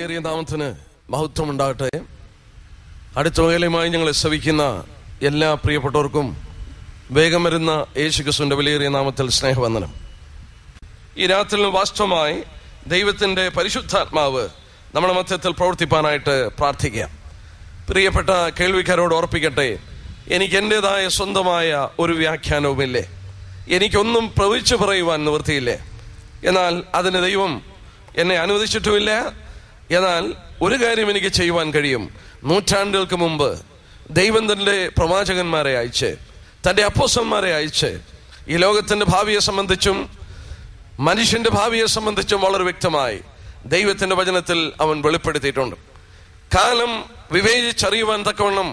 വിലയേറിയ നാമത്തിന് മഹത്വം ഉണ്ടാകട്ടെ. അടുത്ത വേലയുമായി ഞങ്ങളെ ശ്രവിക്കുന്ന എല്ലാ പ്രിയപ്പെട്ടവർക്കും വേഗം വരുന്ന യേശുക്രിസ്തുവിന്റെ വിലയേറിയ നാമത്തിൽ സ്നേഹവന്ദനം. ഈ രാത്രിയിൽ വാസ്തവമായി ദൈവത്തിന്റെ പരിശുദ്ധാത്മാവ് നമ്മുടെ മധ്യത്തിൽ പ്രവർത്തിപ്പാനായിട്ട് പ്രാർത്ഥിക്കാം. പ്രിയപ്പെട്ട കേൾവിക്കാരോട് ഓർപ്പിക്കട്ടെ, എനിക്ക് എന്റേതായ സ്വന്തമായ ഒരു വ്യാഖ്യാനവുമില്ലേ, എനിക്കൊന്നും പ്രവചിച്ചു പറയുവാൻ നിവൃത്തിയില്ലേ. എന്നാൽ അതിന് ദൈവം എന്നെ അനുവദിച്ചിട്ടുമില്ല. എന്നാൽ ഒരു കാര്യം എനിക്ക് ചെയ്യുവാൻ കഴിയും. നൂറ്റാണ്ടുകൾക്ക് മുമ്പ് ദൈവം തന്റെ പ്രവാചകന്മാരെ അയച്ച്, തന്റെ അപ്പോസ്തലന്മാരെ അയച്ച് ഈ ലോകത്തിന്റെ ഭാവിയെ സംബന്ധിച്ചും മനുഷ്യന്റെ ഭാവിയെ സംബന്ധിച്ചും വളരെ വ്യക്തമായി ദൈവത്തിന്റെ വചനത്തിൽ അവൻ വെളിപ്പെടുത്തിയിട്ടുണ്ട്. കാലം വിവേചിച്ചറിയുവാൻ തക്കവണ്ണം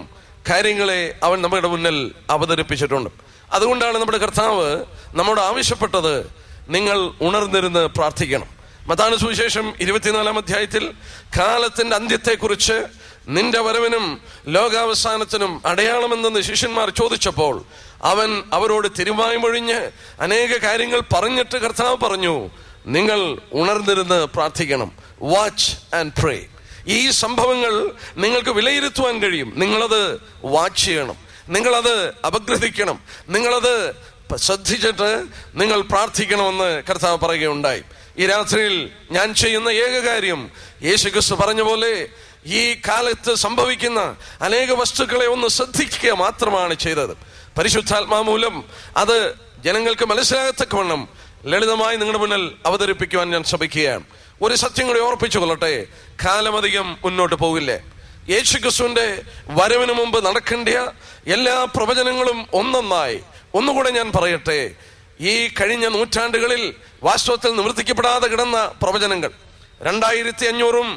കാര്യങ്ങളെ അവൻ നമ്മുടെ മുന്നിൽ അവതരിപ്പിച്ചിട്ടുണ്ട്. അതുകൊണ്ടാണ് നമ്മുടെ കർത്താവ് നമ്മോട് ആവശ്യപ്പെട്ടത്, നിങ്ങൾ ഉണർന്നിരുന്ന് പ്രാർത്ഥിക്കണം. മത്തായി സുവിശേഷം 24-ാം അധ്യായത്തിൽ കാലത്തിന്റെ അന്ത്യത്തെക്കുറിച്ച്, നിന്റെ വരവിനും ലോകാവസാനത്തിനും അടയാളമെന്തെന്ന് ശിഷ്യന്മാർ ചോദിച്ചപ്പോൾ അവൻ അവരോട് തിരുവായ്മൊഴിഞ്ഞ് അനേക കാര്യങ്ങൾ പറഞ്ഞിട്ട് കർത്താവ് പറഞ്ഞു, നിങ്ങൾ ഉണർന്നിരുന്ന് പ്രാർത്ഥിക്കണം. വാച്ച് ആൻഡ് പ്രേ. ഈ സംഭവങ്ങൾ നിങ്ങൾക്ക് വിലയിരുത്തുവാൻ കഴിയും. നിങ്ങളത് വാച്ച് ചെയ്യണം, നിങ്ങളത് അപഗ്രഥിക്കണം, നിങ്ങളത് ശ്രദ്ധിച്ചിട്ട് നിങ്ങൾ പ്രാർത്ഥിക്കണമെന്ന് കർത്താവ് പറയുകയുണ്ടായി. ഈ രാത്രിയിൽ ഞാൻ ചെയ്യുന്ന ഏക കാര്യം, യേശുക്രിസ്തു പറഞ്ഞ പോലെ ഈ കാലത്ത് സംഭവിക്കുന്ന അനേക വസ്തുക്കളെ ഒന്ന് ശ്രദ്ധിക്കുക മാത്രമാണ് ചെയ്തത്. പരിശുദ്ധാത്മാ മൂലം അത് ജനങ്ങൾക്ക് മനസ്സിലാകത്തക്കവണ്ണം ലളിതമായി നിങ്ങളുടെ മുന്നിൽ അവതരിപ്പിക്കുവാൻ ഞാൻ ശ്രമിക്കുകയാണ്. ഒരു സത്യം കൂടി ഓർപ്പിച്ചു കൊള്ളട്ടെ, കാലമധികം മുന്നോട്ട് പോകില്ലേ. യേശുക്രിസ്തുവിന്റെ വരവിന് മുമ്പ് നടക്കേണ്ട എല്ലാ പ്രവചനങ്ങളും ഒന്നുകൂടെ ഞാൻ പറയട്ടെ. ഈ കഴിഞ്ഞ നൂറ്റാണ്ടുകളിൽ വാസ്തവത്തിൽ നിവർത്തിക്കപ്പെടാതെ കിടന്ന പ്രവചനങ്ങൾ 2500-ഉം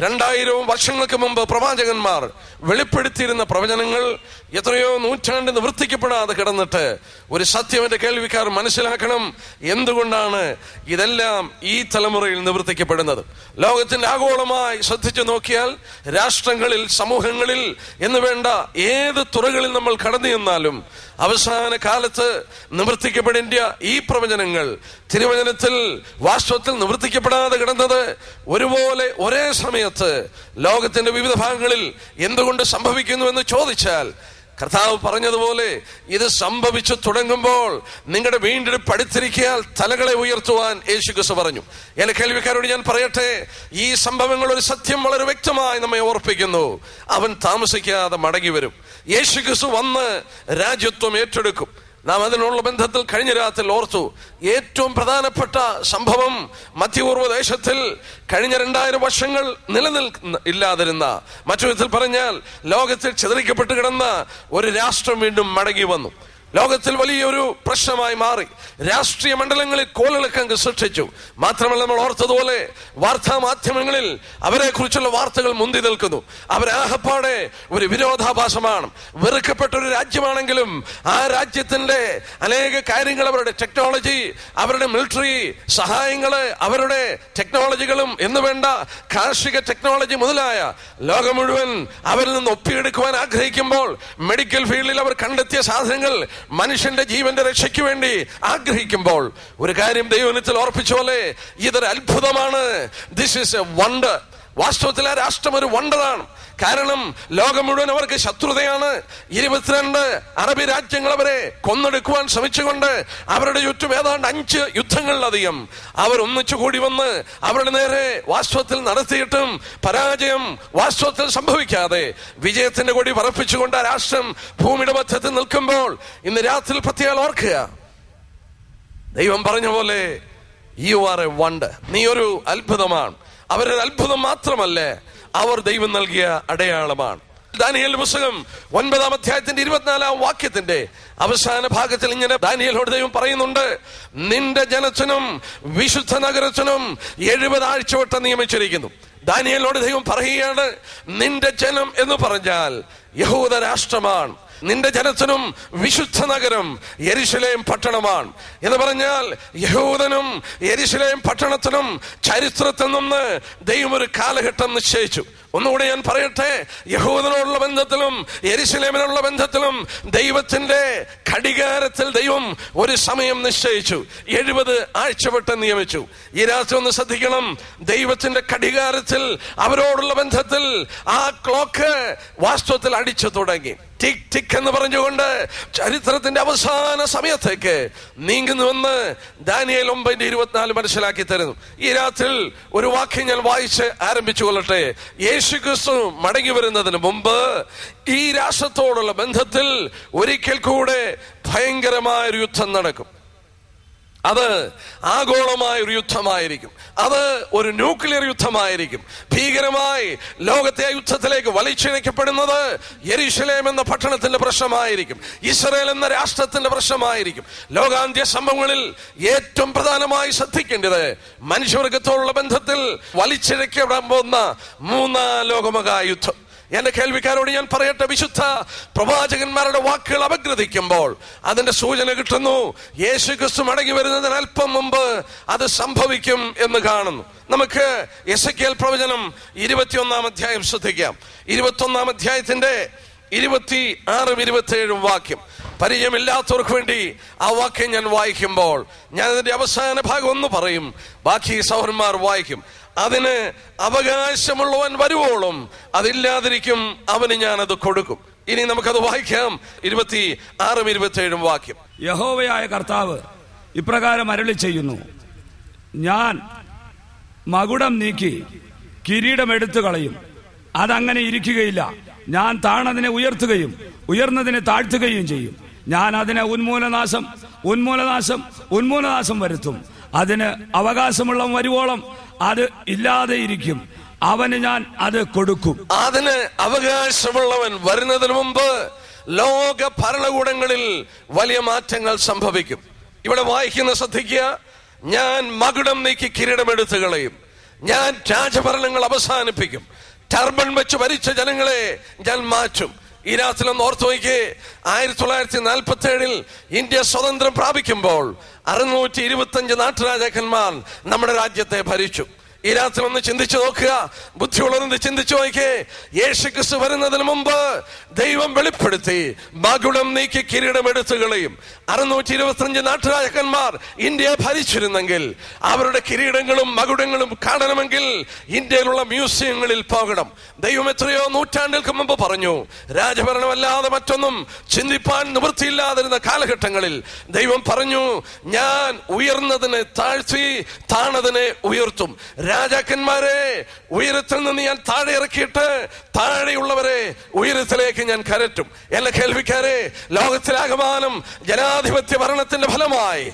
2000-ഉം വർഷങ്ങൾക്ക് മുമ്പ് പ്രവാചകന്മാർ വെളിപ്പെടുത്തിയിരുന്ന പ്രവചനങ്ങൾ എത്രയോ നൂറ്റാണ്ട് നിവർത്തിക്കപ്പെടാതെ കിടന്നിട്ട് ഒരു സത്യം എന്റെ കേൾവിക്കാർ മനസ്സിലാക്കണം. എന്തുകൊണ്ടാണ് ഇതെല്ലാം ഈ തലമുറയിൽ നിവർത്തിക്കപ്പെടുന്നത്? ലോകത്തിന്റെ ആഗോളമായി ശ്രദ്ധിച്ചു നോക്കിയാൽ രാഷ്ട്രങ്ങളിൽ, സമൂഹങ്ങളിൽ എന്ന് വേണ്ട ഏത് തുറകളിൽ നമ്മൾ കടന്നു ചെന്നാലും അവസാന കാലത്ത് നിവർത്തിക്കപ്പെടേണ്ട ഈ പ്രവചനങ്ങൾ തിരുവചനത്തിൽ വാസ്തവത്തിൽ നിവർത്തിക്കപ്പെടാതെ കിടന്നത് ഒരുപോലെ ഒരേ സമയത്ത് ലോകത്തിന്റെ വിവിധ ഭാഗങ്ങളിൽ എന്തുകൊണ്ട് സംഭവിക്കുന്നു എന്ന് ചോദിച്ചാൽ, കർത്താവ് പറഞ്ഞതുപോലെ ഇത് സംഭവിച്ചു തുടങ്ങുമ്പോൾ നിങ്ങളുടെ വീണ്ടെടുപ്പ് അടുത്തിരിക്കാൻ തലകളെ ഉയർത്തുവാൻ യേശുക്രിസ്തു പറഞ്ഞു. എന്റെ കേൾവിക്കാരോട് ഞാൻ പറയട്ടെ, ഈ സംഭവങ്ങൾ ഒരു സത്യം വളരെ വ്യക്തമായി നമ്മെ ഓർപ്പിക്കുന്നു. അവൻ താമസിക്കാതെ മടങ്ങി വരും. യേശുക്രിസ്തു വന്ന് രാജ്യത്വം ഏറ്റെടുക്കും. നാം അതിനുള്ള ബന്ധത്തിൽ കഴിഞ്ഞ രാത്രി ഓർത്തു. ഏറ്റവും പ്രധാനപ്പെട്ട സംഭവം മധ്യപൂർവ്വ ദേശത്തിൽ കഴിഞ്ഞ 2000 വർഷങ്ങൾ ഇല്ലാതിരുന്ന, മറ്റു വിധത്തിൽ പറഞ്ഞാൽ ലോകത്തിൽ ചിതറിക്കപ്പെട്ട് കിടന്ന ഒരു രാഷ്ട്രം വീണ്ടും മടങ്ങി വന്നു. ലോകത്തിൽ വലിയൊരു പ്രശ്നമായി മാറി. രാഷ്ട്രീയ മണ്ഡലങ്ങളിൽ കോളിളക്കം സൃഷ്ടിച്ചു. മാത്രമല്ല, നമ്മൾ ഓർത്തതുപോലെ വാർത്താ മാധ്യമങ്ങളിൽ അവരെ കുറിച്ചുള്ള വാർത്തകൾ മുന്തി നിൽക്കുന്നു. അവരാഹപ്പാടെ ഒരു വിരോധാഭാസമാണ്. വെറുക്കപ്പെട്ട ഒരു രാജ്യമാണെങ്കിലും ആ രാജ്യത്തിന്റെ അനേക കാര്യങ്ങൾ, അവരുടെ ടെക്നോളജി, അവരുടെ മിലിറ്ററി സഹായങ്ങള്, അവരുടെ ടെക്നോളജികളും എന്ന് വേണ്ട കാർഷിക ടെക്നോളജി മുതലായ ലോകം മുഴുവൻ അവരിൽ നിന്ന് ഒപ്പിയെടുക്കുവാൻ ആഗ്രഹിക്കുമ്പോൾ, മെഡിക്കൽ ഫീൽഡിൽ അവർ കണ്ടെത്തിയ സാധനങ്ങൾ മനുഷ്യന്റെ ജീവന്റെ രക്ഷയ്ക്ക് വേണ്ടി ആഗ്രഹിക്കുമ്പോൾ, ഒരു കാര്യം ദൈവത്തിൽ ഓർപ്പിച്ച പോലെ ഇതൊരു അത്ഭുതമാണ്. This is A wonder. വാസ്തവത്തിൽ ആ രാഷ്ട്രം ഒരു വണ്ടറാണ്. കാരണം ലോകം മുഴുവൻ അവർക്ക് ശത്രുതയാണ്. 22 അറബി രാജ്യങ്ങൾ അവരെ കൊന്നെടുക്കുവാൻ ശ്രമിച്ചുകൊണ്ട് അവരുടെ ചുറ്റും ഏതാണ്ട് 5 യുദ്ധങ്ങളിലധികം അവർ ഒന്നിച്ചു കൂടി വന്ന് അവരുടെ നേരെ വാസ്തവത്തിൽ നടത്തിയിട്ടും പരാജയം വാസ്തവത്തിൽ സംഭവിക്കാതെ വിജയത്തിന്റെ കൊടി പറപ്പിച്ചുകൊണ്ട് ആ രാഷ്ട്രം ഭൂമിയുടെ മധ്യത്തിൽ നിൽക്കുമ്പോൾ ഇന്ന് രാത്രി പ്രത്യേകം ഓർക്കുക, ദൈവം പറഞ്ഞ പോലെ യു ആർ എ വണ്ടർ. നീ ഒരു അത്ഭുതമാണ്. അവരൊരു അത്ഭുതം മാത്രമല്ല, അവർ ദൈവം നൽകിയ അടയാളമാണ്. ദാനിയേൽ പുസ്തകം 9-ാം അധ്യായത്തിന്റെ 24-ാം വാക്യത്തിന്റെ അവസാന ഭാഗത്തിൽ ഇങ്ങനെ ദാനിയേലോട് ദൈവം പറയുന്നുണ്ട്, നിന്റെ ജനത്തിനും വിശുദ്ധ നഗരത്തിനും 70 ആഴ്ചവട്ടം നിയമിച്ചിരിക്കുന്നു. ദാനിയേലോട് ദൈവം പറയുകയാണ്, നിന്റെ ജനം എന്ന് പറഞ്ഞാൽ യഹൂദ രാഷ്ട്രമാണ്. നിന്റെ ജനത്തിനും വിശുദ്ധ നഗരം യെരുശലേം പട്ടണമാണ് എന്ന് പറഞ്ഞാൽ യഹൂദനും യെരുശലേം പട്ടണത്തിനും ചരിത്രത്തിൽ നിന്ന് ദൈവം ഒരു കാലഘട്ടം നിശ്ചയിച്ചു. ഒന്നുകൂടെ ഞാൻ പറയട്ടെ, യഹൂദനോടുള്ള ബന്ധത്തിലും യെരുശലേമിനുള്ള ബന്ധത്തിലും ദൈവത്തിന്റെ ഘടികാരത്തിൽ ദൈവം ഒരു സമയം നിശ്ചയിച്ചു. 70 ആഴ്ചവട്ടം നിയമിച്ചു. ഈ രാത്രി ഒന്ന് ശ്രദ്ധിക്കണം, ദൈവത്തിന്റെ ഘടികാരത്തിൽ അവരോടുള്ള ബന്ധത്തിൽ ആ ക്ലോക്ക് വാസ്തവത്തിൽ അടിച്ചു തുടങ്ങി. ടിക് ടിക് എന്ന് പറഞ്ഞുകൊണ്ട് ചരിത്രത്തിന്റെ അവസാന സമയത്തേക്ക് നീങ്ങുന്നുവെന്ന് ദാനിയേൽ 9:24 മനസ്സിലാക്കി തരുന്നു. ഈ രാത്രി ഒരു വാക്യം ഞാൻ വായിച്ച് ആരംഭിച്ചു കൊള്ളട്ടെ. യേശുക്രിസ്തു മടങ്ങി വരുന്നതിന് മുമ്പ് ഈ രാഷ്ട്രത്തോടുള്ള ബന്ധത്തിൽ ഒരിക്കൽ കൂടെ ഭയങ്കരമായൊരു യുദ്ധം നടക്കും. അത് ആഗോളമായൊരു യുദ്ധമായിരിക്കും. അത് ഒരു ന്യൂക്ലിയർ യുദ്ധമായിരിക്കും. ഭീകരമായി ലോകത്തെ യുദ്ധത്തിലേക്ക് വലിച്ചിഴക്കപ്പെടുന്നത് യെരുശലേം എന്ന പട്ടണത്തിന്റെ പ്രശ്നമായിരിക്കും. ഇസ്രായേൽ എന്ന രാഷ്ട്രത്തിന്റെ പ്രശ്നമായിരിക്കും. ലോകാന്ത്യ സംഭവങ്ങളിൽ ഏറ്റവും പ്രധാനമായി ശ്രദ്ധിക്കേണ്ടത് മനുഷ്യവർഗത്തോടുള്ള ബന്ധത്തിൽ വലിച്ചിഴക്കപ്പെടാൻ പോകുന്ന 3ാം ലോകമഹായുദ്ധം. എന്റെ കേൾവിക്കാരോട് ഞാൻ പറയട്ടെ, വിശുദ്ധ പ്രവാചകന്മാരുടെ വാക്കുകൾ അപഗ്രഥിക്കുമ്പോൾ അതിന്റെ സൂചന കിട്ടുന്നു. യേശുക്രിസ്തു മടങ്ങി വരുന്നതിന് അല്പം മുമ്പ് അത് സംഭവിക്കും എന്ന് കാണുന്നു. നമുക്ക് എസെക്കിയേൽ പ്രവചനം 21-ാം അധ്യായം ശ്രദ്ധിക്കാം. 21-ാം അധ്യായത്തിന്റെ 26-27 വാക്യം. പരിചയമില്ലാത്തവർക്ക് വേണ്ടി ആ വാക്യം ഞാൻ വായിക്കുമ്പോൾ ഞാൻ അതിന്റെ അവസാന ഭാഗം ഒന്ന് പറയും, ബാക്കി സഹോദരന്മാർ വായിക്കും. അതിന് അവകാശമുള്ളവൻ വരുവോളും അതില്ലാതിരിക്കും, അവന് ഞാനത് കൊടുക്കും. ഇനി നമുക്കത് വായിക്കാം. 26-27 വാക്യം. യഹോവയായ കർത്താവ് ഇപ്രകാരം അരുളി ചെയ്യുന്നു, ഞാൻ മകുടം നീക്കി കിരീടം എടുത്തു കളയും, അതങ്ങനെ ഇരിക്കുകയില്ല. ഞാൻ താണതിനെ ഉയർത്തുകയും ഉയർന്നതിനെ താഴ്ത്തുകയും ചെയ്യും. ഞാൻ അതിനെ ഉന്മൂലനാശം വരുത്തും. അതിന് അവകാശമുള്ളവൻ വരുവോളം അത് ഇല്ലാതെ ഇരിക്കും, അവന് ഞാൻ അത് കൊടുക്കും. അതിന് അവകാശമുള്ളവൻ വരുന്നതിന് മുമ്പ് ലോക ഭരണകൂടങ്ങളിൽ വലിയ മാറ്റങ്ങൾ സംഭവിക്കും. ഇവിടെ വായിക്കുന്ന ശ്രദ്ധിക്കുക, ഞാൻ മകുടം നീക്കി കിരീടം എടുത്തു കളയും, ഞാൻ രാജഭരണങ്ങൾ അവസാനിപ്പിക്കും, ടർബൻ വെച്ച് ഭരിച്ച ജനങ്ങളെ ഞാൻ മാറ്റും. ഈ രാത്രിയിലൊന്ന് ഓർത്തു നോക്കിയേ, 1947 ഇന്ത്യ സ്വതന്ത്രം പ്രാപിക്കുമ്പോൾ 625 നാട്ടുരാജാക്കന്മാർ നമ്മുടെ രാജ്യത്തെ ഭരിച്ചു. ഈ രാത്രി ഒന്ന് ചിന്തിച്ചു നോക്കുക, ബുദ്ധിയുള്ളവരെന്ന് ചിന്തിച്ചു നോക്കിയേ. യേശുക്രിസ്തു വരുന്നതിന് മുമ്പ് ദൈവം വെളിപ്പെടുത്തി മകുടം നീക്കി കിരീടം എടുത്തു കളയും. 625 നാട്ടുരാജാക്കന്മാർ ഇന്ത്യയെ ഭരിച്ചിരുന്നെങ്കിൽ അവരുടെ കിരീടങ്ങളും മകുടങ്ങളും കാണണമെങ്കിൽ ഇന്ത്യയിലുള്ള മ്യൂസിയങ്ങളിൽ പോകണം. ദൈവം എത്രയോ നൂറ്റാണ്ടുകൾക്ക് മുമ്പ് പറഞ്ഞു, രാജഭരണമല്ലാതെ മറ്റൊന്നും ചിന്തിപ്പാൻ നിവൃത്തിയില്ലാതിരുന്ന കാലഘട്ടങ്ങളിൽ ദൈവം പറഞ്ഞു, ഞാൻ ഉയർന്നതിനെ താഴ്ത്തി താണതിനെ ഉയർത്തും. രാജാക്കന്മാരെ ഉയരത്തിൽ നിന്ന് ഞാൻ താഴെ ഇറക്കിയിട്ട് താഴെയുള്ളവരെ ഉയരത്തിലേക്ക് ഞാൻ കയറ്റും. എല്ലാ കേൾവിക്കാരെ, ലോകത്തിലാകമാനം ജനാധിപത്യ ഭരണത്തിന്റെ ഫലമായി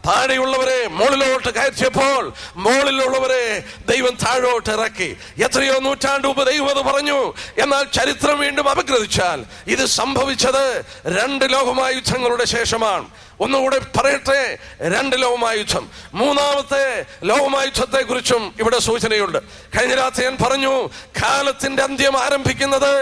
താഴെയുള്ളവരെ മുകളിലോട്ട് കയറ്റിയപ്പോൾ മുകളിലുള്ളവരെ ദൈവം താഴോട്ട് ഇറക്കി. എത്രയോ നൂറ്റാണ്ട് മുമ്പ് ദൈവം അത് പറഞ്ഞു. എന്നാൽ ചരിത്രം വീണ്ടും അപഗ്രഥിച്ചാൽ ഇത് സംഭവിച്ചത് 2 ലോകമഹായുദ്ധങ്ങളുടെ ശേഷമാണ്. ഒന്നുകൂടെ പറയട്ടെ, 2 ലോകമഹായുദ്ധം. 3ാമത്തെ ലോകമഹായുദ്ധത്തെ കുറിച്ചും ഇവിടെ സൂചനയുണ്ട്. കഴിഞ്ഞ രാത്രി ഞാൻ പറഞ്ഞു, കാലത്തിന്റെ അന്ത്യം ആരംഭിക്കുന്നത്,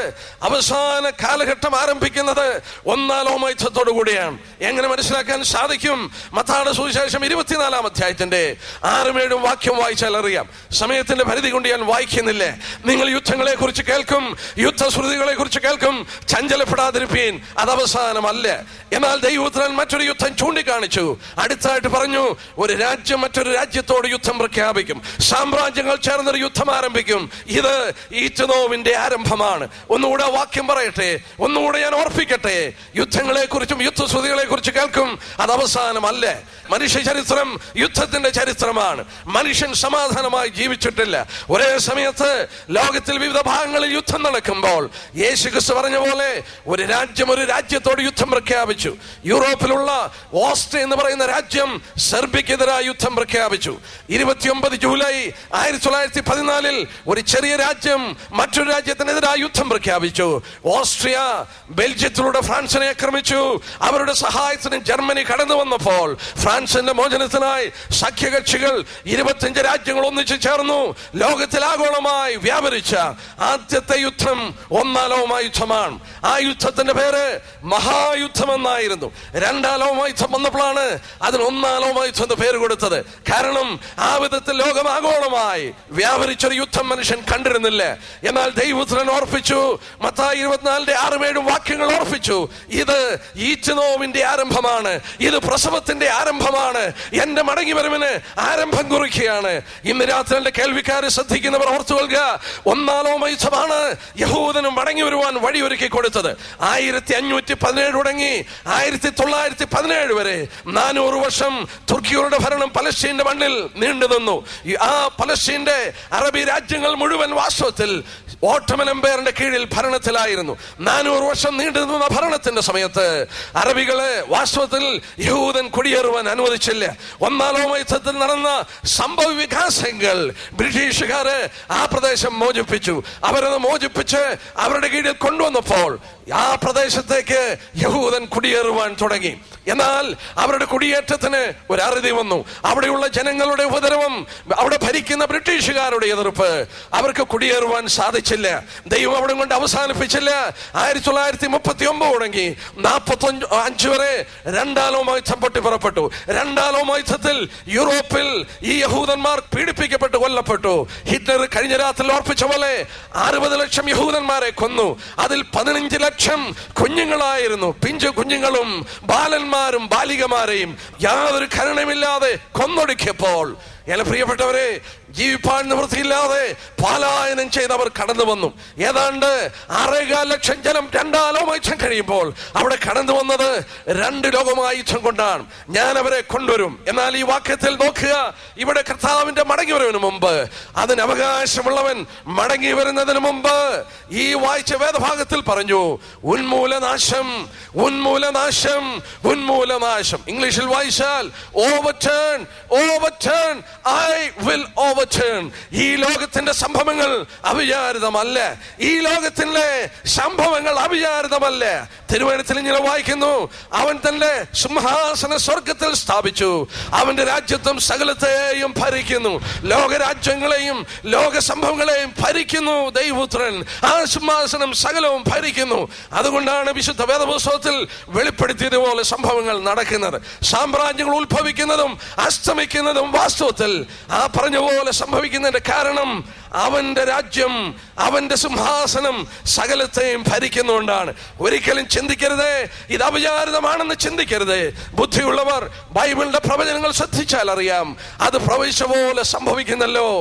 അവസാന കാലഘട്ടം ആരംഭിക്കുന്നത് 1ാം ലോകമഹായുദ്ധത്തോടു കൂടിയാണ്. എങ്ങനെ മനസ്സിലാക്കാൻ സാധിക്കും? മത്തായിയുടെ സുവിശേഷം 24-ാം അധ്യായത്തിന്റെ 6-7 വാക്യം വായിച്ചാൽ അറിയാം. സമയത്തിന്റെ പരിധി കൊണ്ട് ഞാൻ വായിക്കുന്നില്ല. നിങ്ങൾ യുദ്ധങ്ങളെ കുറിച്ച് കേൾക്കും, യുദ്ധശ്രുതികളെ കുറിച്ച് കേൾക്കും, ചഞ്ചലപ്പെടാതിരിപ്പീൻ, അത് അവസാനമല്ല. എന്നാൽ ദൈവപുത്രൻ മറ്റൊരു യുദ്ധം ചൂണ്ടിക്കാണിച്ചു. അടുത്തായിട്ട് പറഞ്ഞു, ഒരു രാജ്യം മറ്റൊരു രാജ്യത്തോട് യുദ്ധം പ്രഖ്യാപിക്കും, സാമ്രാജ്യങ്ങൾ ചേർന്നൊരു യുദ്ധം ആരംഭിക്കും. ഇത് ഈറ്റുനോവിന്റെ ആരംഭമാണ്. ഒന്നുകൂടെ വാക്യം പറയട്ടെ, ഒന്നുകൂടെ ഞാൻ ഓർപ്പിക്കട്ടെ, യുദ്ധങ്ങളെ കുറിച്ചും യുദ്ധശ്രുതികളെ കുറിച്ച് കേൾക്കും, അത് അവസാനമല്ല. മനുഷ്യ ചരിത്രം യുദ്ധത്തിന്റെ ചരിത്രമാണ്. മനുഷ്യൻ സമാധാനമായി ജീവിച്ചിട്ടില്ല. ഒരേ സമയത്ത് ലോകത്തിൽ വിവിധ ഭാഗങ്ങളിൽ യുദ്ധം നടക്കുമ്പോൾ യേശുക്രിസ്തു പറഞ്ഞ പോലെ ഒരു രാജ്യം ഒരു രാജ്യത്തോട് യുദ്ധം പ്രഖ്യാപിച്ചു. യൂറോപ്പിലുള്ള ഓസ്ട്രിയ എന്ന് പറയുന്ന രാജ്യം സെർബിയക്കെതിരായി യുദ്ധം പ്രഖ്യാപിച്ചു. 29 ജൂലൈ 1914 ഒരു ചെറിയ രാജ്യം മറ്റൊരു രാജ്യത്തിനെതിരായി യുദ്ധം പ്രഖ്യാപിച്ചു. ഓസ്ട്രിയ ബെൽജിയത്തിലൂടെ ഫ്രാൻസിനെ ആക്രമിച്ചു. അവരുടെ സഹായത്തിന് ജർമ്മനി കടന്നു വന്നപ്പോൾ ഫ്രാൻസ് ഫ്രാൻസിന്റെ മോചനത്തിനായി സഖ്യകക്ഷികൾ 25 രാജ്യങ്ങൾ ഒന്നിച്ചു ചേർന്നു. ലോകത്തിൽ ആഗോളമായി വ്യാപരിച്ച ആദ്യത്തെ യുദ്ധം ഒന്നാം ലോകയുദ്ധമാണ്. ആ യുദ്ധത്തിന്റെ പേര് മഹായുദ്ധമെന്നായിരുന്നു. രണ്ടാം ലോകയുദ്ധം വന്നപ്പോഴാണ് അതിന് ഒന്നാം ലോകയുദ്ധം എന്ന് പേര് കൊടുത്തത്. കാരണം ആ വിധത്തിൽ ലോകം ആഗോളമായി വ്യാപരിച്ചൊരു യുദ്ധം മനുഷ്യൻ കണ്ടിരുന്നില്ല. എന്നാൽ ദൈവപുത്രൻ ഓർപ്പിച്ചു, മത്തായി 24:6-7 വാക്യങ്ങൾ ഓർപ്പിച്ചു, ഇത് ഈറ്റുനോവിന്റെ ആരംഭമാണ്, ഇത് പ്രസവത്തിന്റെ ആരംഭമാണ്, എന്റെ മടങ്ങി വരവിന് ആരംഭം കുറിക്കുകയാണ്. ഇന്ന് രാത്രി എന്റെ കേൾവിക്കാരെ ശ്രദ്ധിക്കുന്നവർ ഓർത്തുകൊള്ളുക, ഒന്നാം ലോകയുദ്ധമാണ് യഹൂദനും മടങ്ങി വരുവാൻ വഴിയൊരുക്കി കൊടുത്തത്. 1517 തുടങ്ങി 1917 വരെ 400 വർഷം തുർക്കിയുടെ ഭരണം പലസ്തീന്റെ മണ്ണിൽ നീണ്ടു നിന്നു. ആ പലസ്തീന്റെ അറബി രാജ്യങ്ങൾ മുഴുവൻ വാസ്തവത്തിൽ ഓട്ടോമൻ എംപയറിന്റെ കീഴിൽ ഭരണത്തിലായിരുന്നു. 400 വർഷം നീണ്ടു നിന്ന ഭരണത്തിന്റെ സമയത്ത് അറബികളെ വാസ്തവത്തിൽ യഹൂദൻ കുടിയേറുവാൻ അനുവദിച്ചില്ല. ഒന്നാം ലോകയുദ്ധത്തിൽ നടന്ന സംഭവ വികാസങ്ങൾ ബ്രിട്ടീഷുകാര് ആ പ്രദേശം മോചിപ്പിച്ചു. അവരത് മോചിപ്പിച്ച് അവരുടെ കീഴിൽ കൊണ്ടുവന്നപ്പോൾ ആ പ്രദേശത്തേക്ക് യഹൂദൻ കുടിയേറുവാൻ തുടങ്ങി. എന്നാൽ അവരുടെ കുടിയേറ്റത്തിന് ഒരു അറുതി വന്നു. അവിടെയുള്ള ജനങ്ങളുടെ ഉപദ്രവം, അവിടെ ഭരിക്കുന്ന ബ്രിട്ടീഷുകാരുടെ എതിർപ്പ്, അവർക്ക് കുടിയേറുവാൻ സാധിച്ചില്ല. ദൈവം അവിടെ കൊണ്ട് അവസാനിപ്പിച്ചില്ല. 1939 തുടങ്ങി 45 വരെ രണ്ടാം ലോകയുദ്ധം പൊട്ടിപ്പുറപ്പെട്ടു. രണ്ടാം ലോകയുദ്ധത്തിൽ യൂറോപ്പിൽ ഈ യഹൂദന്മാർ പീഡിപ്പിക്കപ്പെട്ട് കൊല്ലപ്പെട്ടു. ഹിറ്റ്ലർ കഴിഞ്ഞ രാത്രി ഓർപ്പിച്ച പോലെ 60 ലക്ഷം യഹൂദന്മാരെ കൊന്നു. അതിൽ 15 ലക്ഷം കുഞ്ഞുങ്ങളായിരുന്നു. പിഞ്ചു കുഞ്ഞുങ്ങളും ബാലന്മാരും ബാലികമാരെയും യാതൊരു കരുണയുമില്ലാതെ കൊന്നൊടുക്കിയപ്പോൾ എന്റെ പ്രിയപ്പെട്ടവരെ, ജീവിപ്പാൻ നിവൃത്തിയില്ലാതെ പലായനം ചെയ്തവർ കടന്നു വന്നു. ഏതാണ്ട് 6.25 ലക്ഷം ജനം രണ്ടാം ലോകയുദ്ധം കഴിയുമ്പോൾ അവിടെ കടന്നു വന്നത് 2 ലോകയുദ്ധം കൊണ്ടാണ്. ഞാൻ അവരെ കൊണ്ടുവരും. എന്നാൽ ഈ വാക്യത്തിൽ നോക്കുക, ഇവിടെ കർത്താവിന്റെ മടങ്ങി വരുന്നതിന് മുമ്പ്, അതിന് അവകാശമുള്ളവൻ മടങ്ങി വരുന്നതിന് മുമ്പ് ഈ വായിച്ച വേദഭാഗത്തിൽ പറഞ്ഞു, ഉന്മൂലനാശം, ഉന്മൂലനാശം, ഉന്മൂലനാശം. ഇംഗ്ലീഷിൽ വായിച്ചാൽ overturn, overturn, I will overturn. ഈ ലോകത്തിന്റെ സംഭവങ്ങൾ അവിചാരിതമല്ല. ഈ ലോകത്തിന്റെ സംഭവങ്ങൾ അവിചാരിതമല്ല. തിരുവചനത്തിൽ ഇങ്ങനെ വായിക്കുന്നു, അവൻ തന്റെ സിംഹാസന സ്വർഗത്തിൽ സ്ഥാപിച്ചു, അവന്റെ രാജ്യത്വം സകലത്തെയും ഭരിക്കുന്നു. ലോകരാജ്യങ്ങളെയും ലോക സംഭവങ്ങളെയും ഭരിക്കുന്നു ദൈവപുത്രൻ. ആ സിംഹാസനം സകലവും ഭരിക്കുന്നു. അതുകൊണ്ടാണ് വിശുദ്ധ വേദപുസ്തകത്തിൽ വെളിപ്പെടുത്തിയതുപോലെ സംഭവങ്ങൾ നടക്കുന്നത്. സാമ്രാജ്യങ്ങൾ ഉത്ഭവിക്കുന്നതും അസ്തമിക്കുന്നതും വാസ്തവത്തിൽ ആ പറഞ്ഞ പോലെ സംഭവിക്കുന്നതിന്റെ കാരണം അവന്റെ രാജ്യം, അവന്റെ സിംഹാസനം സകലത്തെയും ഭരിക്കുന്നുകൊണ്ടാണ്. ഒരിക്കലും ചിന്തിക്കരുത് ഇത് അവിചാരിതമാണെന്ന് ചിന്തിക്കരുത്. ബുദ്ധിയുള്ളവർ ബൈബിളിന്റെ പ്രവചനങ്ങൾ ശ്രദ്ധിച്ചാൽ അറിയാം, അത് പ്രവചിച്ച പോലെ സംഭവിക്കുന്നല്ലോ.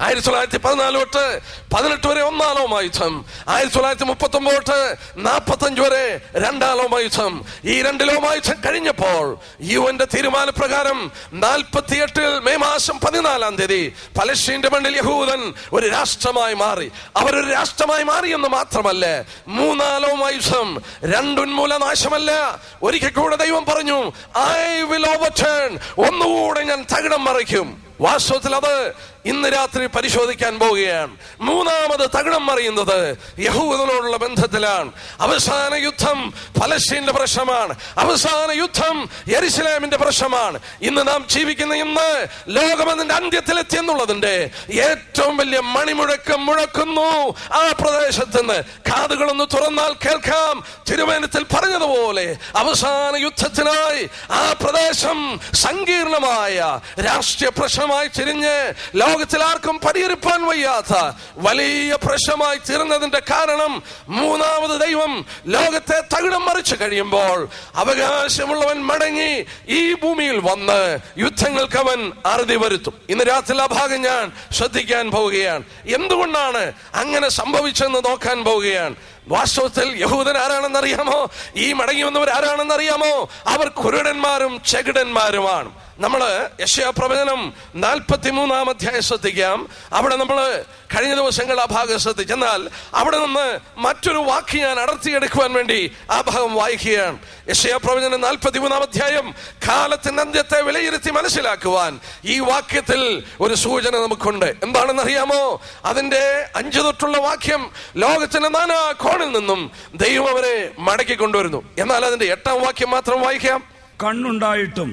1914 തൊട്ട് 18 വരെ ഒന്നാം ലോകയുദ്ധം, 1939 45 വരെ രണ്ടാം ലോകയുദ്ധം. ഈ 2 ലോകയുദ്ധം കഴിഞ്ഞപ്പോൾ യുഎന്റെ തീരുമാനപ്രകാരം 48 മെയ് മാസം 14-ാം തീയതി പലസ്തീന്റെ മണ്ണിൽ യഹൂദൻ ഒരു രാഷ്ട്രമായി മാറി. അവരൊരു രാഷ്ട്രമായി മാറിയെന്ന് മാത്രമല്ല, മൂന്നാം ലോകയുദ്ധം 2 ഉന്മൂലനാശമല്ല. ഒരിക്കൽ കൂടെ ദൈവം പറഞ്ഞു, ഐ വിൽ ഓവർടേൺ, ഒന്നുകൂടെ ഞാൻ തകിടം മറിക്കും. വാസ്തവത്തിൽ അത് ഇന്ന് രാത്രി പരിശോധിക്കാൻ പോവുകയാണ്. മൂന്നാമത് തകിടം മറിയുന്നത് യഹൂദനോടുള്ള ബന്ധത്തിലാണ്. അവസാന യുദ്ധം പലസ്തീന്റെ പ്രശ്നമാണ്. അവസാന യുദ്ധം യെരുശലേമിന്റെ പ്രശ്നമാണ്. ഇന്ന് നാം ജീവിക്കുന്ന ഇന്ന് ലോകമെന്നതിന്റെ അന്ത്യത്തിലെത്തി എന്നുള്ളതിന്റെ ഏറ്റവും വലിയ മണിമുഴക്കം മുഴക്കുന്നു ആ പ്രദേശത്ത് നിന്ന്. കാതുകളൊന്ന് തുറന്നാൽ കേൾക്കാം, തിരുവചനത്തിൽ പറഞ്ഞതുപോലെ അവസാന യുദ്ധത്തിനായി ആ പ്രദേശം സങ്കീർണമായ രാഷ്ട്രീയ പ്രശ്നമായി തിരിഞ്ഞ് ലോകത്തിൽ ആർക്കും പരിഹരിപ്പാൻ വയ്യാത്ത വലിയ പ്രശ്നമായി തീർന്നതിന്റെ കാരണം, മൂന്നാമത് ദൈവം ലോകത്തെ തകിടം മറിച്ചു കഴിയുമ്പോൾ അവകാശമുള്ളവൻ മടങ്ങി ഈ ഭൂമിയിൽ വന്ന് യുദ്ധങ്ങൾക്ക് അവൻ അറുതി വരുത്തും. ഇന്ന് രാത്രി ആ ഭാഗം ഞാൻ ശ്രദ്ധിക്കാൻ പോവുകയാണ്. എന്തുകൊണ്ടാണ് അങ്ങനെ സംഭവിച്ചെന്ന് നോക്കാൻ പോവുകയാണ്. വാസ്തവത്തിൽ യഹൂദൻ ആരാണെന്നറിയാമോ? ഈ മടങ്ങി വന്നവർ ആരാണെന്നറിയാമോ? അവർ കുരുടന്മാരും ചെകിടന്മാരുമാണ്. നമ്മള് യെശയ്യാ പ്രവചനം 43-ാം അധ്യായം ശ്രദ്ധിക്കാം. അവിടെ നമ്മള് കഴിഞ്ഞ ദിവസങ്ങൾ ആ ഭാഗം ശ്രദ്ധിച്ചെന്നാൽ അവിടെ നിന്ന് മറ്റൊരു വാക്ക് ഞാൻ അടർത്തിയെടുക്കുവാൻ വേണ്ടി ആ ഭാഗം വായിക്കുകയാണ്. യെശയ്യാ പ്രവചനം 43-ാം അധ്യായം കാലത്തിന്റെ അന്ത്യത്തെ വിലയിരുത്തി മനസ്സിലാക്കുവാൻ ഈ വാക്യത്തിൽ ഒരു സൂചന നമുക്കുണ്ട്. എന്താണെന്നറിയാമോ? അതിന്റെ 5 തൊട്ടുള്ള വാക്യം, ലോകത്തിന്റെ നാനാ കോണിൽ നിന്നും ദൈവം അവരെ മടക്കി കൊണ്ടുവരുന്നു. എന്നാൽ അതിന്റെ 8-ാം വാക്യം മാത്രം വായിക്കാം. കണ്ണുണ്ടായിട്ടും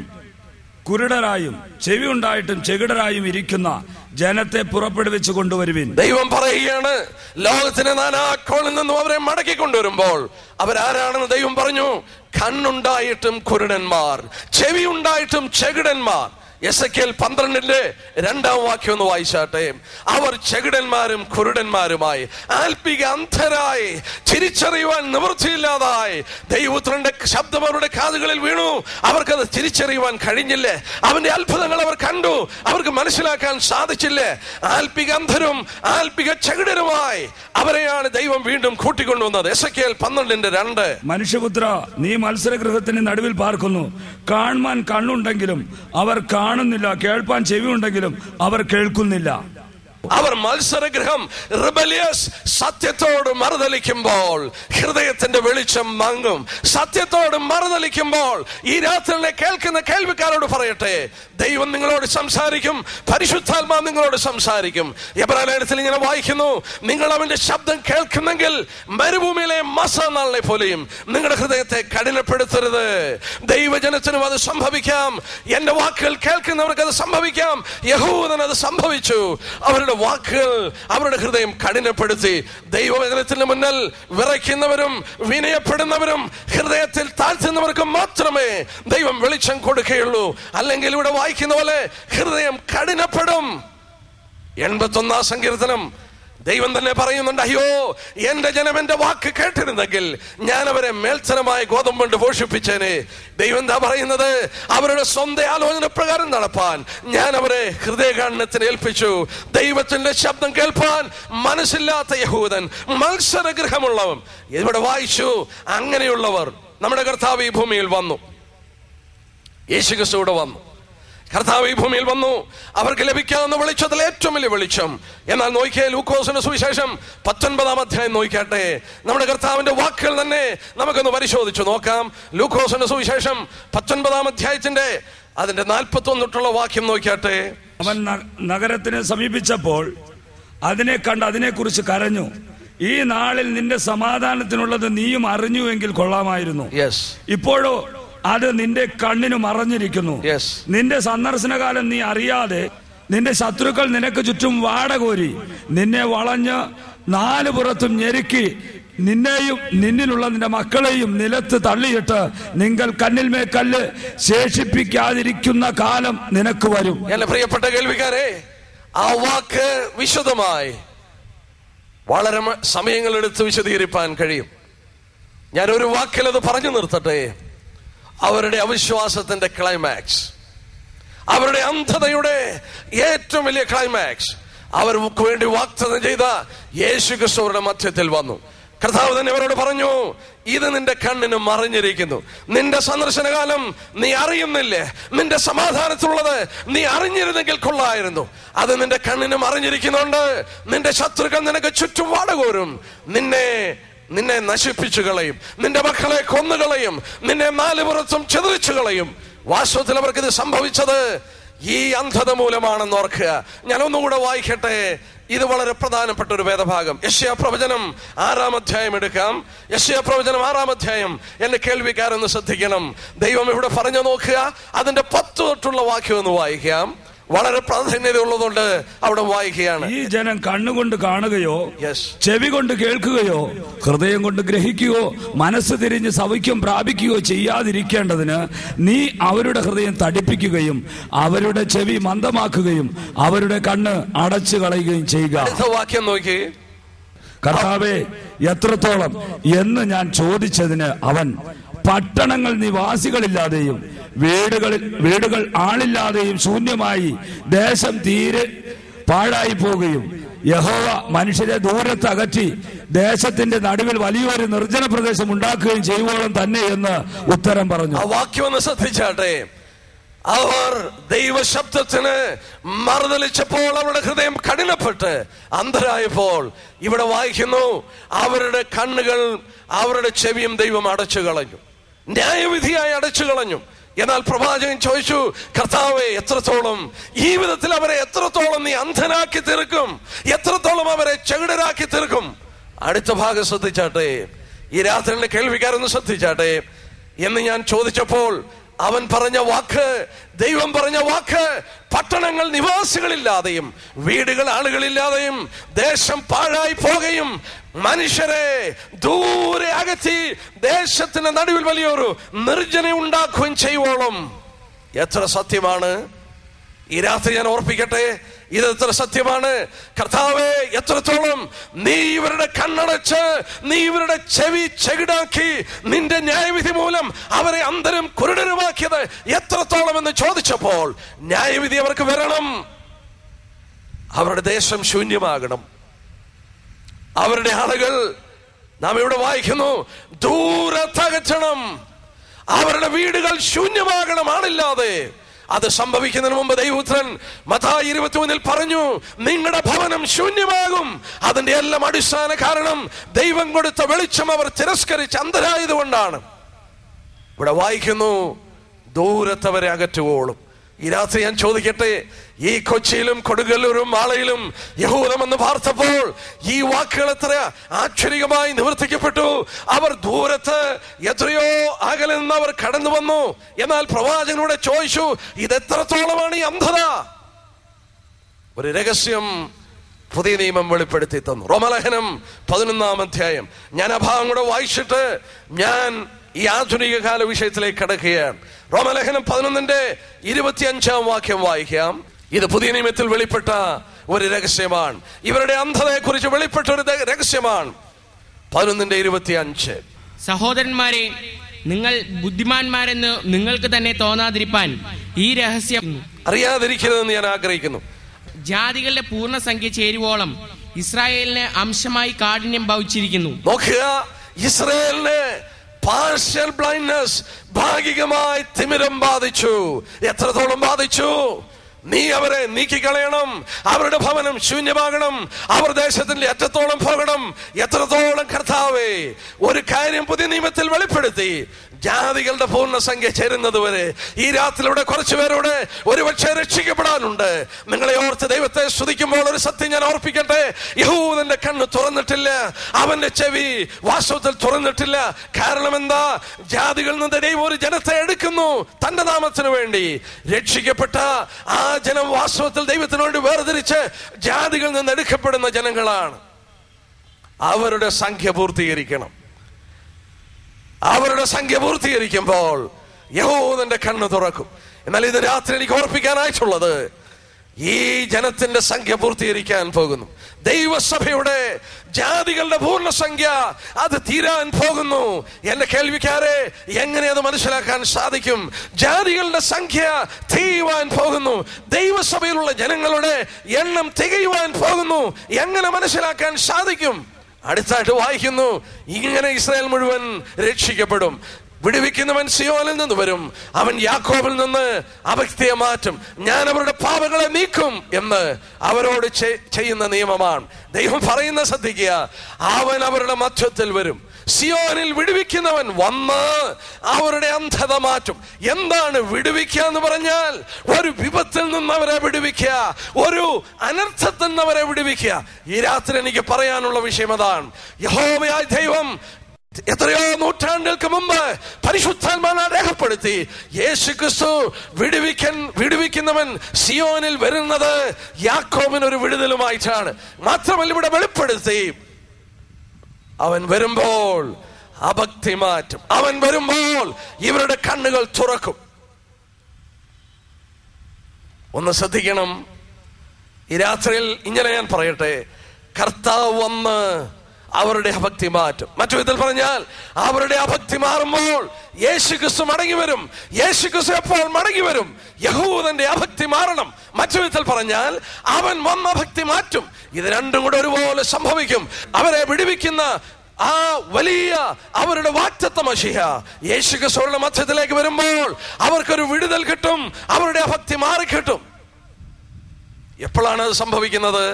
കുരുടരായും ചെവി ഉണ്ടായിട്ടും ചെകിടരായും ഇരിക്കുന്ന ജനത്തെ പുറപ്പെടുവിച്ചു കൊണ്ടുവരുവിൻ. ദൈവം പറയുകയാണ്, ലോകത്തിന് നാനാക്കോണിൽ നിന്നും അവരെ മടക്കി കൊണ്ടുവരുമ്പോൾ അവരാരാണെന്ന് ദൈവം പറഞ്ഞു. കണ്ണുണ്ടായിട്ടും കുരുടന്മാർ, ചെവി ഉണ്ടായിട്ടും ചെകിടന്മാർ. എസെക്കിയേൽ 12:2 ഒന്ന് വായിച്ചാട്ടെ. അവർ ചെകിടന്മാരും കുരുടന്മാരുമായി, ആൽപ്പിക അന്ധരായി, തിരിച്ചറിയുവാൻ നിവൃത്തിയില്ലാതായി. ദൈവപുത്രന്റെ ശബ്ദം അവരുടെ കാതുകളിൽ വീണു, അവർക്കത് തിരിച്ചറിയുവാൻ കഴിഞ്ഞില്ലേ. അവന്റെ അത്ഭുതങ്ങൾ അവർ കണ്ടു, അവർക്ക് മനസ്സിലാക്കാൻ സാധിച്ചില്ലേ. ആൽപ്പിക അന്ധരും ആൽപ്പിക ചെകിടരുമായി അവരെയാണ് ദൈവം വീണ്ടും കൂട്ടിക്കൊണ്ടുവന്നത്. എസെക്കിയേൽ 12:2. മനുഷ്യപുത്ര, നീ മത്സരഗൃഹത്തിന് നടുവിൽ പാർക്കുന്നു. കാണുവാൻ കണ്ണുണ്ടെങ്കിലും അവർ കാണുന്നില്ല, കേൾപ്പാൻ ചെവി ഉണ്ടെങ്കിലും അവർ കേൾക്കുന്നില്ല. അവർ മത്സരഗ്രഹം റിബലിയസ് സത്യത്തോട് മറുതലിക്കുമ്പോൾ ഹൃദയത്തിന്റെ വെളിച്ചം മങ്ങും. സത്യത്തോട് മറുതലിക്കുമ്പോൾ ഈ രാത്രി കേൾക്കുന്ന കേൾവിക്കാരോട് പറയട്ടെ, ദൈവം നിങ്ങളോട് സംസാരിക്കും, പരിശുദ്ധാത്മാവ് നിങ്ങളോട് സംസാരിക്കും. എബ്രായലേഖനത്തിൽ ഇങ്ങനെ വായിക്കുന്നു, നിങ്ങൾ അവന്റെ ശബ്ദം കേൾക്കുന്നെങ്കിൽ മരുഭൂമിയിലെ മസാനാളിനെ പോലെയും നിങ്ങളുടെ ഹൃദയത്തെ കഠിനപ്പെടുത്തരുത്. ദൈവജനത്തിനും അത് സംഭവിക്കാം, എന്റെ വാക്കുകൾ കേൾക്കുന്നവർക്ക് അത് സംഭവിക്കാം. യഹൂദന് അത് സംഭവിച്ചു. അവരുടെ വാക്കുകൾ അവരുടെ ഹൃദയം കഠിനപ്പെടുത്തി. ദൈവവചനത്തിന് മുന്നിൽ വിറയ്ക്കുന്നവരും വിനയപ്പെടുന്നവരും ഹൃദയത്തിൽ താഴ്ത്തുന്നവർക്കും മാത്രമേ ദൈവം വെളിച്ചം കൊടുക്കുകയുള്ളൂ. അല്ലെങ്കിൽ ഇവിടെ വായിക്കുന്ന പോലെ ഹൃദയം കഠിനപ്പെടും. 81 സങ്കീർത്തനം ദൈവം തന്നെ പറയുന്നുണ്ട്, അയ്യോ എന്റെ ജനം എന്റെ വാക്ക് കേട്ടിരുന്നെങ്കിൽ ഞാൻ അവരെ മേൽത്തരമായ ഗോതമ്പ് കൊണ്ട് പോഷിപ്പിച്ചേനെ. ദൈവം എന്താ പറയുന്നത്? അവരുടെ സ്വന്തം ആലോചന പ്രകാരം നടപ്പാൻ ഞാൻ അവരെ ഹൃദയകാഠിന്യത്തിന് ഏൽപ്പിച്ചു. ദൈവത്തിന്റെ ശബ്ദം കേൾപ്പാൻ മനസ്സില്ലാത്ത യഹൂദൻ, മത്സരഗൃഹമുള്ളവൻ. ഇവിടെ വായിച്ചു, അങ്ങനെയുള്ളവർ നമ്മുടെ കർത്താവ് ഈ ഭൂമിയിൽ വന്നു, യേശുക്രിസ്തു ഇവിടെ വന്നു. കർത്താവ് ഈ ഭൂമിയിൽ വന്നു, അവർക്ക് ലഭിക്കാവുന്ന വെളിച്ചത്തിൽ ഏറ്റവും വലിയ വെളിച്ചം. എന്നാൽ നോക്കിയേ, ലൂക്കോസിന്റെ സുവിശേഷം 19-ാം അധ്യായം നോക്കിയാട്ടെ. നമ്മുടെ കർത്താവിന്റെ വാക്കുകൾ തന്നെ നമുക്കൊന്ന് പരിശോധിച്ചു നോക്കാം. ലൂക്കോസിന്റെ സുവിശേഷം 19-ാം അധ്യായത്തിന്റെ അതിന്റെ 41 വാക്യം നോക്കിയാട്ടെ. അവൻ നഗരത്തിനെ സമീപിച്ചപ്പോൾ അതിനെ കണ്ട് അതിനെക്കുറിച്ച് കരഞ്ഞു. ഈ നാളിൽ നിന്റെ സമാധാനത്തിനുള്ളത് നീയും അറിഞ്ഞുവെങ്കിൽ കൊള്ളാമായിരുന്നു. ഇപ്പോഴോ അത് നിന്റെ കണ്ണിന് മറഞ്ഞിരിക്കുന്നു. നിന്റെ സന്ദർശനകാലം നീ അറിയാതെ നിന്റെ ശത്രുക്കൾ നിനക്ക് ചുറ്റും വാടകോരി നിന്നെ വളഞ്ഞ് 4 പുറത്തും ഞെരുക്കി നിന്നെയും നിന്നിലുള്ള നിന്റെ മക്കളെയും നിലത്ത് തള്ളിയിട്ട് നിങ്ങൾ കണ്ണിൽമേ കല്ല് ശേഷിപ്പിക്കാതിരിക്കുന്ന കാലം നിനക്ക് വരും. എന്റെ പ്രിയപ്പെട്ട കേൾവിക്കാരെ, ആ വാക്ക് വിശദമായി വളരെ സമയങ്ങളെടുത്ത് വിശദീകരിക്കാൻ കഴിയും. ഞാൻ ഒരു വാക്കിൽ അത് പറഞ്ഞു നിർത്തട്ടെ. അവരുടെ അവിശ്വാസത്തിന്റെ ക്ലൈമാക്സ്, അവരുടെ അന്ധതയുടെ ഏറ്റവും വലിയ ക്ലൈമാക്സ്, അവർക്ക് വേണ്ടി വാഗ്ദത്തം ചെയ്ത യേശുക്രിസ്തു അവരുടെ മധ്യത്തിൽ വന്നു. കർത്താവ് തന്നെ അവരോട് പറഞ്ഞു, ഇത് നിന്റെ കണ്ണിന് മറിഞ്ഞിരിക്കുന്നു. നിന്റെ സന്ദർശനകാലം നീ അറിയുന്നില്ലേ? നിന്റെ സമാധാനത്തിലുള്ളത് നീ അറിഞ്ഞിരുന്നെങ്കിൽ കൊള്ളായിരുന്നു. അത് നിന്റെ കണ്ണിന് മറിഞ്ഞിരിക്കുന്നുണ്ട്. നിന്റെ ശത്രുക്കൾ നിനക്ക് ചുറ്റും വാടകോരും, നിന്നെ നശിപ്പിച്ചു കളയും, നിന്റെ മക്കളെ കൊന്നുകളയും, നിന്നെ 4 പുറത്തും ചെതറിച്ചു കളയും. വാസ്തവത്തിൽ അവർക്കിത് സംഭവിച്ചത് ഈ അന്ധത മൂലമാണെന്ന് ഓർക്കുക. ഞാൻ ഒന്നുകൂടെ വായിക്കട്ടെ. ഇത് വളരെ പ്രധാനപ്പെട്ട ഒരു വേദഭാഗം. യെശയ്യാ പ്രവചനം 6-ാം അധ്യായം എടുക്കാം. യെശയ്യാ പ്രവചനം 6-ാം അധ്യായം. എന്റെ കേൾവിക്കാരൊന്ന് ശ്രദ്ധിക്കണം. ദൈവം ഇവിടെ പറഞ്ഞു നോക്കുക. അതിന്റെ 10 തൊട്ടുള്ള വാക്യം ഒന്ന് വായിക്കാം. വളരെ പ്രാധാന്യത ഉള്ളതുകൊണ്ട് അവിടെ വായിക്കുകയാണ്. ഈ ജനം കണ്ണുകൊണ്ട് കാണുകയോ ചെവി കൊണ്ട് കേൾക്കുകയോ ഹൃദയം കൊണ്ട് ഗ്രഹിക്കുകയോ മനസ്സ് തിരിഞ്ഞ് സൗഖ്യം പ്രാപിക്കുകയോ ചെയ്യാതിരിക്കേണ്ടതിന് നീ അവരുടെ ഹൃദയം തടിപ്പിക്കുകയും അവരുടെ ചെവി മന്ദമാക്കുകയും അവരുടെ കണ്ണ് അടച്ചു കളയുകയും ചെയ്യുക. അടുത്ത വാക്യം നോക്കി. കർത്താവേ, എത്രത്തോളം എന്ന് ഞാൻ ചോദിച്ചതിന് അവൻ, പട്ടണങ്ങൾ നിവാസികളില്ലാതെയും വീടുകൾ ആളില്ലാതെയും ശൂന്യമായി ദേശം തീരെ പാഴായി പോകുകയും യഹോവ മനുഷ്യരെ ദൂരത്ത് അകറ്റി ദേശത്തിന്റെ നടുവിൽ വലിയൊരു നിർജ്ജന പ്രദേശം ഉണ്ടാക്കുകയും ചെയ്യുവോളം തന്നെ എന്ന് ഉത്തരം പറഞ്ഞു. ആ വാക്യം ഒന്ന് ശ്രദ്ധിച്ചാട്ടെ. അവർ ദൈവശബ്ദത്തിന് മറുതലിച്ചപ്പോൾ അവരുടെ ഹൃദയം കഠിനപ്പെട്ട് അന്ധരായപ്പോൾ ഇവിടെ വായിക്കുന്നു, അവരുടെ കണ്ണുകൾ അവരുടെ ചെവിയും ദൈവം അടച്ചു കളഞ്ഞു, ന്യായവിധിയായി അടച്ചു കളഞ്ഞു. എന്നാൽ പ്രവാചകൻ ചോദിച്ചു, കർത്താവേ, എത്രത്തോളം ഈ വിധത്തിൽ അവരെ എത്രത്തോളം നീ അന്ധനാക്കി തീർക്കും, എത്രത്തോളം അവരെ ചെകിടരാക്കി തീർക്കും? അടുത്ത ഭാഗം ശ്രദ്ധിച്ചാട്ടെ. ഈ രാത്രിയുടെ കേൾവിക്കാരൊന്ന് ശ്രദ്ധിച്ചാട്ടെ. എന്ന് ഞാൻ ചോദിച്ചപ്പോൾ അവൻ പറഞ്ഞ വാക്ക്, ദൈവം പറഞ്ഞ വാക്ക്, പട്ടണങ്ങൾ നിവാസികളില്ലാതെയും വീടുകൾ ആളുകളില്ലാതെയും ദേശം പാഴായി പോകുകയും മനുഷ്യരെ ദൂരെ അകറ്റി ദേശത്തിന്റെ നടുവിൽ വലിയൊരു നിർജ്ജന ഉണ്ടാക്കുകയും ചെയ്യുവോളം. എത്ര സത്യമാണ്! ഈ രാത്രി ഞാൻ ഓർപ്പിക്കട്ടെ, ഇത് എത്ര സത്യമാണ്. കർത്താവേ, എത്രത്തോളം നീ ഇവരുടെ കണ്ണടച്ച്, നീ ഇവരുടെ ചെവി ചെകിടാക്കി, നിന്റെ ന്യായവിധി മൂലം അവരെ അന്ധരും കുരുടരുമാക്കിയത് എത്രത്തോളം എന്ന് ചോദിച്ചപ്പോൾ, ന്യായവിധി അവർക്ക് വരണം, അവരുടെ ദേശം ശൂന്യമാകണം, അവരുടെ ആളുകൾ, നാം ഇവിടെ വായിക്കുന്നു, ദൂരത്തകറ്റണം, അവരുടെ വീടുകൾ ശൂന്യമാകണം, ആളില്ലാതെ. അത് സംഭവിക്കുന്നതിന് മുമ്പ് ദൈവപുത്രൻ മത്തായി 23 പറഞ്ഞു, നിങ്ങളുടെ ഭവനം ശൂന്യമാകും. അതിന്റെ എല്ലാം അടിസ്ഥാന കാരണം ദൈവം കൊടുത്ത വെളിച്ചം അവർ തിരസ്കരിച്ച് അന്ധരായതുകൊണ്ടാണ്. ഇവിടെ വായിക്കുന്നു, ദൂരത്തവരെ അകറ്റുവോളും. ഈ രാത്രി ഞാൻ ചോദിക്കട്ടെ, ഈ കൊച്ചിയിലും കൊടുങ്ങല്ലൂരും മാളയിലും യഹൂദമെന്ന് പാർത്തപ്പോൾ ഈ വാക്കുകൾ എത്ര ആശ്ചര്യമായി നിവർത്തിക്കപ്പെട്ടു. അവർ ദൂരത്ത് എത്രയോ അകലെ നിന്ന് അവർ കടന്നു വന്നു. എന്നാൽ പ്രവാചകനോട് ചോദിച്ചു, ഇതെത്രത്തോളമാണ് ഈ അന്ധത? ഒരു രഹസ്യം പുതിയ നിയമം വെളിപ്പെടുത്തി തന്നു. റോമാലേഖനം 11-ാം അധ്യായം. ഞാൻ ആ ഭാഗം കൂടെ വായിച്ചിട്ട് ഞാൻ ഈ ആധുനിക കാല വിഷയത്തിലേക്ക് കടക്കുകയാണ്. റോമാലേഖനം 11-ന്റെ-25 വാക്യം വായിക്കാം. ഇത് പുതിയ നിയമത്തിൽ വെളിപ്പെട്ട ഒരു രഹസ്യമാണ്. ഇവരുടെ അന്ധതയെ കുറിച്ച് വെളിപ്പെട്ട ഒരു രഹസ്യമാണ്. 11-ന്റെ-25. സഹോദരന്മാരെ, നിങ്ങൾ ബുദ്ധിമാന്മാരെന്ന് നിങ്ങൾക്ക് തന്നെ തോന്നാതിരിപ്പാൻ ഈ രഹസ്യം അറിയാതിരിക്കരുതെന്ന് ഞാൻ ആഗ്രഹിക്കുന്നു. ജാതികളുടെ പൂർണ്ണസംഖ്യ ചേരുവോളം ഇസ്രായേലിന് അംശമായി കാഠിന്യം ഭവിച്ചിരിക്കുന്നു. നോക്കുക, ഇസ്രായേലിന് പാർഷ്യൽ ബ്ലൈൻഡ്നെസ്, ഭാഗികമായി തിമിരം ബാധിച്ചു. എത്രത്തോളം ബാധിച്ചു? നീ അവരെ നീക്കിക്കളയണം, അവരുടെ ഭവനം ശൂന്യമാകണം, അവർ ദേശത്തിന്റെ അറ്റത്തോളം പോകണം. എത്രത്തോളം കർത്താവേ ഒരു കാര്യം പുതിയ നിയമത്തിൽ വെളിപ്പെടുത്തി, ജാതികളുടെ പൂർണ്ണസംഖ്യ ചേരുന്നത് വരെ. ഈ രാത്രിയിലൂടെ കുറച്ചുപേരോട് ഒരുപക്ഷെ രക്ഷിക്കപ്പെടാനുണ്ട്. നിങ്ങളെ ഓർത്ത് ദൈവത്തെ സ്തുതിക്കുമ്പോൾ ഒരു സത്യം ഞാൻ ഓർപ്പിക്കട്ടെ, യഹൂദന്റെ കണ്ണ് തുറന്നിട്ടില്ല, അവന്റെ ചെവി വാസ്തവത്തിൽ തുറന്നിട്ടില്ല. കാരണം എന്താ? ജാതികളിൽ നിന്ന് ദൈവം ഒരു ജനത്തെ എടുക്കുന്നു തന്റെ നാമത്തിന് വേണ്ടി. രക്ഷിക്കപ്പെട്ട ആ ജനം വാസ്തവത്തിൽ ദൈവത്തിന് വേണ്ടി വേർതിരിച്ച് ജാതികളിൽ നിന്ന് എടുക്കപ്പെടുന്ന ജനങ്ങളാണ്. അവരുടെ സംഖ്യ പൂർത്തീകരിക്കണം. അവരുടെ സംഖ്യ പൂർത്തീകരിക്കുമ്പോൾ യഹൂദന്റെ കണ്ണ് തുറക്കും. എന്നാൽ ഇത് രാത്രി എനിക്ക് ഓർപ്പിക്കാനായിട്ടുള്ളത്, ഈ ജനത്തിന്റെ സംഖ്യ പൂർത്തീകരിക്കാൻ പോകുന്നു. ദൈവസഭയുടെ ജാതികളുടെ പൂർണ്ണസംഖ്യ അത് തീരാൻ പോകുന്നു. എന്റെ കേൾവിക്കാരെ, എങ്ങനെ അത് മനസ്സിലാക്കാൻ സാധിക്കും? ജാതികളുടെ സംഖ്യ തികയുവാൻ പോകുന്നു. ദൈവസഭയിലുള്ള ജനങ്ങളുടെ എണ്ണം തികയുവാൻ പോകുന്നു. എങ്ങനെ മനസ്സിലാക്കാൻ സാധിക്കും? അടുത്തായിട്ട് വായിക്കുന്നു, ഇങ്ങനെ ഇസ്രായേൽ മുഴുവൻ രക്ഷിക്കപ്പെടും. വിടുവിക്കുന്നവൻ സിയോനിൽ നിന്ന് വരും, അവൻ യാക്കോബിൽ നിന്ന് അഭക്തിയെ മാറ്റും, ഞാൻ അവരുടെ പാപങ്ങളെ നീക്കും എന്ന് അവരോട് ചെയ്യുന്ന നിയമമാണ്. ദൈവം പറയുന്ന ശ്രദ്ധിക്കുക, അവൻ അവരുടെ മധ്യത്തിൽ വരും. സിയോനിൽ വിടുവിക്കുന്നവൻ വന്ന് അവരുടെ അന്ധത മാറ്റും. എന്താണ് വിടുവിക്കുക എന്ന് പറഞ്ഞാൽ? ഒരു വിപത്തിൽ നിന്ന് അവരെ വിടുവിക്കുക, ഒരു അനർത്ഥത്തിൽ നിന്ന് അവരെ വിടുവിക്കുക. ഈ രാത്രി എനിക്ക് പറയാനുള്ള വിഷയം അതാണ്. യഹോവയായ ദൈവം എത്രയോ നൂറ്റാണ്ടുകൾക്ക് മുമ്പ് പരിശുദ്ധാത്മാവിനാൽ രേഖപ്പെടുത്തി, യേശുക്രിസ്തു വിടുവിക്കുന്നവൻ സിയോനിൽ വരുന്നത് യാക്കോബിന് ഒരു വിടുതലുമായിട്ടാണ്. മാത്രമല്ല, ഇവിടെ വെളിപ്പെടുത്തി, അവൻ വരുമ്പോൾ അഭക്തി മാറ്റും, അവൻ വരുമ്പോൾ ഇവരുടെ കണ്ണുകൾ തുറക്കും. ഒന്ന് ശ്രദ്ധിക്കണം, ഈ രാത്രിയിൽ ഇങ്ങനെ ഞാൻ പറയട്ടെ, കർത്താവ് വന്ന് അവരുടെ അഭക്തി മാറ്റും. മറ്റു വിധത്തിൽ പറഞ്ഞാൽ, അവരുടെ അഭക്തി മാറുമ്പോൾ യേശുക്രിസ്തു മടങ്ങി വരും. യേശുക്രിസ്തു എപ്പോൾ മടങ്ങി വരും? യഹൂദന്റെ അഭക്തി മാറണം. മറ്റു വിധത്തിൽ പറഞ്ഞാൽ, അവൻ വന്ന അഭക്തി മാറ്റും. ഇത് രണ്ടും കൂടെ ഒരുപോലെ സംഭവിക്കും. അവരെ വിടുവിക്കുന്ന ആ വലിയ അവരുടെ വാഗ്ദത്ത മശിഹ യേശുക്രിസ്തുവിന്റെ മധ്യത്തിലേക്ക് വരുമ്പോൾ അവർക്കൊരു വിടുതൽ കിട്ടും, അവരുടെ അഭക്തി മാറിക്കിട്ടും. എപ്പോഴാണ് അത് സംഭവിക്കുന്നത്?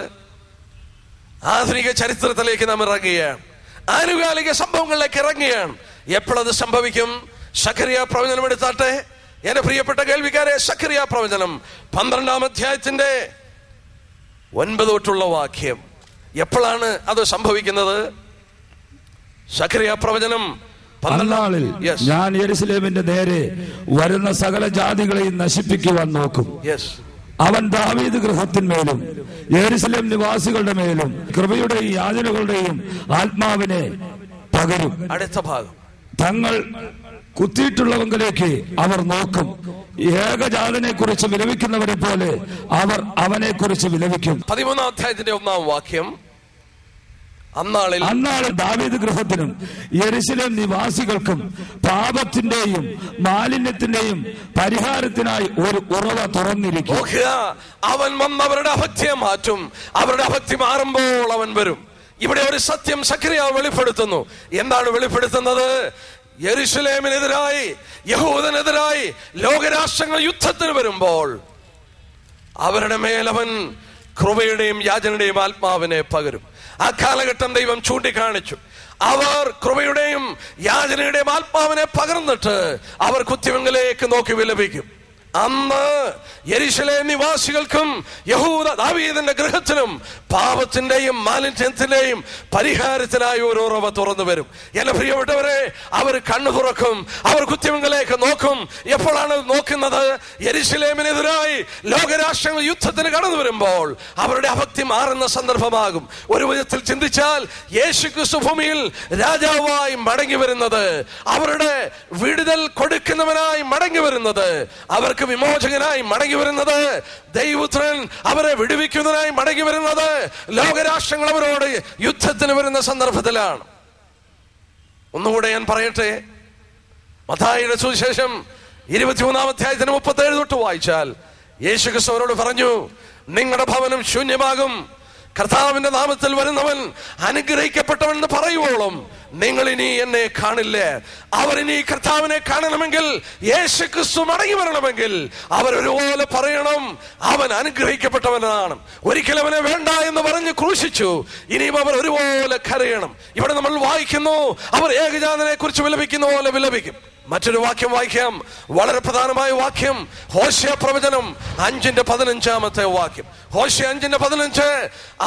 ആധുനിക ചരിത്രത്തിലേക്ക് നാം ഇറങ്ങുകയാണ്, ആനുകാലിക സംഭവങ്ങളിലേക്ക് ഇറങ്ങുകയാണ്. എപ്പോഴത് സംഭവിക്കും? സഖറിയ പ്രവചനം എടുത്താട്ടെ എന്റെ പ്രിയപ്പെട്ട കേൾവിക്കാരെ. സഖറിയ പ്രവചനം 12-ാം അധ്യായത്തിന്റെ 9 തൊട്ടുള്ള വാക്യം. എപ്പോഴാണ് അത് സംഭവിക്കുന്നത്? സഖറിയ പ്രവചനം അന്നാളിൽ ഞാൻ യെരുശലേമിന്റെ നേരെ വരുന്ന സകല ജാതികളെയും നശിപ്പിക്കുവാൻ നോക്കും. അവൻ ദാവീദ് ഗൃഹത്തിന്മേലും യെരുശലേം നിവാസികളുടെ മേലും കൃപയുടെയും യാചനകളുടെയും ആത്മാവിനെ പകരും. അടുത്ത ഭാഗം, തങ്ങൾ കുത്തിയിട്ടുള്ളവങ്കിലേക്ക് അവർ നോക്കും. ഏകജാതനെ കുറിച്ച് വിലപിക്കുന്നവരെ പോലെ അവർ അവനെ കുറിച്ച് വിലപിക്കും. 13-ാം അധ്യായത്തിന്റെ 1-ാം വാക്യം, അന്നാളിൽ ദാവീദ് ഗൃഹത്തിനും യെരുശലേം നിവാസികൾക്കും പാപത്തിന്റെയും മാലിന്യത്തിന്റെയും പരിഹാരത്തിനായി ഒരു ഉറവ തുറന്നിരിക്കും. അവൻ വന്നവരുടെ അഭക്തിയെ മാറ്റും. അവരുടെ അഭക്തി മാറുമ്പോൾ അവൻ വരും. ഇവിടെ ഒരു സത്യം സഖറിയാവ് വെളിപ്പെടുത്തുന്നു. എന്താണ് വെളിപ്പെടുത്തുന്നത്? യെരുശലേമിനെതിരായി, യഹൂദനെതിരായി ലോകരാഷ്ട്രങ്ങൾ യുദ്ധത്തിന് വരുമ്പോൾ അവരുടെ മേൽ അവൻ കൃപയുടെയും യാചനയുടെയും ആത്മാവിനെ പകരും. ആ കാലഘട്ടം ദൈവം ചൂണ്ടിക്കാണിച്ചു. അവർ കൃപയുടെയും യാചനയുടെയും ആത്മാവിനെ പകർന്നിട്ട് അവർ കുത്തിവെങ്കിലേക്ക് നോക്കി വിലപിക്കും. അന്ന് യെരുശലേം നിവാസികൾക്കും യഹൂദ ദാവീദിന്റെ ഗൃഹത്തിനും പാപത്തിന്റെയും മാലിന്യത്തിന്റെയും പരിഹാരത്തിനായി ഒരു ഉറവ തുറന്നു വരും. എന്റെ പ്രിയപ്പെട്ടവരെ, അവർ കണ്ണു തുറക്കും, അവർ കുത്തിവെങ്കിലേക്ക് നോക്കും. എപ്പോഴാണ് നോക്കുന്നത്? യെരുശലേമിനെതിരായി ലോകരാഷ്ട്രങ്ങൾ യുദ്ധത്തിന് കടന്നു വരുമ്പോൾ അവരുടെ അഭക്തി മാറുന്ന സന്ദർഭമാകും. ഒരു വിധത്തിൽ ചിന്തിച്ചാൽ യേശുക്രിസ്തു ഭൂമിയിൽ രാജാവായി മടങ്ങി വരുന്നത്, അവരുടെ വിടുതൽ കൊടുക്കുന്നവനായി മടങ്ങി വരുന്നത്, അവർക്ക് വിമോചകനായി മടങ്ങി വരുന്നത്, ദൈവപുത്രൻ അവരെ വിടുവിക്കുന്നതിനായി മടങ്ങി വരുന്നത്, ലോകരാഷ്ട്രങ്ങൾ അവരോട് യുദ്ധത്തിന് വരുന്ന സന്ദർഭത്തിലാണ്. ഒന്നുകൂടെ ഞാൻ പറയട്ടെ, മത്തായിയുടെ സുവിശേഷം 23-ാം അധ്യായത്തിന് 37 തൊട്ട് വായിച്ചാൽ യേശുക്രിസ്തു അവരോട് പറഞ്ഞു, നിങ്ങളുടെ ഭവനം ശൂന്യമാകും. കർത്താവിന്റെ നാമത്തിൽ വരുന്നവൻ അനുഗ്രഹിക്കപ്പെട്ടവൻ എന്ന് പറയുവോളം നിങ്ങൾ ഇനി എന്നെ കാണില്ല. അവരിനി കർത്താവിനെ കാണണമെങ്കിൽ, യേശുക്രിസ്തു മടങ്ങി വരണമെങ്കിൽ അവരൊരുപോലെ പറയണം, അവൻ അനുഗ്രഹിക്കപ്പെട്ടവനാണ്. ഒരിക്കലും അവനെ വേണ്ട എന്ന് പറഞ്ഞ് ക്രൂശിച്ചു. ഇനിയും അവർ ഒരുപോലെ കരയണം. ഇവിടെ നമ്മൾ വായിക്കുന്നു, അവർ ഏകജാതനെ കുറിച്ച് വിലപിക്കുന്ന പോലെ വിലപിക്കും. മറ്റൊരു വാക്യം വായിക്കാം, വളരെ പ്രധാനമായ വാക്യം, ഹോശേയ പ്രവചനം 5:15 വാക്യം. ഹോശേയ 5:15,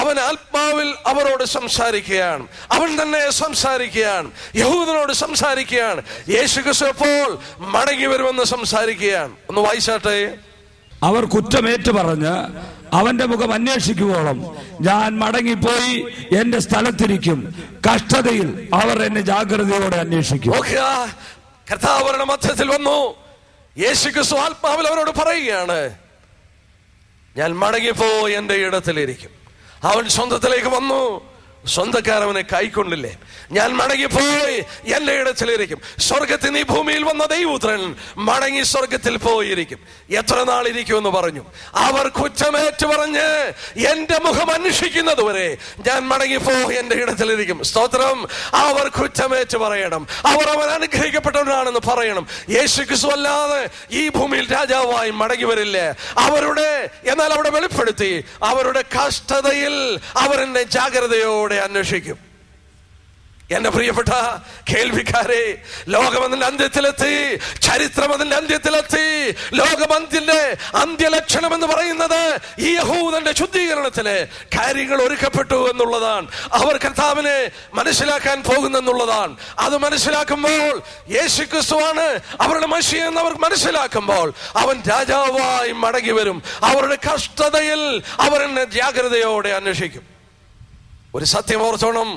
അവൻ ആത്മാവിൽ അവരോട് സംസാരിക്കുകയാണ്. അവൻ തന്നെ സംസാരിക്കുകയാണ്, യഹൂദനോട് സംസാരിക്കുകയാണ്. യേശുക്രിസ്തു എപ്പോൾ മടങ്ങി വരുമെന്ന് സംസാരിക്കുകയാണ്. ഒന്ന് വായിച്ചാട്ടെ. അവർ കുറ്റമേറ്റു പറഞ്ഞ് അവന്റെ മുഖം അന്വേഷിക്കുവോളം ഞാൻ മടങ്ങിപ്പോയി എന്റെ സ്ഥലത്തിരിക്കും. കഷ്ടതയിൽ അവർ എന്നെ ജാഗ്രതയോടെ അന്വേഷിക്കും. കർത്താവ് അവരുടെ മധ്യത്തിൽ വന്നു. യേശുക്രിസ്തു ആത്മാവിൽ അവരോട് പറയുകയാണ്, ഞാൻ മടങ്ങിപ്പോയി എന്റെ ഇടത്തിലിരിക്കും. അവൻ സ്വന്തത്തിലേക്ക് വന്നു, സ്വന്തക്കാരവനെ കൈക്കൊണ്ടില്ലേ. ഞാൻ മടങ്ങിപ്പോയി എന്റെ ഇടത്തിലിരിക്കും. സ്വർഗത്തിൽ നീ ഭൂമിയിൽ വന്ന ദൈവപുത്രൻ മടങ്ങി സ്വർഗത്തിൽ പോയിരിക്കും. എത്ര നാളിരിക്കുമെന്ന് പറഞ്ഞു. അവർ കുറ്റമേറ്റു പറഞ്ഞ് എന്റെ മുഖം അന്വേഷിക്കുന്നത് വരെ ഞാൻ മടങ്ങിപ്പോയി എന്റെ ഇടത്തിലിരിക്കും. സ്തോത്രം. അവർ കുറ്റമേറ്റു പറയണം, അവർ അവൻ അനുഗ്രഹിക്കപ്പെട്ടവനാണെന്ന് പറയണം. യേശുക്രിസ്തു അല്ലാതെ ഈ ഭൂമിയിൽ രാജാവായി മടങ്ങി വരില്ല. എന്നാൽ അവിടെ വെളിപ്പെടുത്തി, അവരുടെ കഷ്ടതയിൽ അവർ എന്നെ ജാഗ്രതയോടെ അന്വേഷിക്കും. എന്റെ പ്രിയപ്പെട്ട കേൾവിക്കാരെ, ലോകം അതിന്റെ അന്ത്യത്തിലെത്തി, ചരിത്രം അതിന്റെ അന്ത്യത്തിലെത്തി. ലോകമന്ത്യന്റെ അന്ത്യലക്ഷണം എന്ന് പറയുന്നത് ഈ യഹൂദന്റെ ശുദ്ധീകരണത്തിന് കാര്യങ്ങൾ ഒരുക്കപ്പെട്ടു എന്നുള്ളതാണ്. അവർ കർത്താവിനെ മനസ്സിലാക്കാൻ പോകുന്നെന്നുള്ളതാണ്. അത് മനസ്സിലാക്കുമ്പോൾ യേശുക്രിസ്തുവാണ് അവരുടെ മശിയ എന്ന് അവർ മനസ്സിലാക്കുമ്പോൾ അവൻ രാജാവായി മടങ്ങി വരും. അവരുടെ കഷ്ടതയിൽ അവർ എന്നെ ജാഗ്രതയോടെ അന്വേഷിക്കും. ഒരു സത്യം ഓർത്തോണം,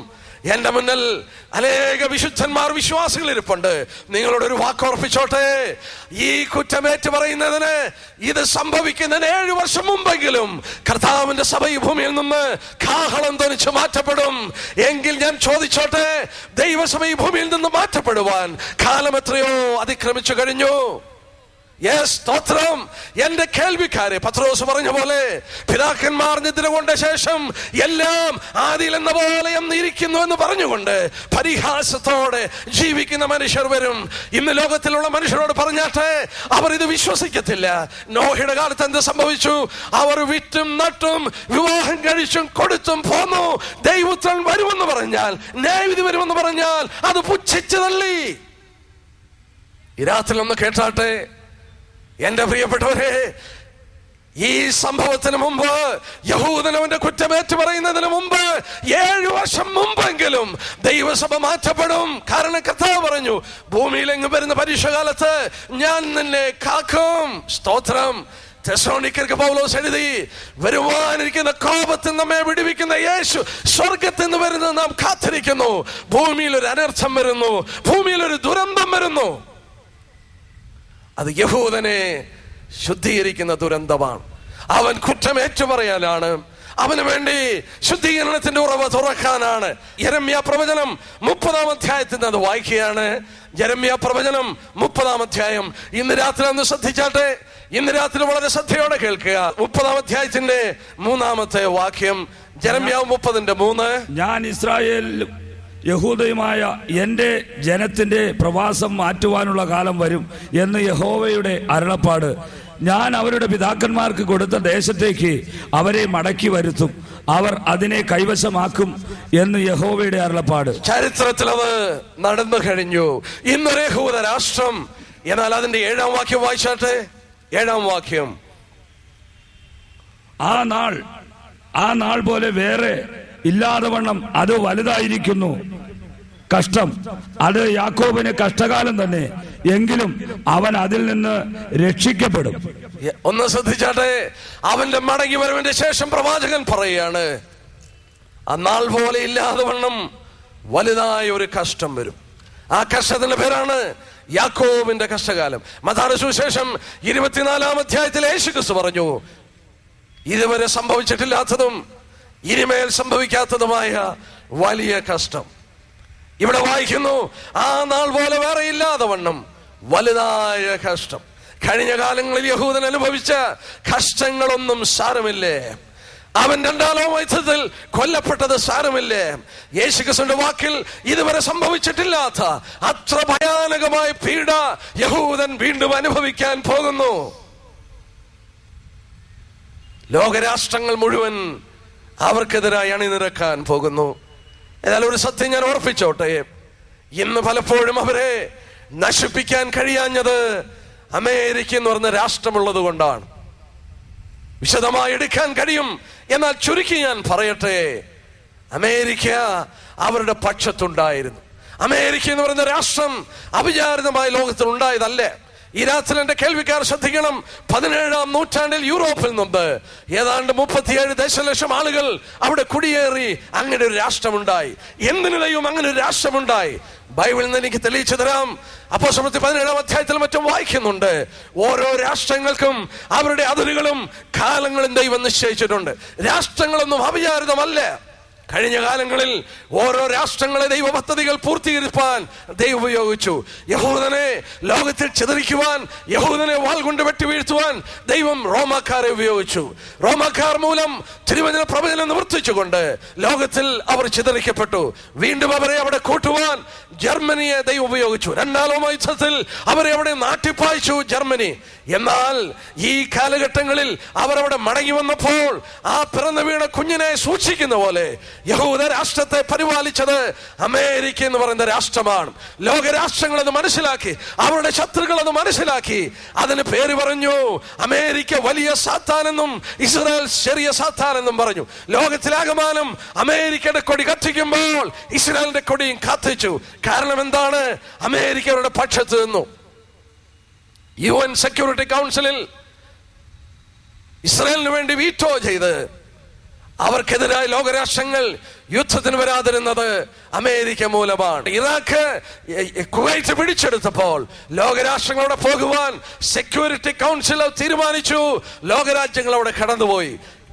എന്റെ മുന്നിൽ അനേക വിശുദ്ധന്മാർ, വിശ്വാസികൾ ഇരിപ്പുണ്ട്. നിങ്ങളോടൊരു വാക്കുറപ്പിച്ചോട്ടെ, ഈ കുറ്റമേറ്റ് പറയുന്നതിന്, ഇത് സംഭവിക്കുന്നതിന് 7 വർഷം മുമ്പെങ്കിലും കർത്താവിന്റെ സഭ ഈ ഭൂമിയിൽ നിന്ന് കാഹളം ധ്വനിച്ച് മാറ്റപ്പെടും. എങ്കിൽ ഞാൻ ചോദിച്ചോട്ടെ, ദൈവസഭ ഈ ഭൂമിയിൽ നിന്ന് മാറ്റപ്പെടുവാൻ കാലം എത്രയോ അതിക്രമിച്ചു കഴിഞ്ഞു. സ്തോത്രം. എന്റെ കേൾവിക്കാരെ, പത്രോസ് പറഞ്ഞ പോലെ, പിതാക്കന്മാർ നിദ്ര കൊണ്ട ശേഷം എല്ലാം ആദിയിൽ എന്ന പോലെ എന്നിരിക്കുന്നു എന്ന് പറഞ്ഞുകൊണ്ട് പരിഹാസത്തോടെ ജീവിക്കുന്ന മനുഷ്യർ വരും. ഇന്ന് ലോകത്തിലുള്ള മനുഷ്യരോട് പറഞ്ഞാട്ടെ, അവർ ഇത് വിശ്വസിക്കത്തില്ല. നോഹയുടെ കാലത്ത് എന്ത് സംഭവിച്ചു? അവർ വിറ്റും നട്ടും വിവാഹം കഴിച്ചും കൊടുത്തും പോന്നു. ദൈവപുത്രൻ വരുമെന്ന് പറഞ്ഞാൽ, ന്യായവിധി വരുമെന്ന് പറഞ്ഞാൽ അത് പുച്ഛിച്ചു തള്ളി. ഈ രാത്രി ഒന്ന് കേട്ടാട്ടെ എന്റെ പ്രിയപ്പെട്ടവരെ, ഈ സംഭവത്തിന് മുമ്പ് യഹൂദനവന്റെ കുറ്റമേറ്റു പറയുന്നതിന് മുമ്പ് 7 വർഷം മുമ്പെങ്കിലും ദൈവസഭ മാറ്റപ്പെടും. കാരണം കർത്താവ് പറഞ്ഞു, ഭൂമിയിലെങ്ങും വരുന്ന പരീക്ഷകാലത്ത് ഞാൻ നിന്നെ കാക്കും. സ്തോത്രം. തെസ്സലോനിക്കർക്ക് പൗലോസ് എഴുതി, വരുവാനിരിക്കുന്ന കോപത്തിൽ നമ്മെ വിടുവിക്കുന്ന യേശു സ്വർഗത്തിൽ നിന്ന് വരുന്നത് നാം കാത്തിരിക്കുന്നു. ഭൂമിയിൽ ഒരു അനർത്ഥം വരുന്നു, ഭൂമിയിൽ ഒരു ദുരന്തം വരുന്നു. അത് യഹൂദനെ ശുദ്ധീകരിക്കുന്ന ദുരന്തമാണ്. അവൻ കുറ്റമേറ്റു പറയാനാണ്, അവന് വേണ്ടി ശുദ്ധീകരണത്തിന്റെ ഉറവ തുറക്കാനാണ്. യെരമ്യാ പ്രവചനം 30-ാം അധ്യായത്തിൽ അത് വായിക്കുകയാണ്. യെരമ്യാ പ്രവചനം 30-ാം അധ്യായം. ഇന്ന് രാത്രി ഒന്ന് ശ്രദ്ധിച്ചാട്ടെ, ഇന്ന് രാത്രി വളരെ ശ്രദ്ധയോടെ കേൾക്കുക. 30-ാം അധ്യായത്തിന്റെ 3-ാമത്തെ വാക്യം, യെരമ്യാവ് 30:3. ഞാൻ ഇസ്രായേലും യഹൂദയുമായ എന്റെ ജനത്തിന്റെ പ്രവാസം മാറ്റുവാനുള്ള കാലം വരും എന്ന് യഹോവയുടെ അരുളപ്പാട്. ഞാൻ അവരുടെ പിതാക്കന്മാർക്ക് കൊടുത്ത ദേശത്തേക്ക് അവരെ മടക്കി വരുത്തും, അവർ അതിനെ കൈവശമാക്കും എന്ന് യഹോവയുടെ അരുളപ്പാട്. ചരിത്രത്തിൽ അത് നടന്നു കഴിഞ്ഞു. ഇന്നൊരു യഹൂദ രാഷ്ട്രം. എന്നാൽ അതിന്റെ 7-ാം വാക്യം വായിച്ചാട്ടെ. 7-ാം വാക്യം, ആ നാൾ പോലെ വേറെ ഇല്ലാതെ വണ്ണം അത് വലുതായിരിക്കുന്നു. കഷ്ടം, അത് യാക്കോബിന് കഷ്ടകാലം തന്നെ, എങ്കിലും അവൻ അതിൽ നിന്ന് രക്ഷിക്കപ്പെടും. ഒന്ന് ശ്രദ്ധിച്ചാട്ടെ, അവന്റെ മടങ്ങി വരവിന്റെ ശേഷം പ്രവാചകൻ പറയുകയാണ്, ആ നാൾ പോലെ ഇല്ലാതെ വണ്ണം വലുതായ ഒരു കഷ്ടം വരും. ആ കഷ്ടത്തിന്റെ പേരാണ് യാക്കോബിന്റെ കഷ്ടകാലം. മത്തായിയുടെ സുവിശേഷം 24-ാം അധ്യായത്തിൽ യേശുക്രിസ്തു പറഞ്ഞു, ഇതുവരെ സംഭവിച്ചിട്ടില്ലാത്തതും ഇനിമേൽ സംഭവിക്കാത്തതുമായ വലിയ കഷ്ടം. ഇവിടെ വായിക്കുന്നു, ആ നാൾ പോലെ വേറെ ഇല്ലാതെ വണ്ണം വലുതായ കഷ്ടം. കഴിഞ്ഞ കാലങ്ങളിൽ യഹൂദൻ അനുഭവിച്ച കഷ്ടങ്ങളൊന്നും സാരമില്ലേ? അവൻ 2-ാം ലോകയുദ്ധത്തിൽ കൊല്ലപ്പെട്ടത് സാരമില്ലേ? യേശുക്രിസ്തുവിന്റെ വാക്കിൽ ഇതുവരെ സംഭവിച്ചിട്ടില്ലാത്ത അത്ര ഭയാനകമായ പീഡ യഹൂദൻ വീണ്ടും അനുഭവിക്കാൻ പോകുന്നു. ലോകരാഷ്ട്രങ്ങൾ മുഴുവൻ അവർക്കെതിരായി അണിനിരക്കാൻ പോകുന്നു. എന്നാൽ ഒരു സത്യം ഞാൻ ഓർപ്പിച്ചോട്ടെ, ഇന്ന് പലപ്പോഴും അവരെ നശിപ്പിക്കാൻ കഴിയാഞ്ഞത് അമേരിക്ക എന്ന് പറഞ്ഞ രാഷ്ട്രമുള്ളത് കൊണ്ടാണ്. വിശദമായി എടുക്കാൻ കഴിയും, എന്നാൽ ചുരുക്കി ഞാൻ പറയട്ടെ, അമേരിക്ക അവരുടെ പക്ഷത്തുണ്ടായിരുന്നു. അമേരിക്ക എന്ന് പറയുന്ന രാഷ്ട്രം അവിചാരിതമായ ലോകത്തിൽ ഉണ്ടായതല്ല. ഈ രാത്രി എന്റെ കേൾവിക്കാർ ശ്രദ്ധിക്കണം, 17-ാം നൂറ്റാണ്ടിൽ യൂറോപ്പിൽ നിന്ന് ഏതാണ്ട് 37 ദശലക്ഷം ആളുകൾ അവിടെ കുടിയേറി അങ്ങനെ ഒരു രാഷ്ട്രമുണ്ടായി. എന്തിനും അങ്ങനെ ഒരു രാഷ്ട്രമുണ്ടായി. ബൈബിളിൽ നിന്ന് എനിക്ക് തെളിയിച്ചു തരാം. അപ്പോസ്തലപ്രവൃത്തി 17-ാം അധ്യായത്തിൽ മറ്റും വായിക്കുന്നുണ്ട്, ഓരോ രാഷ്ട്രങ്ങൾക്കും അവരുടെ അതിരുകളും കാലങ്ങളും ദൈവം നിശ്ചയിച്ചിട്ടുണ്ട്. രാഷ്ട്രങ്ങളൊന്നും അവിചാരിതമല്ല. കഴിഞ്ഞ കാലങ്ങളിൽ ഓരോ രാഷ്ട്രങ്ങളെ ദൈവ പദ്ധതികൾ പൂർത്തീകരിക്കാൻ ദൈവം ഉപയോഗിച്ചു. യഹൂദനെ ലോകത്തിൽ ചിതറിക്കുവാൻ, യഹൂദനെ വാൾ കൊണ്ട് വെട്ടി വീഴ്ത്തുവാൻ ദൈവം റോമാക്കാരെ ഉപയോഗിച്ചു. റോമാക്കാർ മൂലം തിരുവചന പ്രവചനം നിവർത്തിച്ചുകൊണ്ട് ലോകത്തിൽ അവർ ചിതറിക്കപ്പെട്ടു. വീണ്ടും അവരെ അവിടെ കൂട്ടുവാൻ ജർമ്മനിയെ ദൈവം ഉപയോഗിച്ചു. 2-ാം ലോകയുദ്ധത്തിൽ അവരെ അവിടെ നാട്ടിപ്പായിച്ചു ജർമ്മനി. എന്നാൽ ഈ കാലഘട്ടങ്ങളിൽ അവർ അവിടെ മടങ്ങി വന്നപ്പോൾ ആ പിറന്നു വീണ കുഞ്ഞിനെ സൂക്ഷിക്കുന്ന പോലെ യഹൂദ രാഷ്ട്രത്തെ പരിപാലിച്ചത് അമേരിക്ക എന്ന് പറയുന്ന രാഷ്ട്രമാണ്. ലോകരാഷ്ട്രങ്ങൾ അത് മനസ്സിലാക്കി, അവരുടെ ശത്രുക്കൾ അത് മനസ്സിലാക്കി, അതിന് പേര് പറഞ്ഞു അമേരിക്ക വലിയ സാത്താനെന്നും ഇസ്രായേൽ ചെറിയ സാത്താനെന്നും പറഞ്ഞു. ലോകത്തിലാകമാനം അമേരിക്കയുടെ കൊടി കത്തിക്കുമ്പോൾ ഇസ്രായേലിന്റെ കൊടിയും കത്തിച്ചു. കാരണം എന്താണ്? അമേരിക്ക അവരുടെ പക്ഷത്ത് നിന്നു. UN സെക്യൂരിറ്റി കൗൺസിലിൽ ഇസ്രായേലിന് വേണ്ടി വീറ്റോ ചെയ്ത് അവർക്കെതിരായി ലോകരാഷ്ട്രങ്ങൾ യുദ്ധത്തിന് വരാതിരുന്നത് അമേരിക്ക മൂലമാണ്. ഇറാഖ് കുവൈറ്റ് പിടിച്ചെടുത്തപ്പോൾ ലോകരാഷ്ട്രങ്ങളോടെ പോകുവാൻ സെക്യൂരിറ്റി കൗൺസിൽ തീരുമാനിച്ചു. ലോകരാജ്യങ്ങൾ അവിടെ കടന്നുപോയി.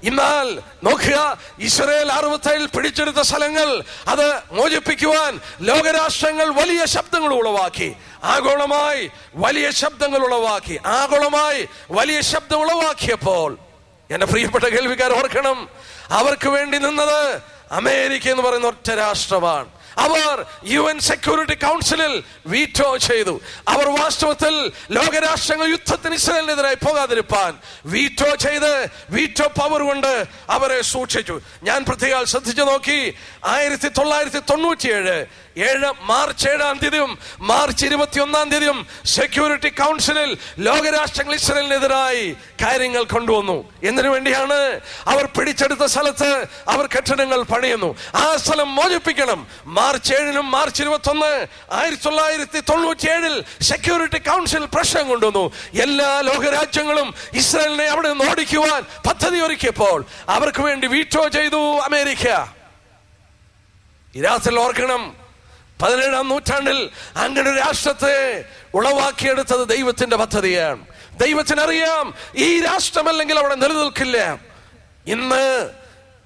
എന്നാൽ നോക്കുക, ഇസ്രായേൽ 67 പിടിച്ചെടുത്ത സ്ഥലങ്ങൾ അത് മോചിപ്പിക്കുവാൻ ലോകരാഷ്ട്രങ്ങൾ വലിയ ശബ്ദങ്ങൾ ഉളവാക്കി. ആഗോളമായി വലിയ ശബ്ദങ്ങൾ ഉളവാക്കിയപ്പോൾ എന്റെ പ്രിയപ്പെട്ട കേൾവിക്കാർ ഓർക്കണം, അവർക്ക് വേണ്ടി നിന്നത് അമേരിക്ക എന്ന് പറയുന്ന ഒറ്റ രാഷ്ട്രമാണ്. അവർ UN സെക്യൂരിറ്റി കൗൺസിലിൽ വീറ്റോ ചെയ്തു. അവർ വാസ്തവത്തിൽ ലോകരാഷ്ട്രങ്ങൾ യുദ്ധത്തിന് ഇസ്രായേലിനെതിരായി പോകാതിരിപ്പാൻ വീറ്റോ ചെയ്ത് വീറ്റോ പവർ കൊണ്ട് അവരെ സൂക്ഷിച്ചു. ഞാൻ പ്രത്യേകം ശ്രദ്ധിച്ചു നോക്കി. 1997 മാർച്ച് 7-ാം തീയതിയും മാർച്ച് 21-ാം തീയതിയും സെക്യൂരിറ്റി കൗൺസിലിൽ ലോകരാഷ്ട്രങ്ങൾ ഇസ്രായേലിനെതിരായി കാര്യങ്ങൾ കൊണ്ടുവന്നു. എന്തിനു വേണ്ടിയാണ്? അവർ പിടിച്ചെടുത്ത സ്ഥലത്ത് അവർ കെട്ടിടങ്ങൾ പണിയുന്നു. ആ സ്ഥലം മോചിപ്പിക്കണം. മാർച്ച് 7-നും മാർച്ച് 21 1997 സെക്യൂരിറ്റി കൗൺസിൽ പ്രശ്നം കൊണ്ടുവന്നു. എല്ലാ ലോകരാജ്യങ്ങളും ഇസ്രായേലിനെ അവിടെ നിന്ന് ഓടിക്കുവാൻ പദ്ധതി ഒരുക്കിയപ്പോൾ അവർക്ക് വേണ്ടി വീറ്റോ ചെയ്തു അമേരിക്ക. ഈ രാത്രി ഓർക്കണം, 17-ാം നൂറ്റാണ്ടിൽ അങ്ങനെ ഒരു രാഷ്ട്രത്തെ ഉളവാക്കിയെടുത്തത് ദൈവത്തിന്റെ പദ്ധതിയാണ്. ദൈവത്തിനറിയാം ഈ രാഷ്ട്രമല്ലെങ്കിൽ അവിടെ നിലനിൽക്കില്ല. ഇന്ന്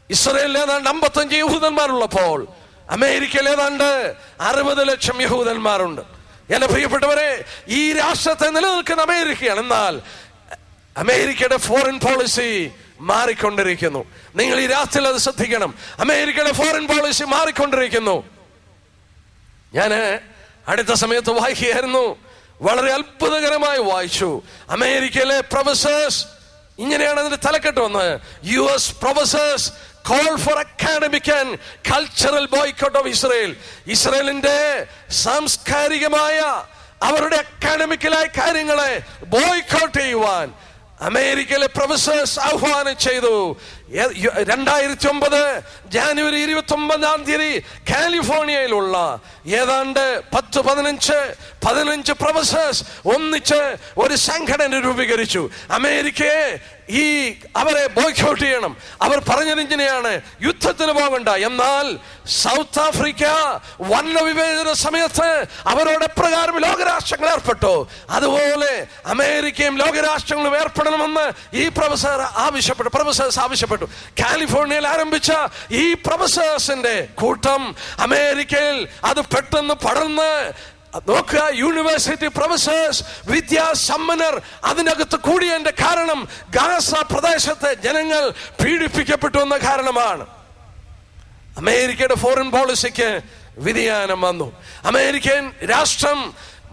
ഇസ്രായേലിൽ ഏതാണ്ട് 55 യഹൂദന്മാരുള്ളപ്പോൾ അമേരിക്കയിൽ ഏതാണ്ട് 60 ലക്ഷം യഹൂദന്മാരുണ്ട്. എന്റെ പ്രിയപ്പെട്ടവരെ, ഈ രാഷ്ട്രത്തെ നിലനിൽക്കുന്ന അമേരിക്കയാണ്. എന്നാൽ അമേരിക്കയുടെ ഫോറിൻ പോളിസി മാറിക്കൊണ്ടിരിക്കുന്നു. നിങ്ങൾ ഈ രാത്രിയിൽ അത് ശ്രദ്ധിക്കണം. അമേരിക്കയുടെ ഫോറിൻ പോളിസി മാറിക്കൊണ്ടിരിക്കുന്നു. ഞാൻ അടുത്ത സമയത്ത് വായിക്കുകയായിരുന്നു, വളരെ അത്ഭുതകരമായി വായിച്ചു. അമേരിക്കയിലെ പ്രൊഫസേഴ്സ്, ഇങ്ങനെയാണ് അതിന്റെ തലക്കെട്ട് വന്നത്: US professors call for academic and cultural boycott of Israel. ഇസ്രായേലിന്റെ സാംസ്കാരികമായ അവരുടെ അക്കാഡമിക്കലായ കാര്യങ്ങളെ ബോയ്ക്കോട്ട് ചെയ്യുവാൻ അമേരിക്കയിലെ പ്രൊഫസേഴ്സ് ആഹ്വാനം ചെയ്തു. 2009 ജാനുവരി 29-ാം തീയതി കാലിഫോർണിയയിലുള്ള ഏതാണ്ട് 10-15 പ്രൊഫസേഴ്സ് ഒന്നിച്ച് ഒരു സംഘടന രൂപീകരിച്ചു. അമേരിക്കയെ അവരെ ബോയ്ക്കോട്ട് ചെയ്യണം. അവർ പറഞ്ഞത് ഇങ്ങനെയാണ്: യുദ്ധത്തിന് പോകണ്ട. എന്നാൽ സൗത്ത് ആഫ്രിക്ക വർണ്ണവിവേചന സമയത്ത് അവരോട് പ്രകാരം ലോകരാഷ്ട്രങ്ങൾ ഏർപ്പെട്ടു, അതുപോലെ അമേരിക്കയും ലോകരാഷ്ട്രങ്ങളും ഏർപ്പെടണമെന്ന് ഈ പ്രൊഫസേഴ്സ് ആവശ്യപ്പെട്ടു. കാലിഫോർണിയയിൽ ആരംഭിച്ച ഈ പ്രൊഫസേഴ്സിന്റെ കൂട്ടം അമേരിക്കയിൽ അത് പെട്ടെന്ന് പടർന്ന് നോക്കുക. യൂണിവേഴ്സിറ്റി പ്രൊഫസേഴ്സ്, വിദ്യാസമ്പന്നർ അതിനകത്ത് കൂടിയതിന്റെ കാരണം ഗാസ പ്രദേശത്തെ ജനങ്ങൾ പീഡിപ്പിക്കപ്പെട്ടു എന്ന കാരണമാണ്. അമേരിക്കയുടെ ഫോറിൻ പോളിസിക്ക് വ്യതിയാനം വന്നു. അമേരിക്കൻ രാഷ്ട്രം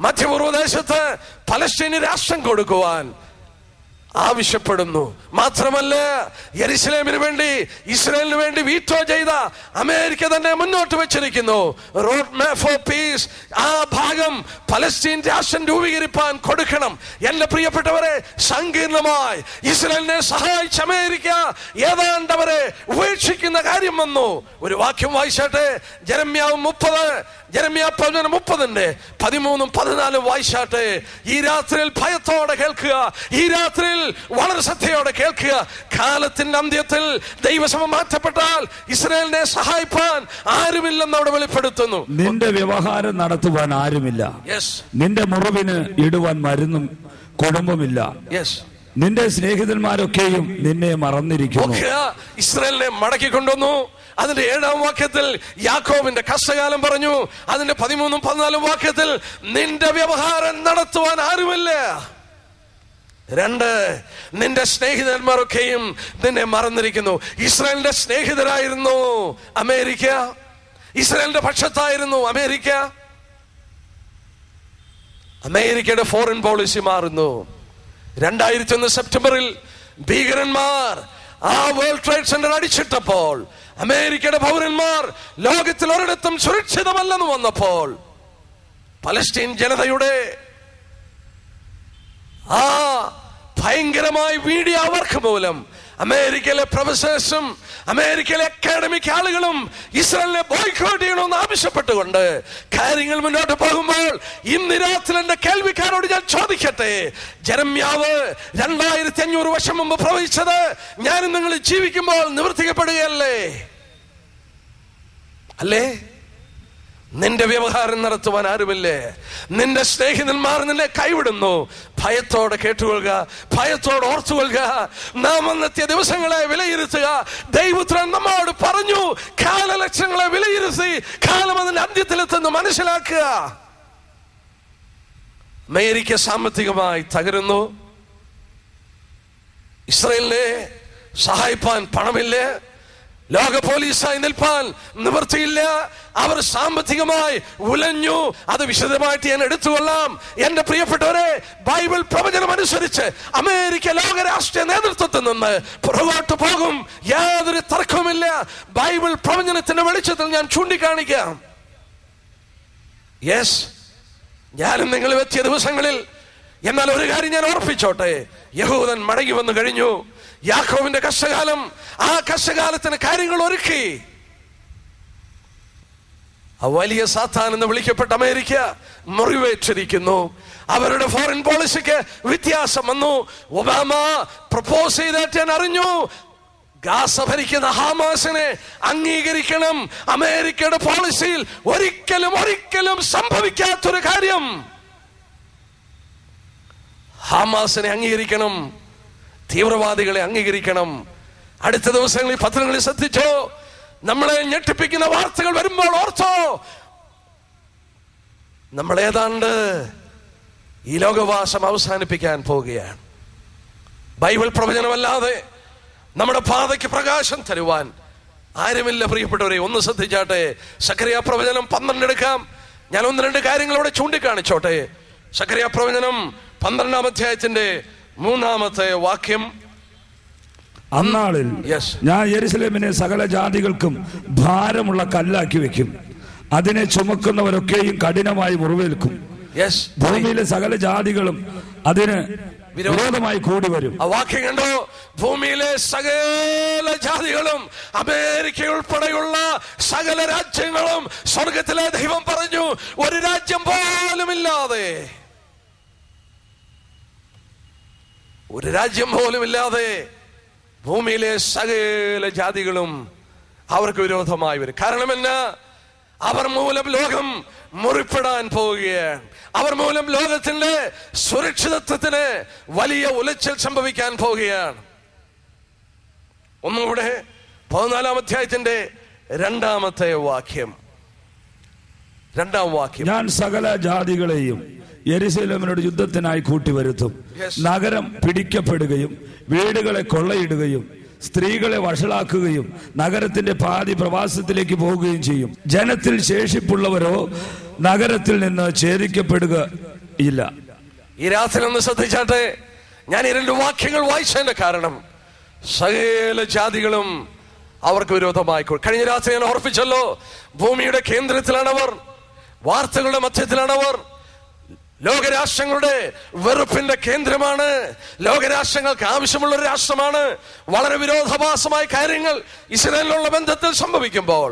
മധ്യപൂർവ്വദേശത്ത് പലസ്തീന് രാഷ്ട്രം കൊടുക്കുവാൻ ആവശ്യപ്പെടുന്നു. മാത്രമല്ല, യെരുശലേമിന് വേണ്ടി ഇസ്രായേലിന് വേണ്ടി വീറ്റോ ചെയ്ത അമേരിക്ക തന്നെ മുന്നോട്ട് വെച്ചിരിക്കുന്നു റോഡ് മാപ്പ് ഫോർ പീസ്. ആ ഭാഗം പലസ്തീൻ രാഷ്ട്രം രൂപീകരിക്കാൻ കൊടുക്കണം. എന്റെ പ്രിയപ്പെട്ടവരെ, സങ്കീർണമായി ഇസ്രായേലിനെ സഹായിച്ച അമേരിക്ക ഏതാണ്ട് അവരെ ഉപേക്ഷിക്കുന്ന കാര്യം വന്നു. ഒരു വാക്യം വായിച്ചാട്ടെ, ജെരമ്യാവ് 13-14 വായിച്ചാട്ടെ. ഈ രാത്രിയിൽ ഭയത്തോടെ കേൾക്കുക, ഈ രാത്രിയിൽ വളരെ ശ്രദ്ധയോടെ കേൾക്കുക. കാലത്തിന്റെ അന്ത്യത്തിൽ ദൈവസഭ മാറ്റപ്പെട്ടാൽ ഇസ്രായേലിനെ സഹായിപ്പാൻ ആരുമില്ലെന്ന് അവിടെ വെളിപ്പെടുത്തുന്നു. നിന്റെ വ്യവഹാരം നടത്തുവാൻ ആരുമില്ല, നിന്റെ മുറിവിന് ഇടുവാൻ മരുന്നും കുടുംബമില്ല, നിന്റെ സ്നേഹിതന്മാരൊക്കെയും നിന്നെ മറന്നിരിക്കുന്നു. ഇസ്രായേലിനെ മടക്കി കൊണ്ടുവന്നു. അതിന്റെ 7-ാം വാക്യത്തിൽ യാക്കോബിന്റെ കഷ്ടകാലം പറഞ്ഞു. അതിന്റെ 13-14 വാക്യത്തിൽ നിന്റെ വ്യവഹാരം നടത്തുവാൻ ആരുമില്ല. 2, നിന്റെ സ്നേഹിതന്മാരൊക്കെയും നിന്നെ മറന്നിരിക്കുന്നു. ഇസ്രായേലിന്റെ സ്നേഹിതരായിരുന്നു അമേരിക്ക, ഇസ്രായേലിന്റെ പക്ഷത്തായിരുന്നു അമേരിക്ക. അമേരിക്കയുടെ ഫോറിൻ പോളിസി മാറുന്നു. 2001 സെപ്റ്റംബറിൽ ഭീകരന്മാർ ആ വേൾഡ് ട്രേഡ് സെന്റർ അടിച്ചിട്ടപ്പോൾ അമേരിക്കയുടെ പൗരന്മാർ ലോകത്തിൽ ഒരിടത്തും സുരക്ഷിതമല്ലെന്ന് വന്നപ്പോൾ പലസ്തീൻ ജനതയുടെ ആ ഭയങ്കരമായ വീഡിയോ അവർക്ക് മൂലം അമേരിക്കയിലെ പ്രൊഫസേഴ്സും അമേരിക്കയിലെ അക്കാഡമിക് ആളുകളും ഇസ്രായേലിനെ ബോയ്ക്കോട്ട് ചെയ്യണമെന്ന് ആവശ്യപ്പെട്ടുകൊണ്ട് കാര്യങ്ങൾ മുന്നോട്ട് പോകുമ്പോൾ ഇന്ന് രാത്രി എന്റെ കേൾവിക്കാരോട് ഞാൻ ചോദിക്കട്ടെ, ജെരമ്യാവ് 2500 വർഷം മുമ്പ് പ്രവചിച്ചത് ഞാനും നിങ്ങൾ ജീവിക്കുമ്പോൾ നിവർത്തിക്കപ്പെടുകയല്ലേ? അല്ലേ? നിന്റെ വ്യവഹാരം നടത്തുവാൻ ആരുമില്ലേ? നിന്റെ സ്നേഹിതന്മാർ നിന്നെ കൈവിടുന്നു. ഭയത്തോടെ കേട്ടുകൊള്ളുക, ഭയത്തോടെ ഓർത്തുകൊള്ളുക. നാം വന്നെത്തിയ ദിവസങ്ങളെ വിലയിരുത്തുക. ദൈവപുത്രൻ നമ്മോട് പറഞ്ഞു, കാലലക്ഷങ്ങളെ വിലയിരുത്തി കാലം അതിന്റെ അന്ത്യത്തിലെത്തുന്നു മനസ്സിലാക്കുക. അമേരിക്ക സാമ്പത്തികമായി തകരുന്നു. ഇസ്രായേലിനെ സഹായിപ്പാൻ പണമില്ല. ലോക പോലീസായി നിൽപ്പാൻ നിവൃത്തിയില്ല. അവർ സാമ്പത്തികമായി ഉലഞ്ഞു. അത് വിശദമായിട്ട് ഞാൻ എടുത്തുകൊള്ളാം. എന്റെ പ്രിയപ്പെട്ടവരെ, ബൈബിൾ പ്രവചനം അനുസരിച്ച് അമേരിക്ക ലോക രാഷ്ട്രീയ നേതൃത്വത്തിൽ നിന്ന് പുറകോട്ട് പോകും, യാതൊരു തർക്കവുമില്ല. ബൈബിൾ പ്രവചനത്തിന്റെ വെളിച്ചത്തിൽ ഞാൻ ചൂണ്ടിക്കാണിക്കാം. യെസ്, ഞാനും നിങ്ങൾ എത്തിയ ദിവസങ്ങളിൽ. എന്നാൽ ഒരു കാര്യം ഞാൻ ഓർപ്പിച്ചോട്ടെ, യഹൂദൻ മടങ്ങി വന്നു കഴിഞ്ഞു. യാക്കോബിന്റെ കഷ്ടകാലം, ആ കഷ്ടകാലത്തിന് കാര്യങ്ങൾ ഒരുക്കി. ആ വലിയ സാത്താൻ എന്ന് വിളിക്കപ്പെട്ട അമേരിക്ക മുറിവേറ്റിരിക്കുന്നു. അവരുടെ ഫോറിൻ പോളിസിക്ക് വ്യത്യാസം വന്നു. ഒബാമ പ്രപ്പോസ് ചെയ്തിട്ട് ഞാൻ അറിഞ്ഞു, ഗാസ ഭരിക്കുന്ന ഹമാസിനെ അംഗീകരിക്കണം. അമേരിക്കയുടെ പോളിസിയിൽ ഒരിക്കലും സംഭവിക്കാത്തൊരു കാര്യം. ഹമാസിനെ അംഗീകരിക്കണം, തീവ്രവാദികളെ അംഗീകരിക്കണം. അടുത്ത ദിവസങ്ങളിൽ പത്രങ്ങളിൽ ശ്രദ്ധിച്ചോ, നമ്മളെ ഞെട്ടിപ്പിക്കുന്ന വാർത്തകൾ വരുമ്പോൾ ഓർത്തോ, നമ്മൾ ഏതാണ്ട് ഈ ലോകവാസം അവസാനിപ്പിക്കാൻ പോവുകയാണ്. ബൈബിൾ പ്രവചനമല്ലാതെ നമ്മുടെ പാതയ്ക്ക് പ്രകാശം തരുവാൻ ആരുമില്ല. പ്രിയപ്പെട്ടവരെ, ഒന്ന് ശ്രദ്ധിച്ചാട്ടെ. സഖറിയ പ്രവചനം 12 എടുക്കാം. ഞാൻ 1-2 കാര്യങ്ങളോടെ ചൂണ്ടിക്കാണിച്ചോട്ടെ. സഖറിയ പ്രവചനം 12-ാം അധ്യായത്തിന്റെ 3-ാമത്തെ വാക്യം. അന്നാളിൽ ഞാൻ യെരുശലേമിനെ സകല ജാതികൾക്കും ഭാരമുള്ള കല്ലാക്കി വെക്കും, അതിനെ ചുമക്കുന്നവരൊക്കെയും കഠിനമായി മുറിവേൽക്കും. ഭൂമിയിലെ സകല ജാതികളും അതിന് വിരോധമായി കൂടി വരും. ആ വാക്യം കണ്ടോ? ഭൂമിയിലെ സകല ജാതികളും, അമേരിക്ക ഉൾപ്പെടെയുള്ള സകല രാജ്യങ്ങളും, സ്വർഗത്തിലെ ദൈവം പറഞ്ഞു, ഒരു രാജ്യം പോലും ഇല്ലാതെ, ഒരു രാജ്യം പോലും ഇല്ലാതെ ഭൂമിയിലെ സകല ജാതികളും അവർക്ക് വിരോധമായി വരും. കാരണം എന്നാ? അവർ മൂലം ലോകം മുറിപ്പെടാൻ പോവുകയാണ്. അവർ മൂലം ലോകത്തിന്റെ സുരക്ഷിതത്വത്തിന് വലിയ ഉലച്ചിൽ സംഭവിക്കാൻ പോവുകയാണ്. ഒന്നുകൂടെ 14-ാം അധ്യായത്തിന്റെ 2-ാമത്തെ വാക്യം. 2-ാം വാക്യം. ഞാൻ സകല ജാതികളെയും യെരുശലേമിനോട് യുദ്ധത്തിനായി കൂട്ടിവരുത്തും. നഗരം പിടിക്കപ്പെടുകയും വീടുകളെ കൊള്ളയിടുകയും സ്ത്രീകളെ വഷളാക്കുകയും നഗരത്തിന്റെ പാതി പ്രവാസത്തിലേക്ക് പോവുകയും ചെയ്യും. ജനത്തിൽ ശേഷിപ്പുള്ളവരോ നഗരത്തിൽ നിന്ന് ഛേദിക്കപ്പെടുക ഇല്ല. ഈ രാത്രി ഒന്ന് ശ്രദ്ധിച്ചാട്ടെ. ഞാൻ ഈ 2 വാക്യങ്ങൾ വായിച്ചതിന്റെ കാരണം, സകല ജാതികളും അവർക്ക് വിരോധമായി. കഴിഞ്ഞ രാത്രി ഞാൻ ഓർപ്പിച്ചല്ലോ, ഭൂമിയുടെ കേന്ദ്രത്തിലാണവർ, വാർത്തകളുടെ മധ്യത്തിലാണവർ, ലോകരാഷ്ട്രങ്ങളുടെ വെറുപ്പിന്റെ കേന്ദ്രമാണ്. ലോകരാഷ്ട്രങ്ങൾക്ക് ആവശ്യമുള്ള ഒരു രാഷ്ട്രമാണ്. വളരെ വിരോധാഭാസമായ കാര്യങ്ങൾ ഇസ്രായേലിനുള്ള ബന്ധത്തിൽ സംഭവിക്കുമ്പോൾ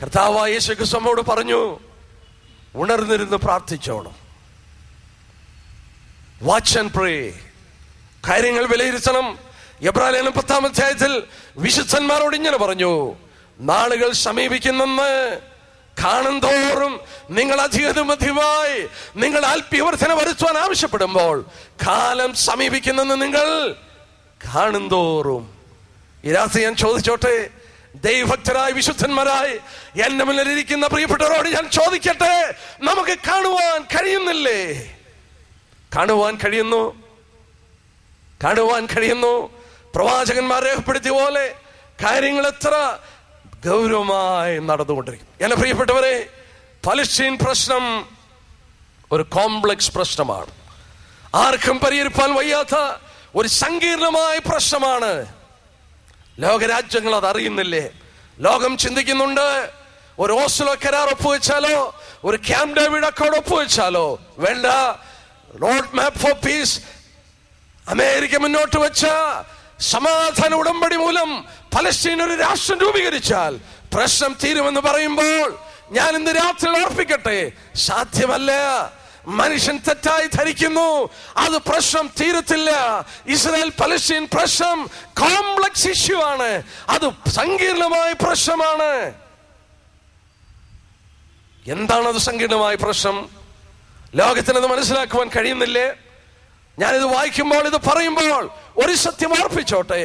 കർത്താവായ യേശു ക്രിസ്തുവോട് പറഞ്ഞു, ഉണർന്നിരുന്ന് പ്രാർത്ഥിച്ചോണം. വാച്ച് ആൻഡ് പ്രേ. കാര്യങ്ങൾ വിലയിരുത്തണം. എബ്രായലേഖനം 10-ാം അധ്യായത്തിൽ വിശുദ്ധന്മാരോട് ഇങ്ങനെ പറഞ്ഞു, നാളുകൾ സമീപിക്കുന്നെന്ന് കാണും തോറും നിങ്ങൾ അധികമായി നിങ്ങൾ ആത്മീയവർദ്ധന വരുത്തുവാൻ ആവശ്യപ്പെടുമ്പോൾ കാലം സമീപിക്കുന്നെന്ന് നിങ്ങൾ കാണും തോറും. ഈ രാത്രി ഞാൻ ചോദിച്ചോട്ടെ, ദൈവഭക്തരായ വിശുദ്ധന്മാരായി എന്റെ മുന്നിലിരിക്കുന്ന പ്രിയപ്പെട്ടവരോട് ഞാൻ ചോദിക്കട്ടെ, നമുക്ക് കാണുവാൻ കഴിയുന്നില്ലേ? കാണുവാൻ കഴിയുന്നു. പ്രവാചകന്മാർ രേഖപ്പെടുത്തിയ പോലെ കാര്യങ്ങൾ എത്ര ഗൗരവമായി നടന്നുകൊണ്ടിരിക്കും. എന്റെ പ്രിയപ്പെട്ടവരെ, പലസ്തീൻ പ്രശ്നം ഒരു കോംപ്ലക്സ് പ്രശ്നമാണ്. ആർക്കും പരിഹരിപ്പാൻ വയ്യാത്ത ഒരു സങ്കീർണമായ പ്രശ്നമാണ്. ലോകരാജ്യങ്ങൾ അത് അറിയുന്നില്ലേ? ലോകം ചിന്തിക്കുന്നുണ്ട്, ഒരു ഓസ്ലോ കരാർ ഒപ്പുവെച്ചാലോ, ഒരു ക്യാമ്പ് ഡേവിഡ് അക്കോർഡ് ഒപ്പുവെച്ചാലോ വേണ്ട. Road map for peace America മുന്നോട്ട് വെച്ച സമാധാന ഉടമ്പടി മൂലം പലസ്തീൻ ഒരു രാഷ്ട്രം രൂപീകരിച്ചാൽ പ്രശ്നം തീരുമെന്ന് പറയുമ്പോൾ ഞാൻ ഇന്ന് രാത്രി ഓർപ്പിക്കട്ടെ, സാധ്യമല്ല. മനുഷ്യൻ തെറ്റായി ധരിക്കുന്നു, അത് പ്രശ്നം തീരത്തില്ല. ഇസ്രായേൽ പലസ്തീൻ പ്രശ്നം കോംപ്ലക്സ് ഇഷ്യൂ ആണ്. അത് സങ്കീർണമായ പ്രശ്നമാണ്. എന്താണത് സങ്കീർണമായ പ്രശ്നം? ലോകത്തിനത് മനസ്സിലാക്കുവാൻ കഴിയുന്നില്ലേ? ഞാനിത് വായിക്കുമ്പോൾ, ഇത് പറയുമ്പോൾ ഒരു സത്യം ഓർപ്പിച്ചോട്ടെ.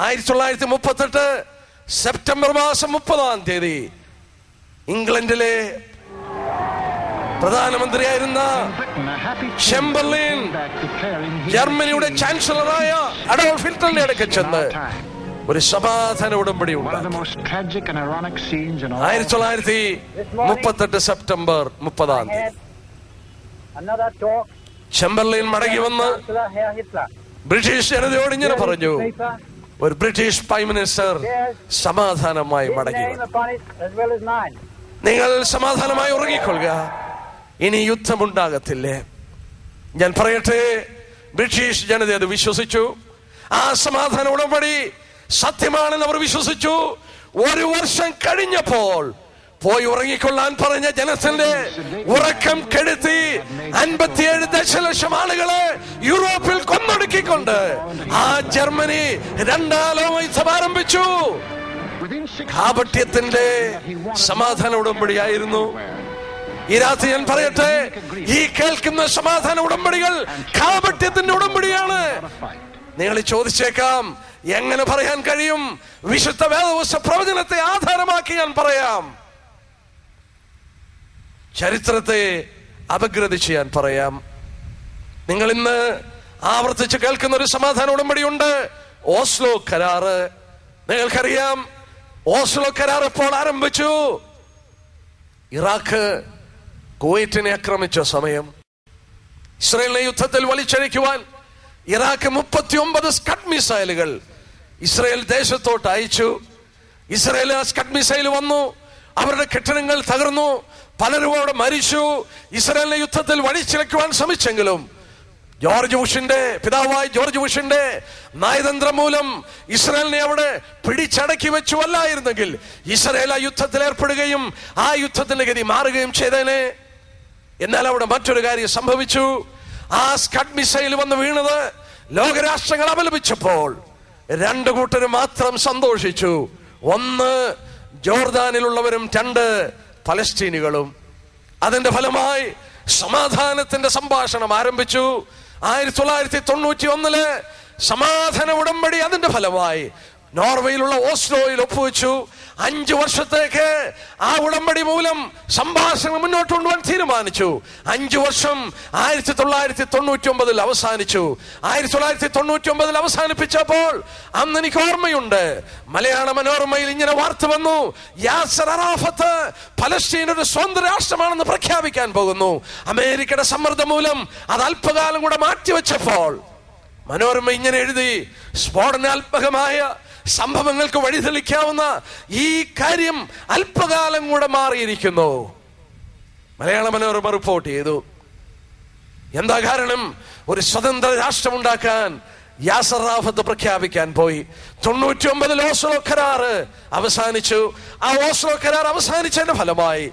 1938 സെപ്റ്റംബർ മാസം 30-ാം തീയതി ഇംഗ്ലണ്ടിലെ പ്രധാനമന്ത്രിയായിരുന്ന ചെമ്പർലിൻ ജർമ്മനിയുടെ ചാൻസലറായ അഡോൾഫ് ഹിറ്റ്ലറിന്റെ അടുക്കൽ ചെന്ന് ഒരു സമാധാന ഉടമ്പടി ഉണ്ടാക്കി. 1938 സെപ്റ്റംബർ 30 ചെമ്പർലൈൻ മടങ്ങി വന്ന് ബ്രിട്ടീഷ് ജനതയോട് ഇങ്ങനെ പറഞ്ഞു, ഒരു ബ്രിട്ടീഷ് പ്രൈം മിനിസ്റ്റർ സമാധാനമായി മടങ്ങി വന്നു. നിങ്ങൾ സമാധാനമായി ഉറങ്ങിക്കൊള്ളുക, ഇനി യുദ്ധമുണ്ടാകത്തില്ലേ. ഞാൻ പറയട്ടെ, ബ്രിട്ടീഷ് ജനത അത് വിശ്വസിച്ചു. ആ സമാധാന ഉടമ്പടി സത്യമാണെന്ന് അവർ വിശ്വസിച്ചു. ഒരു വർഷം കഴിഞ്ഞപ്പോൾ പോയി ഉറങ്ങിക്കൊള്ളാൻ പറഞ്ഞ ജനത്തിന്റെ ഉറക്കം കെടുത്തി 57 ദശലക്ഷം ആളുകളെ യൂറോപ്പിൽ കൊന്നൊടുക്കിക്കൊണ്ട് ആ ജർമ്മനി രണ്ടാം ലോക യുദ്ധം ആരംഭിച്ചു. കാപട്യത്തിന്റെ സമാധാന ഉടമ്പടിയായിരുന്നു. ഈ രാത്രി ഞാൻ പറയട്ടെ, ഈ കേൾക്കുന്ന സമാധാന ഉടമ്പടികൾ കാപട്യത്തിന്റെ ഉടമ്പടിയാണ്. നിങ്ങൾ ചോദിച്ചേക്കാം, എങ്ങനെ പറയാൻ കഴിയും? വിശുദ്ധ വേദപുസ്തക പ്രവചനത്തെ ആധാരമാക്കി ഞാൻ പറയാം, ചരിത്രത്തെ അപഗ്രഥിച്ച് ഞാൻ പറയാം. നിങ്ങൾ ഇന്ന് ആവർത്തിച്ച് കേൾക്കുന്ന ഒരു സമാധാന ഉടമ്പടിയുണ്ട്, ഓസ്ലോ കരാറ്. നിങ്ങൾക്കറിയാം, ഓസ്ലോ കരാർ എപ്പോൾ ആരംഭിച്ചു? ഇറാഖ് കുവൈറ്റിനെ ആക്രമിച്ച സമയം ഇസ്രായേലിനെ യുദ്ധത്തിൽ വലിച്ചഴിക്കുവാൻ ഇറാഖ് 39 സ്കഡ് മിസൈലുകൾ ഇസ്രായേൽ ദേശത്തോട്ട് അയച്ചു. ഇസ്രായേൽ ആ സ്കഡ് മിസൈൽ വന്നു, അവരുടെ കെട്ടിടങ്ങൾ തകർന്നു, പലരും അവിടെ മരിച്ചു. ഇസ്രായേലിനെ യുദ്ധത്തിൽ വലിച്ചിഴക്കുവാൻ ശ്രമിച്ചെങ്കിലും പിതാവായ ജോർജ് ബുഷിന്റെ നയതന്ത്രം മൂലം ഇസ്രായേലിനെ അവിടെ പിടിച്ചടക്കി വെച്ചു. അല്ലായിരുന്നെങ്കിൽ ഇസ്രായേൽ ആ യുദ്ധത്തിൽ ഏർപ്പെടുകയും ആ യുദ്ധത്തിന്റെ ഗതി മാറുകയും ചെയ്തേനെ. എന്നാൽ അവിടെ മറ്റൊരു കാര്യം സംഭവിച്ചു. ആ സ്കഡ് മിസൈൽ വന്ന് വീണത് ലോകരാഷ്ട്രങ്ങൾ അപലപിച്ചപ്പോൾ 2 കൂട്ടരും മാത്രം സന്തോഷിച്ചു. 1 ജോർദാനിലുള്ളവരും 2 പലസ്തീനികളും. അതിന്റെ ഫലമായി സമാധാനത്തിന്റെ സംഭാഷണം ആരംഭിച്ചു. 1991 സമാധാന ഉടമ്പടി അതിന്റെ ഫലമായി നോർവേയിലുള്ള ഓസ്ലോയിൽ ഒപ്പുവെച്ചു. 5 വർഷത്തേക്ക് ആ ഉടമ്പടി മൂലം സംഭാഷണം മുന്നോട്ട് കൊണ്ടുപോകാൻ തീരുമാനിച്ചു. 5 വർഷം 1999 അവസാനിച്ചു. 1999 അവസാനിപ്പിച്ചപ്പോൾ അന്ന് എനിക്ക് ഓർമ്മയുണ്ട്, മലയാള മനോരമയിൽ ഇങ്ങനെ വാർത്ത വന്നു, യാസർ അറാഫത്ത് പലസ്തീൻ ഒരു സ്വന്തം രാഷ്ട്രമാണെന്ന് പ്രഖ്യാപിക്കാൻ പോകുന്നു. അമേരിക്കയുടെ സമ്മർദ്ദം മൂലം അത് അല്പകാലം കൂടെ മാറ്റിവെച്ചപ്പോൾ മനോരമ ഇങ്ങനെ എഴുതി, സ്ഫോടനാത്മകമായ സംഭവങ്ങൾക്ക് വഴിതെളിക്കാവുന്ന ഈ കാര്യം അല്പകാലം കൂടെ മാറിയിരിക്കുന്നു. മലയാള മനോരമ റിപ്പോർട്ട് ചെയ്തു. എന്താ കാരണം? ഒരു സ്വതന്ത്ര രാഷ്ട്രമുണ്ടാക്കാൻ യാസർ അറാഫത്ത് പ്രഖ്യാപിക്കാൻ പോയി. 99 ഓസ്ലോ കരാറ് അവസാനിച്ചു. ആ ഓസ്ലോ കരാർ അവസാനിച്ചതിന്റെ ഫലമായി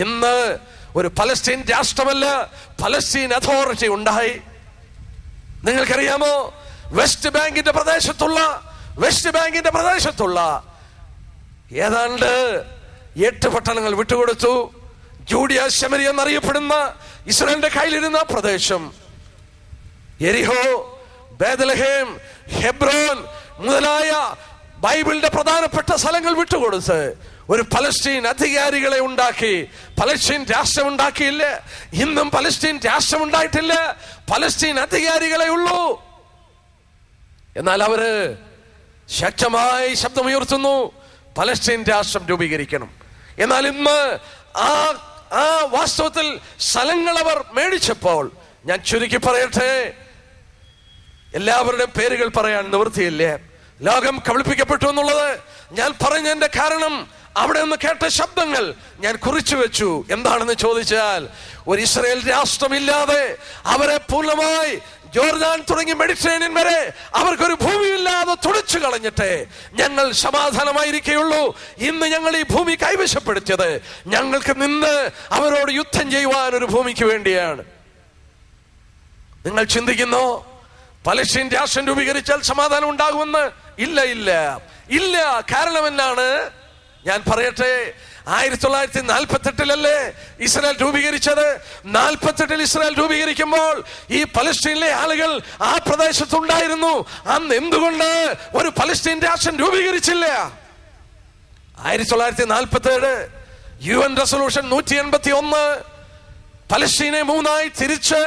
ഇന്ന് ഒരു പലസ്തീൻ രാഷ്ട്രമല്ല, പലസ്തീൻ അതോറിറ്റി ഉണ്ടായി. നിങ്ങൾക്കറിയാമോ, വെസ്റ്റ് ബാങ്കിന്റെ പ്രദേശത്തുള്ള ഏതാണ്ട് 8 പട്ടണങ്ങൾ വിട്ടുകൊടുത്തു. ജൂഡിയ ശമരി എന്നറിയപ്പെടുന്ന ഇസ്രായേലിന്റെ കയ്യിലിരുന്ന പ്രദേശം, യെരിഹോ, ബേത്ലഹേം, ഹെബ്രോൻ മുതലായ ബൈബിളിന്റെ പ്രധാനപ്പെട്ട സ്ഥലങ്ങൾ വിട്ടുകൊടുത്ത് ഒരു പലസ്തീൻ അധികാരികളെ ഉണ്ടാക്കി. പലസ്തീൻ രാഷ്ട്രം ഉണ്ടാക്കിയില്ല. ഇന്നും പലസ്തീൻ രാഷ്ട്രം ഉണ്ടായിട്ടില്ല. പലസ്തീൻ അധികാരികളെ ഉള്ളൂ. എന്നാൽ അവര് ശക്തമായി ശബ്ദമുയർത്തുന്നു, പലസ്തീൻ രാഷ്ട്രം രൂപീകരിക്കണം. എന്നാൽ ഇന്ന് ആ വാസ്തവത്തിൽ സ്ഥലങ്ങൾ അവർ മേടിച്ചപ്പോൾ, ഞാൻ ചുരുക്കി പറയട്ടെ, എല്ലാവരുടെയും പേരുകൾ പറയാൻ നിവൃത്തിയില്ല. ലോകം കബളിപ്പിക്കപ്പെട്ടു എന്നുള്ളത് ഞാൻ പറഞ്ഞതിന്റെ കാരണം അവിടെ നിന്ന് കേട്ട ശബ്ദങ്ങൾ ഞാൻ കുറിച്ചു വെച്ചു. എന്താണെന്ന് ചോദിച്ചാൽ, ഒരു ഇസ്രായേൽ രാഷ്ട്രമില്ലാതെ അവരെ പൂർണ്ണമായി ജോർദാൻ തുടങ്ങി മെഡിറ്ററേനിയൻ വരെ അവർക്കൊരു ഭൂമിയില്ലാതെ തുടച്ചു കളഞ്ഞിട്ട് ഞങ്ങൾ സമാധാനമായിരിക്കുകയുള്ളൂ. ഇന്ന് ഞങ്ങൾ ഈ ഭൂമി കൈവശപ്പെടുത്തിയത് ഞങ്ങൾക്ക് നിന്ന് അവരോട് യുദ്ധം ചെയ്യുവാൻ ഒരു ഭൂമിക്ക് വേണ്ടിയാണ്. നിങ്ങൾ ചിന്തിക്കുന്നോ പലസ്തീൻ രാഷ്ട്രം രൂപീകരിച്ചാൽ സമാധാനം ഉണ്ടാകുമെന്ന്? ഇല്ല. കാരണം എന്നാണ്? ഞാൻ പറയട്ടെ, 1948 ഇസ്രായേൽ രൂപീകരിച്ചത്. 48 ഇസ്രായേൽ രൂപീകരിക്കുമ്പോൾ ഈ പലസ്തീനിലെ ആളുകൾ ആ പ്രദേശത്തുണ്ടായിരുന്നു. അന്ന് എന്തുകൊണ്ട് ഒരു പലസ്തീൻ രാഷ്ട്രം രൂപീകരിച്ചില്ല? 1947 UN റെസൊല്യൂഷൻ 181 പലസ്തീനെ മൂന്നായി തിരിച്ച്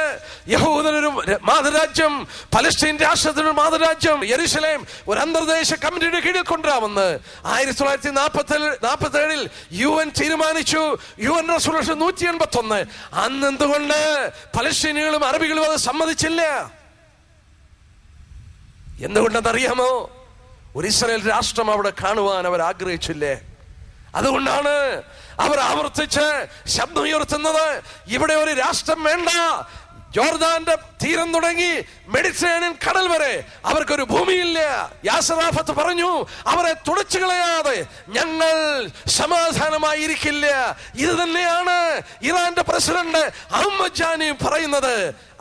യഹൂദനൊരു മാതൃരാജ്യം, പലസ്തീൻ രാഷ്ട്രത്തിനൊരു മാതൃരാജ്യം, യെരുശലേം ഒരു അന്തർദേശ കമ്മിറ്റിയുടെ കീഴിൽ കൊണ്ടുവരാമെന്ന് 1947 UN തീരുമാനിച്ചു. UN resolution 181. അന്ന് എന്തുകൊണ്ട് പലസ്തീനികളും അറബികളും അത് സമ്മതിച്ചില്ല? എന്തുകൊണ്ടെന്നറിയാമോ? ഒരു ഇസ്രായേൽ രാഷ്ട്രം അവിടെ കാണുവാൻ അവർ ആഗ്രഹിച്ചില്ലേ. അതുകൊണ്ടാണ് അവർ ആവർത്തിച്ച് ശബ്ദം ഉയർത്തുന്നത്, ഇവിടെ ഒരു രാഷ്ട്രം വേണ്ട. ജോർദാന്റെ തീരം തുടങ്ങി മെഡിറ്ററേനിയൻ കടൽ വരെ അവർക്കൊരു ഭൂമിയില്ല. യാസർ അറാഫത്ത് പറഞ്ഞു, അവരെ തുടച്ചു കളയാതെ ഞങ്ങൾ സമാധാനമായി ഇരിക്കില്ല. ഇത് തന്നെയാണ് ഇറാന്റെ പ്രസിഡന്റ് അഹമ്മദ് ജാനി പറയുന്നത്.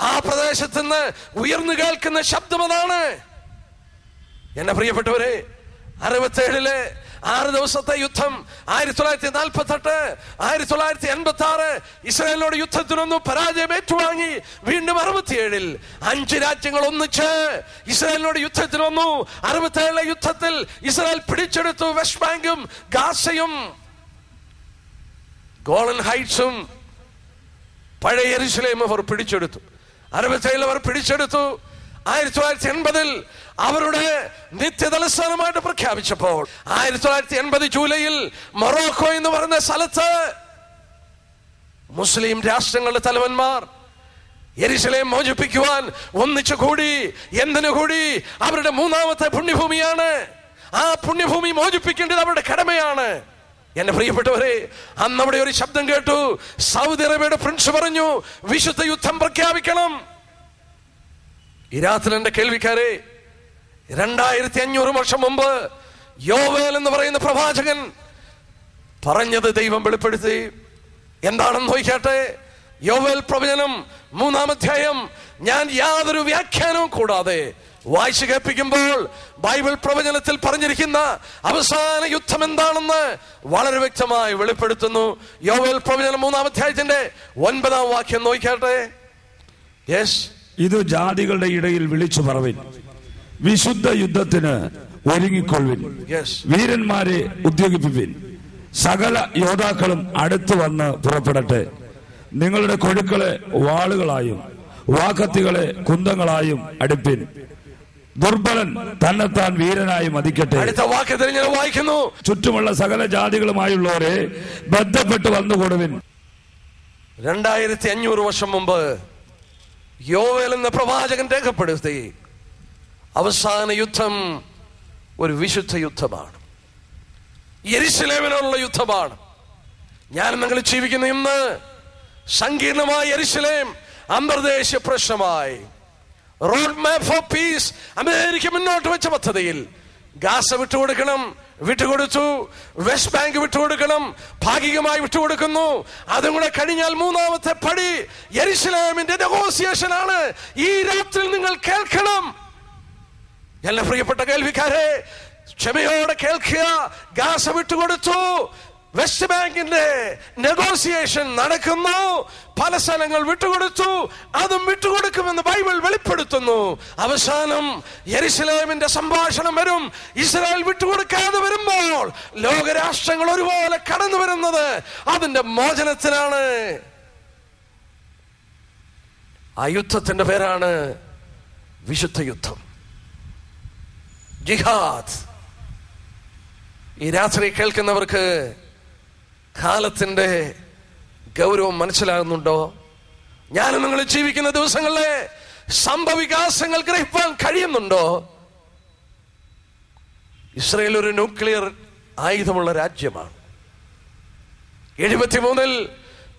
ആ പ്രദേശത്ത് നിന്ന് ഉയർന്നു കേൾക്കുന്ന ശബ്ദം അതാണ്. എന്റെ പ്രിയപ്പെട്ടവരെ, 67 6 ദിവസത്തെ യുദ്ധം 1948 1986 ഇസ്രായേലിനോട് യുദ്ധത്തിനൊന്നും പരാജയം ഏറ്റുവാങ്ങി. വീണ്ടും 67 5 രാജ്യങ്ങൾ ഒന്നിച്ച് ഇസ്രായേലിനോട് യുദ്ധത്തിന് വന്നു. 67 യുദ്ധത്തിൽ ഇസ്രായേൽ പിടിച്ചെടുത്തു വെസ്റ്റ് ബാങ്കും ഗാസയും ഗോളൻ ഹൈറ്റ്സും പഴയ യെരുശലേം അവർ പിടിച്ചെടുത്തു. 67 അവർ പിടിച്ചെടുത്തു. 1980 അവരുടെ നിത്യതലസ്ഥാനമായിട്ട് പ്രഖ്യാപിച്ചപ്പോൾ 1980 ജൂലൈയിൽ മൊറോക്കോ എന്ന് പറയുന്ന സ്ഥലത്ത് മുസ്ലിം രാഷ്ട്രങ്ങളുടെ തലവന്മാർ യെരുശലേം മോചിപ്പിക്കുവാൻ ഒന്നിച്ചു കൂടി. എന്തിനു കൂടി? അവരുടെ മൂന്നാമത്തെ പുണ്യഭൂമിയാണ്. ആ പുണ്യഭൂമി മോചിപ്പിക്കേണ്ടത് അവരുടെ കടമയാണ്. എന്റെ പ്രിയപ്പെട്ടവരെ, അന്ന് അവിടെ ഒരു ശബ്ദം കേട്ടു. സൗദി അറേബ്യയുടെ പ്രിൻസ് പറഞ്ഞു, വിശുദ്ധ യുദ്ധം പ്രഖ്യാപിക്കണം. ഈ രാത്രി എന്റെ കേൾവിക്കാരെ, 2500 വർഷം മുമ്പ് യോവേൽ എന്ന് പറയുന്ന പ്രവാചകൻ പറഞ്ഞത് ദൈവം വെളിപ്പെടുത്തി. എന്താണെന്ന് നോക്കട്ടെ. യോവേൽ പ്രവചനം 3-ാം അധ്യായം ഞാൻ യാതൊരു വ്യാഖ്യാനവും കൂടാതെ വായിച്ചു കേൾപ്പിക്കുമ്പോൾ ബൈബിൾ പ്രവചനത്തിൽ പറഞ്ഞിരിക്കുന്ന അവസാന യുദ്ധം എന്താണെന്ന് വളരെ വ്യക്തമായി വെളിപ്പെടുത്തുന്നു. യോവേൽ പ്രവചനം 3-ാം അധ്യായത്തിന്റെ 9-ാം വാക്യം നോക്കട്ടെ. യെസ്, ഇത് ജാതികളുടെ ഇടയിൽ വിളിച്ചു പറവിൻ, വിശുദ്ധ യുദ്ധത്തിന് ഒരുങ്ങിക്കൊള്ളുവിൻ, വീരന്മാരെ ഉദ്യോഗിപ്പിപ്പിൻ, സകല യോദ്ധാക്കളും അടുത്തു വന്ന് പുറപ്പെടട്ടെ. നിങ്ങളുടെ കൊഴുക്കളെ വാളുകളായും വാക്കത്തികളെ കുന്തങ്ങളായും അടുപ്പിൻ. ദുർബലൻ തന്നെത്താൻ വീരനായി മതിക്കട്ടെ. അടുത്ത വാക്യത്തിൽ ഞാൻ വായിക്കുന്നു, ചുറ്റുമുള്ള സകല ജാതികളുമായുള്ളവരെ ബന്ധപ്പെട്ട് വന്നുകൊടുവിൻ. 2500 വർഷം മുമ്പ് യോവേൽ എന്ന പ്രവാചകൻ രേഖപ്പെടുത്തി അവസാന യുദ്ധം ഒരു വിശുദ്ധ യുദ്ധമാണ്, യെരുശലേമിനുള്ള യുദ്ധമാണ്. ഞാൻ നിങ്ങൾ ജീവിക്കുന്ന ഇന്ന് സങ്കീർണമായ യെരുശലേം അന്തർദേശീയ പ്രശ്നമായി. Road map for peace America മുന്നോട്ട് വെച്ച പദ്ധതിയിൽ ഗാസ വിട്ടുകൊടുക്കണം, വിട്ടുകൊടുത്തു. വെസ്റ്റ് ബാങ്ക് വിട്ടുകൊടുക്കണം, ഭാഗികമായി വിട്ടുകൊടുക്കുന്നു. അതും കൂടെ കഴിഞ്ഞാൽ 3-ാമത്തെ പടി യെരുശലേമിന്റെ നെഗോസിയേഷൻ ആണ്. ഈ രാത്രി നിങ്ങൾ കേൾക്കണം. എല്ലാ പ്രിയപ്പെട്ട കേൾവിക്കാരെ, ക്ഷമയോടെ കേൾക്കുക. ഗാസ വിട്ടുകൊടുത്തു, വെസ്റ്റ് ബാങ്കിന്റെ നെഗോസിയേഷൻ നടക്കുന്നു. പല സ്ഥലങ്ങൾ വിട്ടുകൊടുത്തു, അതും വിട്ടുകൊടുക്കുമെന്ന് ബൈബിൾ വെളിപ്പെടുത്തുന്നു. അവസാനം യെരുശലേമിന്റെ സംഭാഷണം വരും. ഇസ്രായേൽ വിട്ടുകൊടുക്കാതെ വരുമ്പോൾ ലോകരാഷ്ട്രങ്ങൾ ഒരുപോലെ കടന്നു വരുന്നത് അതിന്റെ മോചനത്തിനാണ്. ആ യുദ്ധത്തിന്റെ പേരാണ് വിശുദ്ധ യുദ്ധം, ജിഹാദ്. ഈ രാത്രി കേൾക്കുന്നവർക്ക് കാലത്തിന്റെ ഗൗരവം മനസ്സിലാകുന്നുണ്ടോ? ഞാനും നിങ്ങൾ ജീവിക്കുന്ന ദിവസങ്ങളിലെ സംഭവവികാസങ്ങൾ ഗ്രഹിക്കാൻ കഴിയുന്നുണ്ടോ? ഇസ്രായേൽ ഒരു ന്യൂക്ലിയർ ആയുധമുള്ള രാജ്യമാണ്. 73-ൽ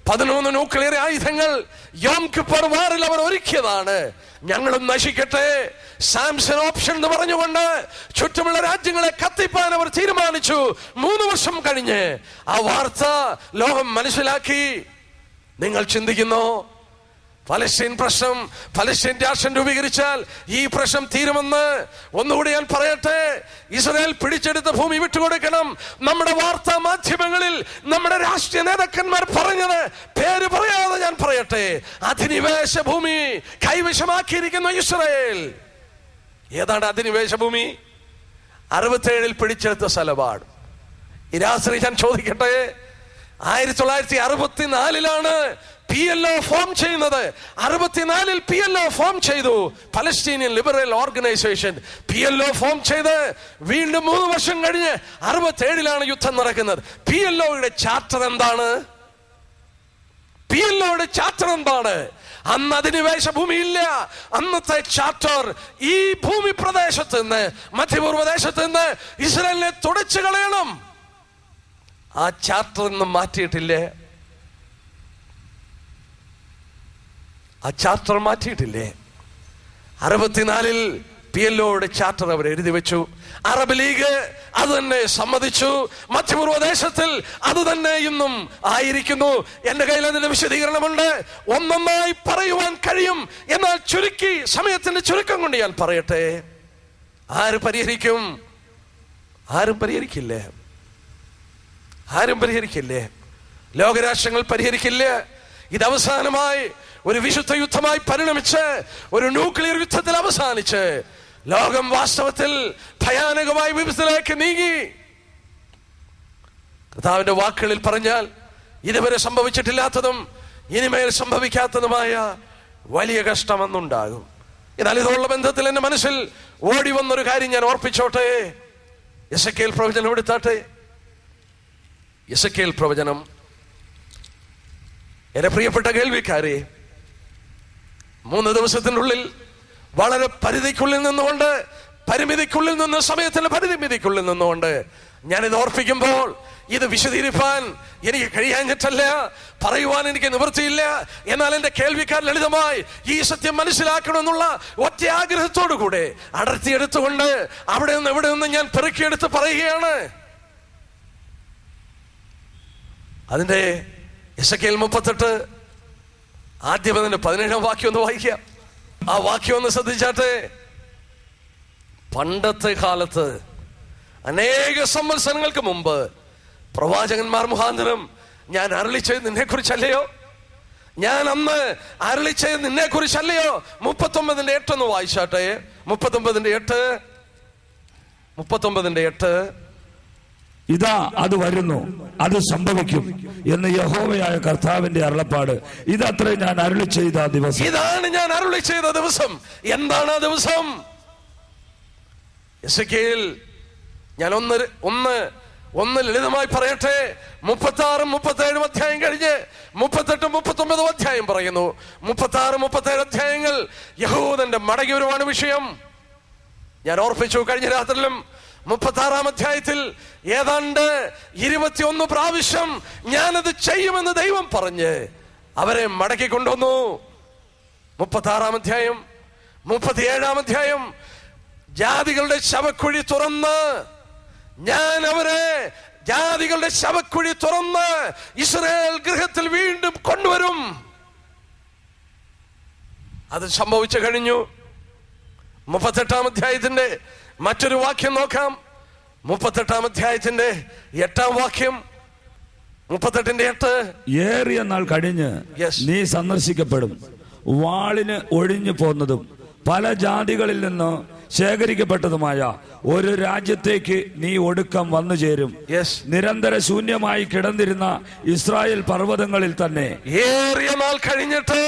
13 ന്യൂക്ലിയർ ആയുധങ്ങൾ യോം കിപ്പർ വാറിൽ അവർ ഒരുക്കിയതാണ്. ഞങ്ങളും നശിക്കട്ടെ, സാംസൺ ഓപ്ഷൻ എന്ന് പറഞ്ഞുകൊണ്ട് ചുറ്റുമുള്ള രാജ്യങ്ങളെ കത്തിപ്പാൻ അവർ തീരുമാനിച്ചു. 3 വർഷം കഴിഞ്ഞ് ആ വാർത്ത ലോകം മനസ്സിലാക്കി. നിങ്ങൾ ചിന്തിക്കുന്നോ പലസ്തീൻ പ്രശ്നം, പലസ്തീൻ രാഷ്ട്രം രൂപീകരിച്ചാൽ ഈ പ്രശ്നം തീരുമെന്ന്? ഒന്നുകൂടി ഞാൻ പറയട്ടെ, ഇസ്രായേൽ പിടിച്ചെടുത്ത ഭൂമി വിട്ടുകൊടുക്കണം. നമ്മുടെ വാർത്താ മാധ്യമങ്ങളിൽ നമ്മുടെ രാഷ്ട്രീയ നേതാക്കന്മാർ പറഞ്ഞത് പേര് പറയാതെ ഞാൻ പറയട്ടെ, അധിനിവേശ ഭൂമി കൈവശമാക്കിയിരിക്കുന്ന ഇസ്രായേൽ. ഏതാണ് അധിനിവേശ ഭൂമി? 67-ൽ പിടിച്ചെടുത്ത സ്ഥലമാണ്. ഈ രാത്രി ഞാൻ ചോദിക്കട്ടെ, 1964 PLO ഫോം ചെയ്യുന്നത്. 64 PLO ഫോം ചെയ്തു. Palestinian liberal organisation PLO form ചെയ്ത് വീണ്ടും 3 വർഷം കഴിഞ്ഞ് 67 യുദ്ധം നടക്കുന്നത്. PLOയുടെ ചാർട്ടർ എന്താണ്? PLOയുടെ ചാർട്ടർ എന്താണ്? അന്ന് അധിനിവേശ ഭൂമിയില്ല. അന്നത്തെ ചാർട്ടർ ഈ ഭൂമി പ്രദേശത്ത് നിന്ന്, മധ്യപൂർവ്വദേശത്ത് നിന്ന് ഇസ്രായേലിനെ തുടച്ചു കളയണം. ആ ചാർട്ടർ ഒന്നും മാറ്റിയിട്ടില്ലേ? ആ ചാർട്ടർ മാറ്റിയിട്ടില്ലേ? 64 PLOയുടെ ചാർട്ടർ അവർ എഴുതി വെച്ചു. അറബ് ലീഗ് അത് തന്നെ സമ്മതിച്ചു. മധ്യപൂർവ്വദേശത്തിൽ അത് തന്നെ ഇന്നും ആയിരിക്കുന്നു. എന്റെ കയ്യിൽ അതിന്റെ വിശദീകരണമുണ്ട്. ഒന്നൊന്നായി പറയുവാൻ കഴിയും. എന്നാൽ ചുരുക്കി, സമയത്തിന്റെ ചുരുക്കം കൊണ്ട് ഞാൻ പറയട്ടെ. ആര് പരിഹരിക്കും? ആരും പരിഹരിക്കില്ലേ? ആരും പരിഹരിക്കില്ലേ? ലോകരാഷ്ട്രങ്ങൾ പരിഹരിക്കില്ല. ഇത് അവസാനമായി ഒരു വിശുദ്ധ യുദ്ധമായി പരിണമിച്ച് ഒരു ന്യൂക്ലിയർ യുദ്ധത്തിൽ അവസാനിച്ച് ലോകം വാസ്തവത്തിൽ ഭയാനകമായ വിപത്തിലേക്ക് നീങ്ങി. കർത്താവിന്റെ വാക്കുകളിൽ പറഞ്ഞാൽ ഇതുവരെ സംഭവിച്ചിട്ടില്ലാത്തതും ഇനിമേൽ സംഭവിക്കാത്തതുമായ വലിയ കഷ്ടം അന്നുണ്ടാകും. എന്നാൽ ഇതുള്ള ബന്ധത്തിൽ എന്റെ മനസ്സിൽ ഓടി വന്നൊരു കാര്യം ഞാൻ ഓർപ്പിച്ചോട്ടെ. യെസക്കേൽ പ്രവചനം എടുത്താട്ടെ. യെസക്കേൽ പ്രവചനം. എന്റെ പ്രിയപ്പെട്ട കേൾവിക്കാരെ, 3 ദിവസത്തിനുള്ളിൽ വളരെ പരിമിതിക്കുള്ളിൽ നിന്ന് സമയത്തിന്റെ പരിമിതിക്കുള്ളിൽ നിന്നുകൊണ്ട് ഞാനിത് ഓർപ്പിക്കുമ്പോൾ ഇത് വിശദീകരിക്കാൻ എനിക്ക് കഴിയാഞ്ഞിട്ടല്ല, പറയുവാൻ എനിക്ക് നിവൃത്തിയില്ല. എന്നാൽ എന്റെ കേൾവിക്കാർ ലളിതമായി ഈ സത്യം മനസ്സിലാക്കണമെന്നുള്ള ഒറ്റ ആഗ്രഹത്തോടു കൂടെ അടർത്തിയെടുത്തുകൊണ്ട് അവിടെ നിന്ന് ഇവിടെ നിന്ന് ഞാൻ പെറുക്കിയെടുത്ത് പറയുകയാണ്. അതിന്റെ യെസക്കേൽ 38 ആദ്യം അതിന്റെ 17-ാം വാക്യം ഒന്ന് വായിക്കാം. ആ വാക്യം ഒന്ന് ശ്രദ്ധിച്ചാട്ടെ. പണ്ടത്തെ കാലത്ത് അനേക സംവത്സരങ്ങൾക്ക് മുമ്പ് പ്രവാചകന്മാർ മുഖാന്തരം ഞാൻ അരുളി ചെയ്ത് നിന്നെ കുറിച്ചല്ലയോ? ഞാൻ അന്ന് അരുളി ചെയ്ത് നിന്നെ കുറിച്ചല്ലയോ? 39-8 ഒന്ന് വായിച്ചാട്ടെ. 39-8 ഇതാ അത് വരുന്നു, അത് സംഭവിക്കും എന്ന് യഹോവയായ കർത്താവിന്റെ അരുളപ്പാട്. ഇതത്രേ ഞാൻ അരുളി ചെയ്ത ദിവസം. ഇതാണ് ഞാൻ അരുളി ചെയ്ത ദിവസം. എന്താണ് ആ ദിവസം? യെസക്കേൽ ഞാൻ ഒന്ന് ലളിതമായി പറയട്ടെ. 36, 37 അധ്യായം കഴിഞ്ഞ് 38, 39 അധ്യായം പറയുന്നു. 36, 37 അധ്യായങ്ങൾ യഹൂദന്റെ മടങ്ങിവരവാണ് വിഷയം. ഞാൻ ഓർപ്പിച്ചു കഴിഞ്ഞ രാത്രിയിലും 36-ാം അധ്യായത്തിൽ ഏതാണ്ട് 21 പ്രാവശ്യം ഞാനത് ചെയ്യുമെന്ന് ദൈവം പറഞ്ഞ് അവരെ മടക്കി കൊണ്ടുവന്നു. 36-ാം അധ്യായം, 37-ാം അധ്യായം ജാതികളുടെ ശവക്കുഴി തുറന്ന് ഞാൻ അവരെ ജാതികളുടെ ശവക്കുഴി തുറന്ന് ഇസ്രായേൽ ഗൃഹത്തിൽ വീണ്ടും കൊണ്ടുവരും. അത് സംഭവിച്ചു കഴിഞ്ഞു. 38-ാം അധ്യായത്തിന്റെ മറ്റൊരു വാക്യം നോക്കാം. 38-ാം അധ്യായത്തിന്റെ 8-ാം വാക്യം. 38-8 ഏറിയ നാൾ കഴിഞ്ഞ് നീ സന്ദർശിക്കപ്പെടും. വാളിന് ഒഴിഞ്ഞു പോന്നതും പല ജാതികളിൽ നിന്ന് ശേഖരിക്കപ്പെട്ടതുമായ ഒരു രാജ്യത്തേക്ക് നീ ഒടുക്കം വന്നു ചേരും. നിരന്തര ശൂന്യമായി കിടന്നിരുന്ന ഇസ്രായേൽ പർവ്വതങ്ങളിൽ തന്നെ ഏറിയ നാൾ കഴിഞ്ഞിട്ട്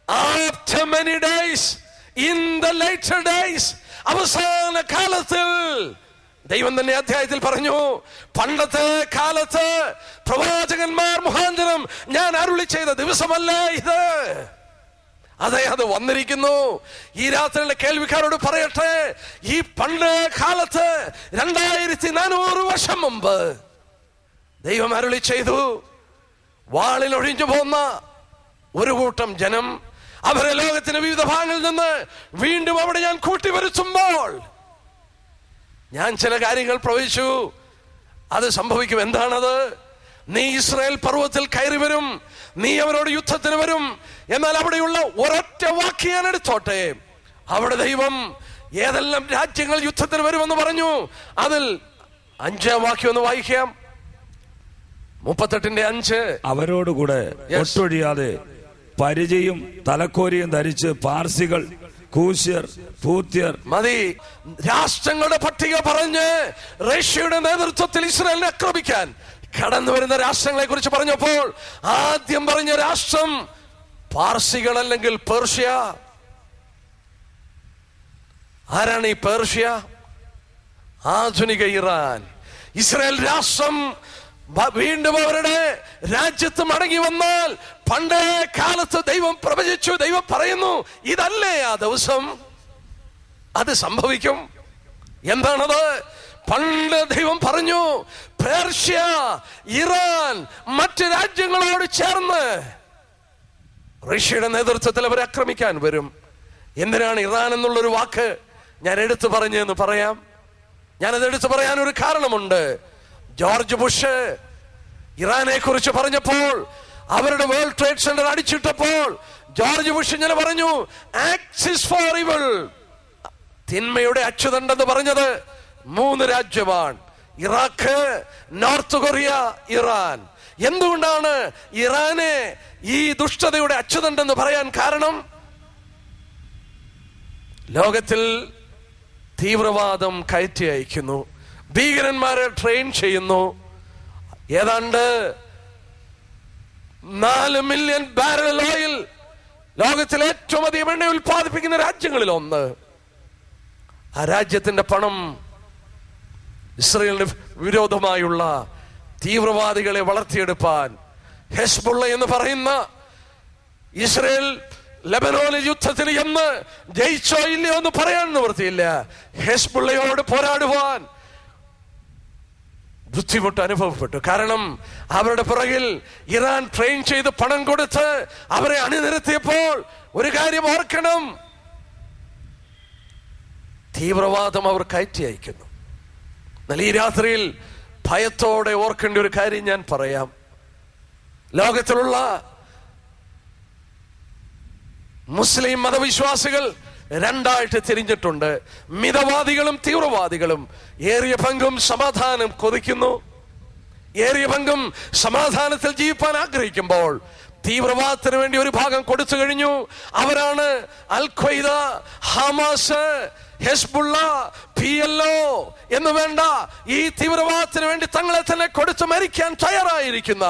after many days, in the later days, അവസാന കാലത്തിൽ ദൈവം തന്നെ അധ്യായത്തിൽ പറഞ്ഞു, പണ്ടത്തെ കാലത്ത് പ്രവാചകന്മാർ മുഖാന്തരം ഞാൻ അരുളി ചെയ്ത ദിവസമല്ല ഇത്. അതെ, അത് വന്നിരിക്കുന്നു. ഈ രാത്രിയിലെ കേൾവിക്കാരോട് പറയട്ടെ, ഈ പണ്ട് കാലത്ത് 2400 വർഷം മുമ്പ് ദൈവം അരുളി ചെയ്തു. വാളിൽ ഒഴിഞ്ഞു പോന്ന ഒരു കൂട്ടം ജനം, അവരെ ലോകത്തിന്റെ വിവിധ ഭാഗങ്ങളിൽ നിന്ന് വീണ്ടും അവിടെ ഞാൻ കൂട്ടിവരുത്തുമ്പോൾ ഞാൻ ചില കാര്യങ്ങൾ പ്രവചിച്ചു. അത് സംഭവിക്കും. എന്താണത്? നീ ഇസ്രായേൽ പർവ്വതത്തിൽ കയറി വരും, നീ അവരോട് യുദ്ധത്തിന് വരും. എന്നാൽ അവിടെയുള്ള ഒരൊറ്റ വാക്യം ഞാൻ എടുത്തോട്ടെ. അവിടെ ദൈവം ഏതെല്ലാം രാജ്യങ്ങൾ യുദ്ധത്തിന് വരുമെന്ന് പറഞ്ഞു. അതിൽ 5-ാം വാക്യം ഒന്ന് വായിക്കാം. 38-5 അവരോടുകൂടെ ഒട്ടൊഴിയാതെ പരിചയും തലക്കോരിയും ധരിച്ച് പാർസികൾ, കൂശ്യർ, പൂത്യർ, മതി രാഷ്ട്രങ്ങളുടെ പട്ടിക പറഞ്ഞ് റഷ്യയുടെ നേതൃത്വത്തിൽ ഇസ്രായേലിനെ ആക്രമിക്കാൻ കടന്നു വരുന്ന രാഷ്ട്രങ്ങളെ കുറിച്ച് പറഞ്ഞപ്പോൾ ആദ്യം പറഞ്ഞ രാഷ്ട്രം പാർസികൾ അല്ലെങ്കിൽ പേർഷ്യ. ആരാണ് ഈ പേർഷ്യ? ആധുനിക ഇറാൻ. ഇസ്രായേൽ രാഷ്ട്രം വീണ്ടും അവരുടെ രാജ്യത്ത് മടങ്ങി വന്നാൽ പണ്ടേ കാലത്ത് ദൈവം പ്രവചിച്ചു, ദൈവം പറയുന്നു, ഇതല്ലേ ആ ദിവസം, അത് സംഭവിക്കും. എന്താണത്? പണ്ട് ദൈവം പറഞ്ഞു, പേർഷ്യ, ഇറാൻ മറ്റ് രാജ്യങ്ങളോട് ചേർന്ന് റഷ്യയുടെ നേതൃത്വത്തിൽ അവർ ആക്രമിക്കാൻ വരും. എന്തിനാണ് ഇറാൻ എന്നുള്ളൊരു വാക്ക് ഞാൻ എടുത്തു പറഞ്ഞെന്ന് പറയാം. ഞാനത് എടുത്തു പറയാൻ ഒരു കാരണമുണ്ട്. ജോർജ് ബുഷ് ഇറാനെ കുറിച്ച് പറഞ്ഞപ്പോൾ, അവരുടെ വേൾഡ് ട്രേഡ് സെന്റർ അടിച്ചിട്ടപ്പോൾ ജോർജ് ബുഷ് ഇങ്ങനെ പറഞ്ഞു, ആക്സിസ് ഫോർ ഇവിൾ, തിന്മയുടെ അച്ചുതണ്ടെന്ന് പറഞ്ഞത് 3 രാജ്യമാണ്: ഇറാഖ്, നോർത്ത് കൊറിയ, ഇറാൻ. എന്തുകൊണ്ടാണ് ഇറാനെ ഈ ദുഷ്ടതയുടെ അച്ചുതണ്ടെന്ന് പറയാൻ കാരണം? ലോകത്തിൽ തീവ്രവാദം കയറ്റി അയക്കുന്നു, ഭീകരന്മാരെ ട്രെയിൻ ചെയ്യുന്നു. ഏതാണ്ട് 4 മില്യൺ ബാരൽ ഓയിൽ ലോകത്തിൽ ഏറ്റവും അധികം എണ്ണ ഉൽപ്പാദിപ്പിക്കുന്ന രാജ്യങ്ങളിൽ ഒന്ന്. ആ രാജ്യത്തിന്റെ പണം ഇസ്രയേലിന് വിരോധമായുള്ള തീവ്രവാദികളെ വളർത്തിയെടുപ്പാൻ, ഹെസ്ബുള്ള എന്ന് പറയുന്ന ഇസ്രയേൽ ലെബനോനിൽ യുദ്ധത്തിൽ എന്ന് ജയിച്ചോ ഇല്ലയോ എന്ന് പറയാൻ നിവൃത്തിയില്ല. ഹെസ്ബുള്ളയോട് പോരാടുവാൻ ബുദ്ധിമുട്ട് അനുഭവപ്പെട്ടു. കാരണം അവരുടെ പുറകിൽ ഇറാൻ ട്രെയിൻ ചെയ്ത് പണം കൊടുത്ത് അവരെ അണിനിരത്തിയപ്പോൾ ഒരു കാര്യം ഓർക്കണം, തീവ്രവാദം അവർ കയറ്റി അയക്കുന്നു. എന്നാൽ ഈ രാത്രിയിൽ ഭയത്തോടെ ഓർക്കേണ്ട ഒരു കാര്യം ഞാൻ പറയാം. ലോകത്തിലുള്ള മുസ്ലിം മതവിശ്വാസികൾ രണ്ടായിട്ട് തിരിഞ്ഞിട്ടുണ്ട്. മിതവാദികളും തീവ്രവാദികളും. ഏറിയ പങ്കും സമാധാനം കൊതിക്കുന്നു, ഏറിയ പങ്കും സമാധാനത്തിൽ ജീവിക്കാൻ ആഗ്രഹിക്കുമ്പോൾ തീവ്രവാദത്തിന് വേണ്ടി ഒരു ഭാഗം കൊടുത്തു കഴിഞ്ഞു. അവരാണ് അൽ ഖ്വയ്ദ, ഹമാസ്, ഹെസ്ബുള്ള, PLO എന്ന് വേണ്ട ഈ തീവ്രവാദത്തിന് വേണ്ടി തങ്ങളെ തന്നെ കൊടുത്തു മരിക്കാൻ തയ്യാറായിരിക്കുന്ന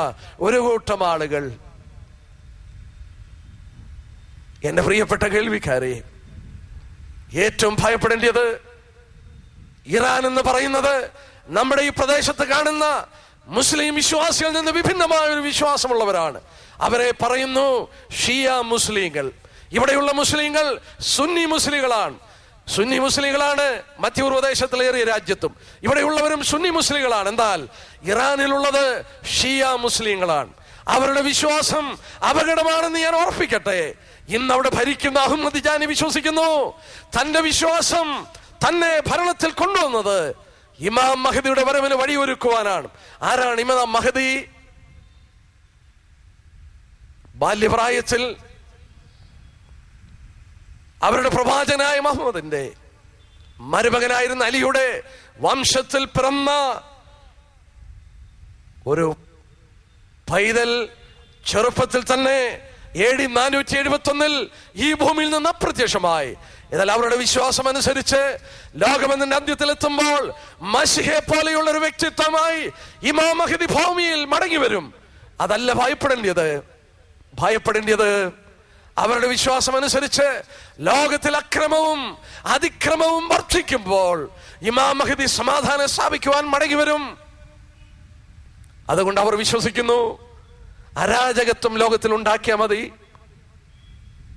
ഒരു കൂട്ടം ആളുകൾ. എന്റെ പ്രിയപ്പെട്ട കേൾവിക്കാരെ, ഏറ്റവും ഭയപ്പെടേണ്ടത് ഇറാൻ എന്ന് പറയുന്നത് നമ്മുടെ ഈ പ്രദേശത്ത് കാണുന്ന മുസ്ലിം വിശ്വാസികളിൽ നിന്ന് വിഭിന്നമായ ഒരു വിശ്വാസമുള്ളവരാണ്. അവരെ പറയുന്നു ഷിയ മുസ്ലിങ്ങൾ. ഇവിടെയുള്ള മുസ്ലിങ്ങൾ സുന്നി മുസ്ലിങ്ങളാണ്. സുന്നി മുസ്ലിങ്ങളാണ് മധ്യപൂർവ്വദേശത്തിലേറിയ രാജ്യത്തും. ഇവിടെയുള്ളവരും സുന്നി മുസ്ലിങ്ങളാണ്. എന്നാൽ ഇറാനിലുള്ളത് ഷിയ മുസ്ലിങ്ങളാണ്. അവരുടെ വിശ്വാസം അപകടമാണെന്ന് ഞാൻ ഓർപ്പിക്കട്ടെ. ഇന്ന് അവിടെ ഭരിക്കുന്ന അഹമ്മദിജാനി വിശ്വസിക്കുന്നു തന്റെ വിശ്വാസം തന്നെ ഭരണത്തിൽ കൊണ്ടുവന്നത് ഇമാം മഹദിയുടെ വരവിന് വഴിയൊരുക്കുവാനാണ്. ആരാണ് ഇമാം മഹദി? ബാല്യപ്രായത്തിൽ അവരുടെ പ്രവാചകനായ മുഹമ്മദിന്റെ മരുമകനായിരുന്ന അലിയുടെ വംശത്തിൽ പിറന്ന ഒരു പൈതൽ ചെറുപ്പത്തിൽ തന്നെ AD 471 ഈ ഭൂമിയിൽ നിന്ന് അപ്രത്യക്ഷമായി. എന്നാൽ അവരുടെ വിശ്വാസം അനുസരിച്ച് ലോകമെന്നതിന്റെ അന്ത്യത്തിലെത്തുമ്പോൾ മശിഹയെ പോലെയുള്ള ഒരു വ്യക്തിത്വമായി ഇമാം മഹദി ഭൂമിയിൽ മടങ്ങി വരും. അതല്ല ഭയപ്പെടേണ്ടത് അവരുടെ വിശ്വാസം അനുസരിച്ച് ലോകത്തിൽ അക്രമവും അതിക്രമവും വർദ്ധിക്കുമ്പോൾ ഇമാം മഹദി സമാധാനം സ്ഥാപിക്കുവാൻ മടങ്ങി വരും. അതുകൊണ്ട് അവർ വിശ്വസിക്കുന്നു അരാജകത്വം ലോകത്തിൽ ഉണ്ടാക്കിയാൽ മതി,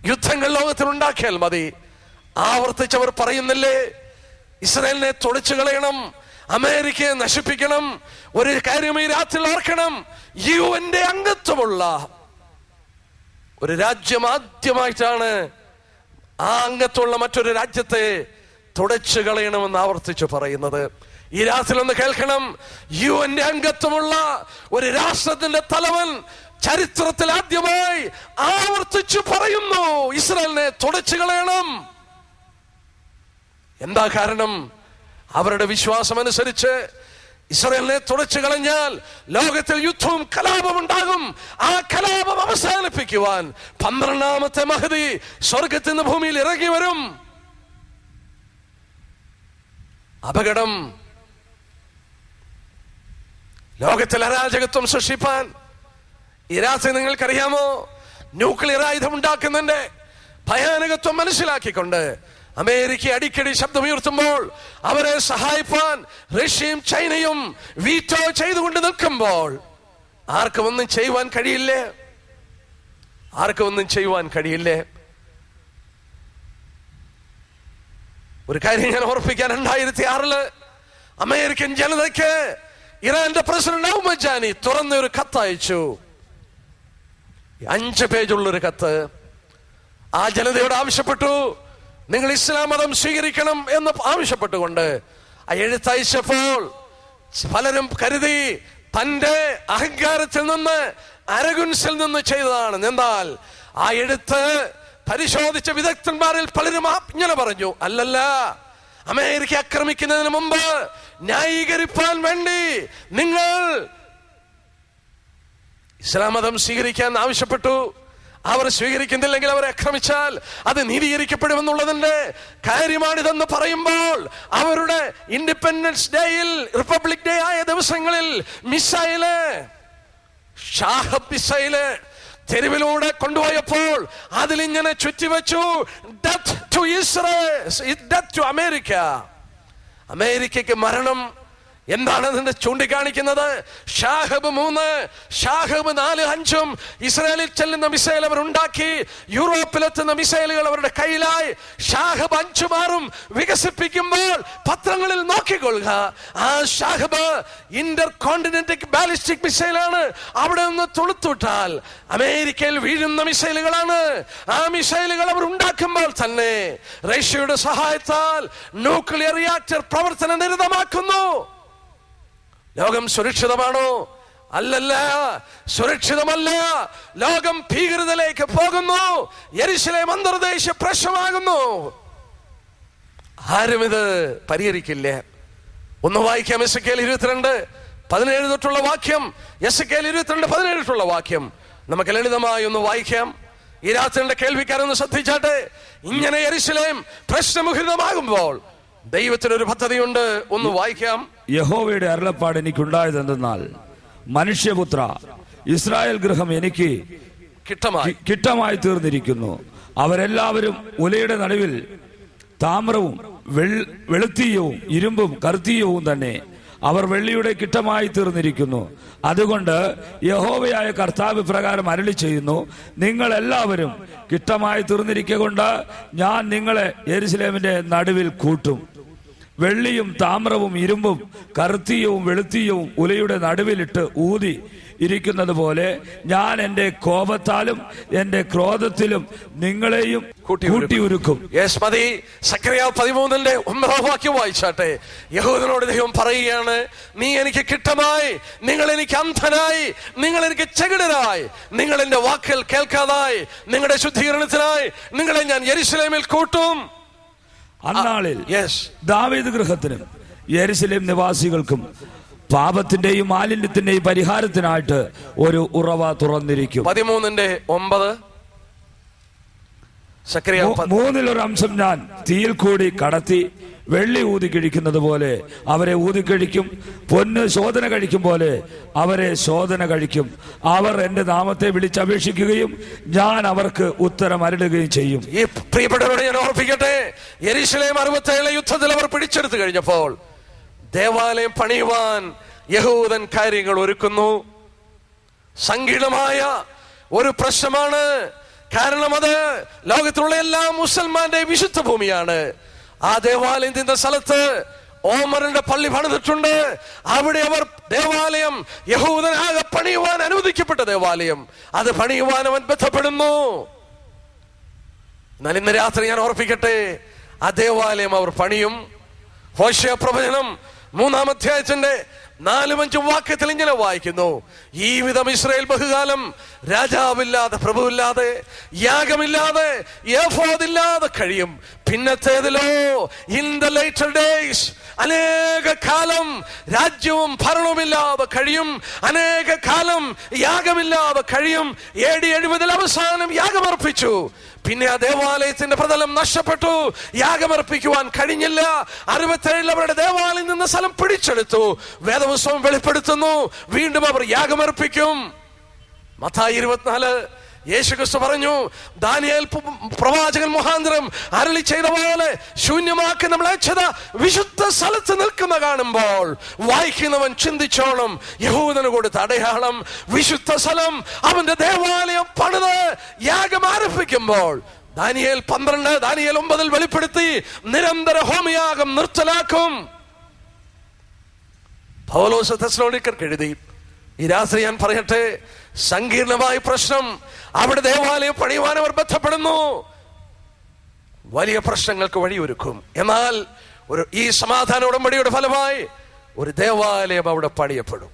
യുദ്ധങ്ങൾ ലോകത്തിൽ ഉണ്ടാക്കിയാൽ മതി. ആവർത്തിച്ചവർ പറയുന്നില്ലേ, ഇസ്രായേലിനെ തുടച്ചു കളയണം, അമേരിക്കയെ നശിപ്പിക്കണം. ഒരു കാര്യം ഈ രാത്രി ഓർക്കണം, UN അംഗത്വമുള്ള ഒരു രാജ്യം ആദ്യമായിട്ടാണ് ആ അംഗത്വമുള്ള മറ്റൊരു രാജ്യത്തെ തുടച്ചു കളയണമെന്ന് ആവർത്തിച്ചു പറയുന്നത്. ഈ രാത്രി ഒന്ന് കേൾക്കണം, UN അംഗത്വമുള്ള ഒരു രാഷ്ട്രത്തിന്റെ തലവൻ ചരിത്രത്തിൽ ആദ്യമായി ആവർത്തിച്ചു പറയുന്നു ഇസ്രായേലിനെ തുടച്ചു കളയണം. എന്താ കാരണം? അവരുടെ വിശ്വാസം അനുസരിച്ച് ഇസ്രായേലിനെ തുടച്ചു കളഞ്ഞാൽ ലോകത്തിൽ യുദ്ധവും കലാപം ഉണ്ടാകും. ആ കലാപം അവസാനിപ്പിക്കുവാൻ 12ാമത്തെ മഹദി സ്വർഗത്തിൽ നിന്ന് ഭൂമിയിൽ ഇറങ്ങി വരും. അപകടം ലോകത്തിൽ അരാജകത്വം സൃഷ്ടിപ്പാൻ ഈ രാത്രി നിങ്ങൾക്കറിയാമോ, ന്യൂക്ലിയർ ആയുധം ഉണ്ടാക്കുന്നതിന്റെ ഭയാനകത്വം മനസ്സിലാക്കിക്കൊണ്ട് അമേരിക്ക അടിക്കടി ശബ്ദമുയർത്തുമ്പോൾ അവരെ സഹായിപ്പാൻ റഷ്യയും ചൈനയും വീറ്റോ ചെയ്തുകൊണ്ട് നിൽക്കുമ്പോൾ ആർക്കും ഒന്നും ചെയ്യുവാൻ കഴിയില്ലേ? ആർക്കും ഒന്നും ചെയ്യുവാൻ കഴിയില്ലേ? ഒരു കാര്യം ഞാൻ ഓർപ്പിക്കാൻ, 2006 അമേരിക്കൻ ജനതയ്ക്ക് ഇറാന്റെ പ്രസിഡന്റ് അഹ്മദ്ജാനി തുറന്ന ഒരു കത്തയച്ചു. 5 പേജുള്ളൊരു കത്ത്. ആ ജനതയോട് ആവശ്യപ്പെട്ടു, നിങ്ങൾ ഇസ്ലാം മതം സ്വീകരിക്കണം എന്ന് ആവശ്യപ്പെട്ടുകൊണ്ട് ആ എഴുത്തയച്ചപ്പോൾ പലരും കരുതി തന്റെ അഹങ്കാരത്തിൽ നിന്ന്, അരഗുൻസിൽ നിന്ന് ചെയ്തതാണ്. എന്നാൽ ആ എഴുത്ത് പരിശോധിച്ച വിദഗ്ധന്മാരിൽ പലരും ഇങ്ങനെ പറഞ്ഞു, അല്ലല്ല, അമേരിക്ക ആക്രമിക്കുന്നതിന് മുമ്പ് ന്യായീകരിപ്പാൻ വേണ്ടി നിങ്ങൾ ഇസ്ലാം മതം സ്വീകരിക്കാൻ ആവശ്യപ്പെട്ടു. അവർ സ്വീകരിക്കുന്നില്ലെങ്കിൽ അവരെ ആക്രമിച്ചാൽ അത് നീതീകരിക്കപ്പെടുമെന്നുള്ളതിന്റെ കാര്യമാണിതെന്ന് പറയുമ്പോൾ അവരുടെ ഇൻഡിപെൻഡൻസ് ഡേയിൽ, റിപ്പബ്ലിക് ഡേ ആയ ദിവസങ്ങളിൽ മിസൈല്, ഷാഹബ് മിസൈല് തെരുവിലൂടെ കൊണ്ടുപോയപ്പോൾ അതിലിങ്ങനെ ചുറ്റിവെച്ചു, death to Israel, death to America. അമേരിക്കയ്ക്ക് മരണം. എന്താണ് അതിന്റെ ചൂണ്ടിക്കാണിക്കുന്നത്? ഷാഹബ് 3, ഷാഹബ് 4, 5 ഇസ്രായേലിൽ ചെല്ലുന്ന മിസൈൽ അവർ ഉണ്ടാക്കി. യൂറോപ്പിലെത്തുന്ന മിസൈലുകൾ അവരുടെ കയ്യിലായി. ഷാഹബ് 5 മാറും വികസിപ്പിക്കുമ്പോൾ പത്രങ്ങളിൽ നോക്കിക്കൊള്ളുക, ആ ഷാഹബ് ഇന്റർ കോണ്ടിനെന്റൽ ബാലിസ്റ്റിക് മിസൈലാണ്. അവിടെ നിന്ന് തൊളുത്തുവിട്ടാൽ അമേരിക്കയിൽ വീഴുന്ന മിസൈലുകളാണ്. ആ മിസൈലുകൾ അവർ ഉണ്ടാക്കുമ്പോൾ തന്നെ റഷ്യയുടെ സഹായത്താൽ ന്യൂക്ലിയർ റിയാക്ടർ പ്രവർത്തന നിരതമാക്കുന്നു. ലോകം സുരക്ഷിതമാണോ? അല്ലല്ല, സുരക്ഷിതമല്ല. ലോകം ഭീകരതയിലേക്ക് പോകുന്നു. യെരുശലേം അന്തർദേശീയ പ്രശ്നമാകുന്നു. ആരും ഇത് പരിഹരിക്കില്ല. ഒന്ന് വായിക്കാം, എസെക്കിയേൽ 22:17 തൊട്ടുള്ള വാക്യം. എസെക്കിയേൽ 22:17 വാക്യം നമുക്ക് ലളിതമായി ഒന്ന് വായിക്കാം. ഈ രാത്രിയുടെ കേൾവിക്കാരൊന്ന് ശ്രദ്ധിച്ചാട്ടെ. ഇങ്ങനെ യെരുശലേം പ്രശ്നമുഖരിതമാകുമ്പോൾ ദൈവത്തിനൊരു പദ്ധതിയുണ്ട്. ഒന്ന് വായിക്കാം. യഹോവയുടെ അരുളപ്പാട് എനിക്കുണ്ടായതെന്നാൽ, മനുഷ്യപുത്ര, ഇസ്രായേൽ ഗൃഹം എനിക്ക് കിട്ടമായി തീർന്നിരിക്കുന്നു. അവരെല്ലാവരും ഉലയുടെ നടുവിൽ താമ്രവും വെളുത്തീയവും ഇരുമ്പും കറുത്തീയവും തന്നെ. അവർ വെള്ളിയുടെ കിട്ടമായി തീർന്നിരിക്കുന്നു. അതുകൊണ്ട് യഹോവയായ കർത്താവ് പ്രകാരം അരുളി ചെയ്യുന്നു, നിങ്ങൾ എല്ലാവരും കിട്ടമായി തീർന്നിരിക്കൊണ്ട് ഞാൻ നിങ്ങളെ യെരുശലേമിന്റെ നടുവിൽ കൂട്ടും. വെള്ളിയും താമ്രവും ഇരുമ്പും കറുത്തീയവും വെളുത്തീയവും ഉലയുടെ നടുവിലിട്ട് ഊതി ഇരിക്കുന്നത് പോലെ ഞാൻ എന്റെ കോപത്താലും എന്റെ ക്രോധത്തിലും നിങ്ങളെയും കൂട്ടിയുരുക്കും. സക്കറിയാവ് 13:9 വാക്യം വായിച്ചാട്ടെ. യഹൂദനോട് ദൈവം പറയുകയാണ്, നീ എനിക്ക് കിട്ടമായി, നിങ്ങൾ എനിക്ക് അന്ധനായി, നിങ്ങൾ എനിക്ക് ചെകിടരായി, നിങ്ങൾ എന്റെ വാക്കുകൾ കേൾക്കാതായി, നിങ്ങളുടെ ശുദ്ധീകരണത്തിനായി നിങ്ങളെ ഞാൻ യെരുശലേമിൽ കൂട്ടും. അന്നാളിൽ ദാവീദ് ഗൃഹത്തിനും യെരുശലേം നിവാസികൾക്കും പാപത്തിന്റെയും മാലിന്യത്തിന്റെയും പരിഹാരത്തിനായിട്ട് ഒരു ഉറവ തുറന്നിരിക്കും. 13:9 മൂന്നിലൊരു അംശം ഞാൻ തീയിൽ കൂടി കടത്തി വെള്ളി ഊതി കഴിക്കുന്നത് പോലെ അവരെ ഊതിക്കഴിക്കും. പൊന്ന് ശോധന കഴിക്കും പോലെ അവരെ ശോധന കഴിക്കും. അവർ എന്റെ നാമത്തെ വിളിച്ചപേക്ഷിക്കുകയും ഞാൻ അവർക്ക് ഉത്തരം അരുളുകയും ചെയ്യും. ഈ പ്രിയപ്പെട്ടവരോട് ഞാൻ ഓർപ്പിക്കട്ടെ, യെരുശലേം 67 യുദ്ധത്തിൽ അവർ പിടിച്ചെടുത്തു കഴിഞ്ഞപ്പോൾ ദേവാലയം പണിയുവാൻ യഹൂദൻ കാര്യങ്ങൾ ഒരുക്കുന്നു. സങ്കീർണമായ ഒരു പ്രശ്നമാണ്. കാരണം അത് ലോകത്തിലുള്ള എല്ലാ മുസൽമാന്റെ വിശുദ്ധ ഭൂമിയാണ്. ആ ദേവാലയം തിന്ന സ്ഥലത്ത് ഓമറിന്റെ പള്ളി പണിതിട്ടുണ്ട്. അവിടെ അവർ ദേവാലയം യഹൂദനാകെ പണിയുവാൻ അനുവദിക്കപ്പെട്ട ദേവാലയം, അത് പണിയുവാൻ അവൻ ബന്ധപ്പെടുന്നു. എന്നാൽ ഇന്ന് രാത്രി ഞാൻ ഓർപ്പിക്കട്ടെ, ആ ദേവാലയം അവർ പണിയും. ഹോശേയ പ്രവചനം 3-ാം അധ്യായത്തിന്റെ 4-5 വാക്യത്തിൽ ഇങ്ങനെ വായിക്കുന്നു, ഈ വിധം ഇസ്രായേൽ ബഹുകാലം രാജാവില്ലാതെ, പ്രഭുവില്ലാതെ, യാഗമില്ലാതെ, എഫോദില്ലാതെ കഴിയും. പിന്നത്തേതിലോ ഇൻ ദ ലേറ്റർ ഡേയ്സ് അനേക കാലം രാജ്യവും ഭരണവുമില്ലാതെ കഴിയും, അനേക കാലം യാഗമില്ലാതെ കഴിയും. AD 70 അവസാനം യാഗമർപ്പിച്ചു. പിന്നെ ആ ദേവാലയത്തിന്റെ പ്രതലം നഷ്ടപ്പെട്ടു, യാഗമർപ്പിക്കുവാൻ കഴിഞ്ഞില്ല. 67 അവരുടെ ദേവാലയം നിന്ന് സ്ഥലം പിടിച്ചെടുത്തു. വേദപുസ്തകം വെളിപ്പെടുത്തുന്നു വീണ്ടും അവർ യാഗമർപ്പിക്കും. മത്തായി 24 യേശുക്രിസ്തു പറഞ്ഞു, ദാനിയേൽ പ്രവാചകൻ മുഖാന്തരം അരുളി ചെയ്ത പോലെ ശൂന്യമാക്കി നമ്മൾ അയച്ചത വിശുദ്ധ സ്ഥലത്ത് നിൽക്കുന്ന കാണുമ്പോൾ വായിക്കുന്നവൻ ചിന്തിച്ചോളും, യഹൂദന് കൊടുത്ത അടയാളം വിശുദ്ധ സ്ഥലം. അവന്റെ ദേവാലയം പണിത് യാഗം ആരംഭിക്കുമ്പോൾ ദാനിയേൽ 12 ദാനിയേൽ 9 വെളിപ്പെടുത്തി നിരന്തര ഹോമയാഗം നിർത്തലാക്കും. പൗലോസ് തെസ്സലോനിക്കർക്ക് എഴുതി, ഈ രാത്രി ഞാൻ പറയട്ടെ, സങ്കീർണമായ പ്രശ്നം. അവിടെ ദേവാലയം പണിയുവാൻ അവർ ബന്ധപ്പെടുന്നു, വലിയ പ്രശ്നങ്ങൾക്ക് വഴിയൊരുക്കും. എന്നാൽ ഈ സമാധാന ഉടമ്പടിയുടെ ഫലമായി ഒരു ദേവാലയം അവിടെ പണിയപ്പെടും.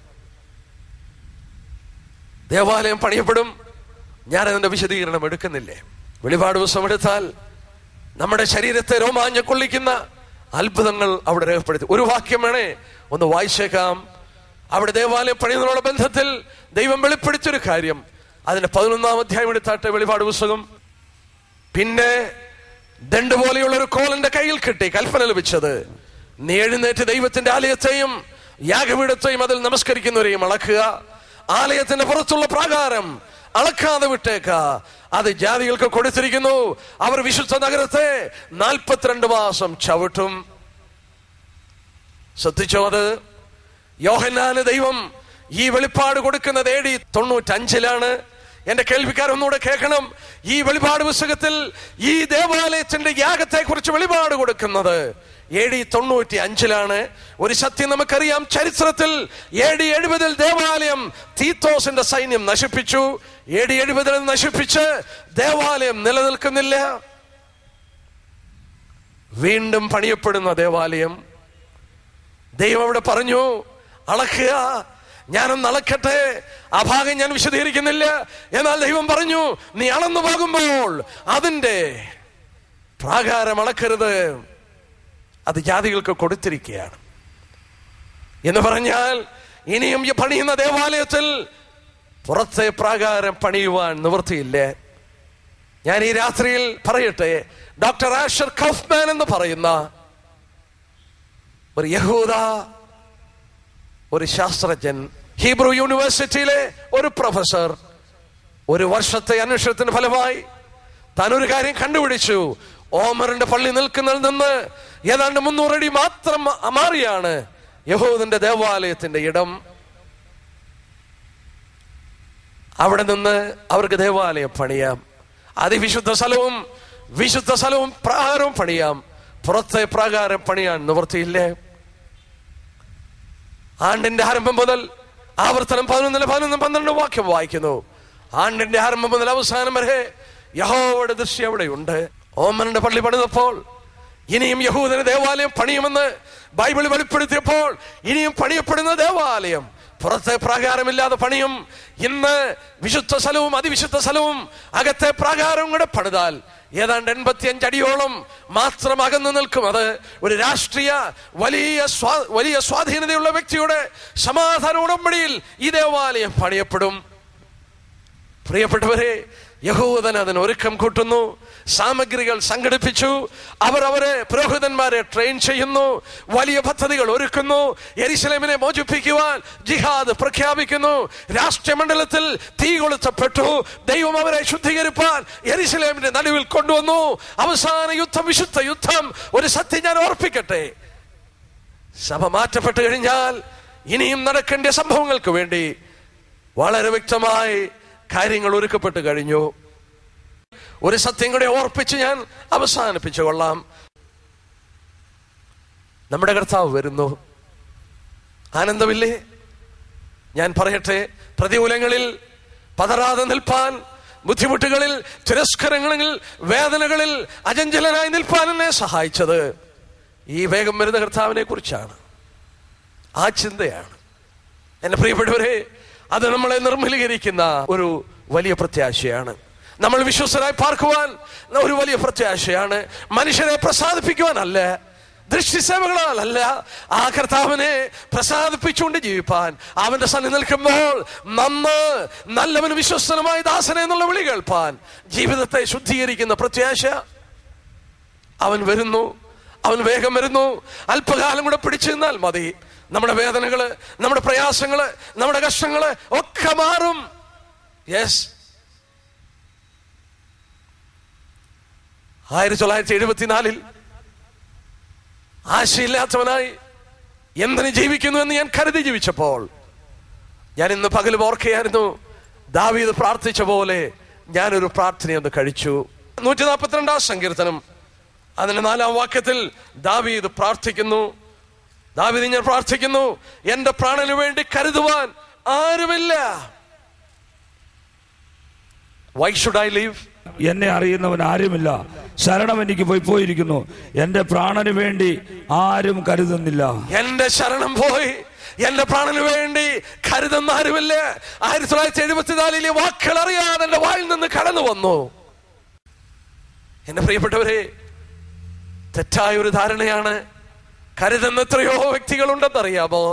ദേവാലയം പണിയപ്പെടും. ഞാനതിന്റെ വിശദീകരണം എടുക്കുന്നില്ലേ. വെളിപാട് പുസ്തകം എടുത്താൽ നമ്മുടെ ശരീരത്തെ രോമാഞ്ചം കൊള്ളിക്കുന്ന അത്ഭുതങ്ങൾ അവിടെ രേഖപ്പെടുത്തി. ഒരു വാക്യം വേണേ ഒന്ന് വായിച്ചേക്കാം. അവിടെ ദേവാലയം പണിയുന്നതിനുള്ള ബന്ധത്തിൽ ദൈവം വെളിപ്പെടുത്തിയൊരു കാര്യം, അതിന്റെ 11-ാം അധ്യായം എടുത്താട്ടെ വെളിപാട് പുസ്തകം. പിന്നെ ദണ്ഡ് പോലെയുള്ള ഒരു കോൽ എന്റെ കയ്യിൽ കിട്ടി, കൽപ്പന ലഭിച്ചത്, നീ എഴുന്നേറ്റ് ദൈവത്തിന്റെ ആലയത്തെയും യാഗപീഠത്തെയും അതിൽ നമസ്കരിക്കുന്നവരെയും അളക്കുക. ആലയത്തിന്റെ പുറത്തുള്ള പ്രാകാരം അളക്കാതെ വിട്ടേക്ക, അത് ജാതികൾക്ക് കൊടുത്തിരിക്കുന്നു. അവർ വിശുദ്ധ നഗരത്തെ 42 മാസം ചവിട്ടും. ശ്രദ്ധിച്ചോ? അത് യോഹന്നാന് ദൈവം ഈ വെളിപ്പാട് കൊടുക്കുന്നത് AD 95 എന്റെ കേൾവിക്കാരൊന്നുകൂടെ കേൾക്കണം. ഈ വെളിപാട് പുസ്തകത്തിൽ ഈ ദേവാലയത്തിന്റെ യാഗത്തെ കുറിച്ച് വെളിപാട് കൊടുക്കുന്നത് AD 95 ഒരു സത്യം നമുക്കറിയാം. ചരിത്രത്തിൽ AD 70 ദേവാലയം തീത്തോസിന്റെ സൈന്യം നശിപ്പിച്ചു. AD 70 നശിപ്പിച്ച് ദേവാലയം നിലനിൽക്കുന്നില്ല. വീണ്ടും പണിയപ്പെടുന്ന ദേവാലയം. ദൈവം അവിടെ പറഞ്ഞു, അളക്കുക. ഞാനൊന്ന് അളക്കട്ടെ. ആ ഭാഗം ഞാൻ വിശദീകരിക്കുന്നില്ല. എന്നാൽ ദൈവം പറഞ്ഞു, നീ അളന്നു പോകുമ്പോൾ അതിന്റെ പ്രാകാരം അളക്കരുത്, അത് ജാതികൾക്ക് കൊടുത്തിരിക്കുകയാണ് എന്ന് പറഞ്ഞാൽ ഇനിയും ഈ പണിയുന്ന ദേവാലയത്തിൽ പുറത്തെ പ്രാകാരം പണിയുവാൻ നിവൃത്തിയില്ലേ. ഞാൻ ഈ രാത്രിയിൽ പറയട്ടെ, ഡോക്ടർ ആഷർ കൗഫ്മാൻ എന്ന് പറയുന്ന ഒരു യഹൂദ ഒരു ശാസ്ത്രജ്ഞൻ, ഹീബ്രു യൂണിവേഴ്സിറ്റിയിലെ ഒരു പ്രൊഫസർ, ഒരു വർഷത്തെ അന്വേഷണത്തിന് ഫലമായി താനൊരു കാര്യം കണ്ടുപിടിച്ചു. ഓമറിന്റെ പള്ളി നിൽക്കുന്നതിൽ നിന്ന് ഏതാണ്ട് 300 അടി മാത്രം മാറിയാണ് യഹൂദന്റെ ദേവാലയത്തിന്റെ ഇടം. അവിടെ നിന്ന് അവർക്ക് ദേവാലയം പണിയാം. അതിവിശുദ്ധ സ്ഥലവും വിശുദ്ധ സ്ഥലവും പ്രാകാരവും പണിയാം. പുറത്തെ പ്രാകാരം പണിയാൻ നിവൃത്തിയില്ലേ. ആണ്ടിന്റെ ആരംഭം മുതൽ ആവർത്തനം 11-12 വാക്യം വായിക്കുന്നു. ആണ്ടിന്റെ ആരംഭം മുതൽ അവസാനം വരെ യഹോവയുടെ ദൃശ്യം അവിടെയുണ്ട്. ഓമറിന്റെ പള്ളി പണിതപ്പോൾ ഇനിയും യഹൂദന് ദേവാലയം പണിയുമെന്ന് ബൈബിൾ വെളിപ്പെടുത്തിയപ്പോൾ ഇനിയും പണിയപ്പെടുന്ന ദേവാലയം പുറത്തെ പ്രാകാരമില്ലാതെ പണിയും. ഇന്ന് വിശുദ്ധ സ്ഥലവും അതിവിശുദ്ധ സ്ഥലവും അകത്തെ പ്രാകാരവും കൂടെ പണിതാൽ ഏതാണ്ട് 85 അടിയോളം മാത്രം അകന്നു നിൽക്കും. അത് ഒരു രാഷ്ട്രീയ വലിയ സ്വാധീനതയുള്ള വ്യക്തിയുടെ സമാധാന ഉടമ്പടിയിൽ ഈ ദേവാലയം പണിയപ്പെടും. പ്രിയപ്പെട്ടവരെ, യഹൂദൻ അതിന് ഒരുക്കം കൂട്ടുന്നു, സാമഗ്രികൾ സംഘടിപ്പിച്ചു, അവരെ പുരോഹിതന്മാരെ ട്രെയിൻ ചെയ്യുന്നു, വലിയ പദ്ധതികൾ ഒരുക്കുന്നു, യെരുശലേമിനെ മോചിപ്പിക്കുവാൻ ജിഹാദ് പ്രഖ്യാപിക്കുന്നു. രാഷ്ട്രമണ്ഡലത്തിൽ തീ കൊളുത്തപ്പെട്ടു. ദൈവം അവരെ ശുദ്ധീകരിപ്പാൻ യെരുശലേമിന്റെ നടുവിൽ കൊണ്ടുവന്നു. അവസാന യുദ്ധം, വിശുദ്ധ യുദ്ധം. ഒരു സത്യം ഞാൻ ഓർപ്പിക്കട്ടെ, സഭ മാറ്റപ്പെട്ടു കഴിഞ്ഞാൽ ഇനിയും നടക്കേണ്ട സംഭവങ്ങൾക്ക് വേണ്ടി വളരെ വ്യക്തമായി കാര്യങ്ങൾ ഒരുക്കപ്പെട്ടു കഴിഞ്ഞു. ഒരു സത്യം കൂടെ ഓർപ്പിച്ച് ഞാൻ അവസാനിപ്പിച്ചു കൊള്ളാം. നമ്മുടെ കർത്താവ് വരുന്നു. ആനന്ദമില്ലേ? ഞാൻ പറയട്ടെ, പ്രതികൂലങ്ങളിൽ പതറാതെ നിൽപ്പാൻ, ബുദ്ധിമുട്ടുകളിൽ, തിരസ്കരങ്ങളിൽ, വേദനകളിൽ അചഞ്ചലനായി നിൽപ്പാൻ എന്നെ സഹായിച്ചത് ഈ വേഗം വരുന്ന കർത്താവിനെ കുറിച്ചാണ്. ആ ചിന്തയാണ് എന്റെ പ്രിയപ്പെട്ടവരെ. അത് നമ്മളെ നിർമ്മലീകരിക്കുന്ന ഒരു വലിയ പ്രത്യാശയാണ്. നമ്മൾ വിശ്വസ്തരായി പാർക്കുവാൻ ഒരു വലിയ പ്രത്യാശയാണ്. മനുഷ്യരെ പ്രസാദിപ്പിക്കുവാനല്ല, ദൃഷ്ടിസേവകളാൽ അല്ല, ആ കർത്താവിനെ പ്രസാദിപ്പിച്ചുകൊണ്ട് ജീവിപ്പാൻ അവന്റെ സന്നിധി നിൽക്കുമ്പോൾ നല്ലവനും വിശ്വസ്തനുമായ ദാസനെ എന്നുള്ള വിളി കേൾപ്പാൻ ജീവിതത്തെ ശുദ്ധീകരിക്കുന്ന പ്രത്യാശ. അവൻ വരുന്നു, അവൻ വേഗം വരുന്നു. അല്പകാലം കൂടെ പിടിച്ചു നിന്നാൽ മതി. നമ്മുടെ വേദനകള്, നമ്മുടെ പ്രയാസങ്ങള്, നമ്മുടെ കഷ്ടങ്ങള് ഒക്കെ മാറും. യെസ്, 1974 ആശയില്ലാത്തവനായി എന്തിന് ജീവിക്കുന്നു എന്ന് ഞാൻ കരുതി ജീവിച്ചപ്പോൾ ഞാൻ ഇന്ന് പകലും ഓർക്കുകയായിരുന്നു, ദാവീദ് പ്രാർത്ഥിച്ച പോലെ ഞാനൊരു പ്രാർത്ഥനയൊന്ന് കഴിച്ചു. 142 സങ്കീർത്തനം അതിന്റെ 4-ാം വാക്യത്തിൽ ദാവീദ് പ്രാർത്ഥിക്കുന്നു. ദാവീദ് ഞാൻ പ്രാർത്ഥിക്കുന്നു, എന്റെ പ്രാണന് വേണ്ടി കരുതുവാൻ ആരുമില്ല. Why should I live? എന്നെ അറിയുന്നവൻ ആരുമില്ല, ശരണം എനിക്ക് പോയിരിക്കുന്നു, എന്റെ പ്രാണന് വേണ്ടി ആരും കരുതുന്നില്ല. എന്റെ ശരണം പോയി, എന്റെ പ്രാണന് വേണ്ടി കരുതുന്ന ആരുമില്ല. 1974 വാക്കുകൾ അറിയാതെ എന്റെ വായിൽ നിന്ന് കടന്നു വന്നു. എന്റെ പ്രിയപ്പെട്ടവരെ, തെറ്റായ ഒരു ധാരണയാണ്. കരുതുന്ന എത്രയോ വ്യക്തികളുണ്ടെന്നറിയാമോ?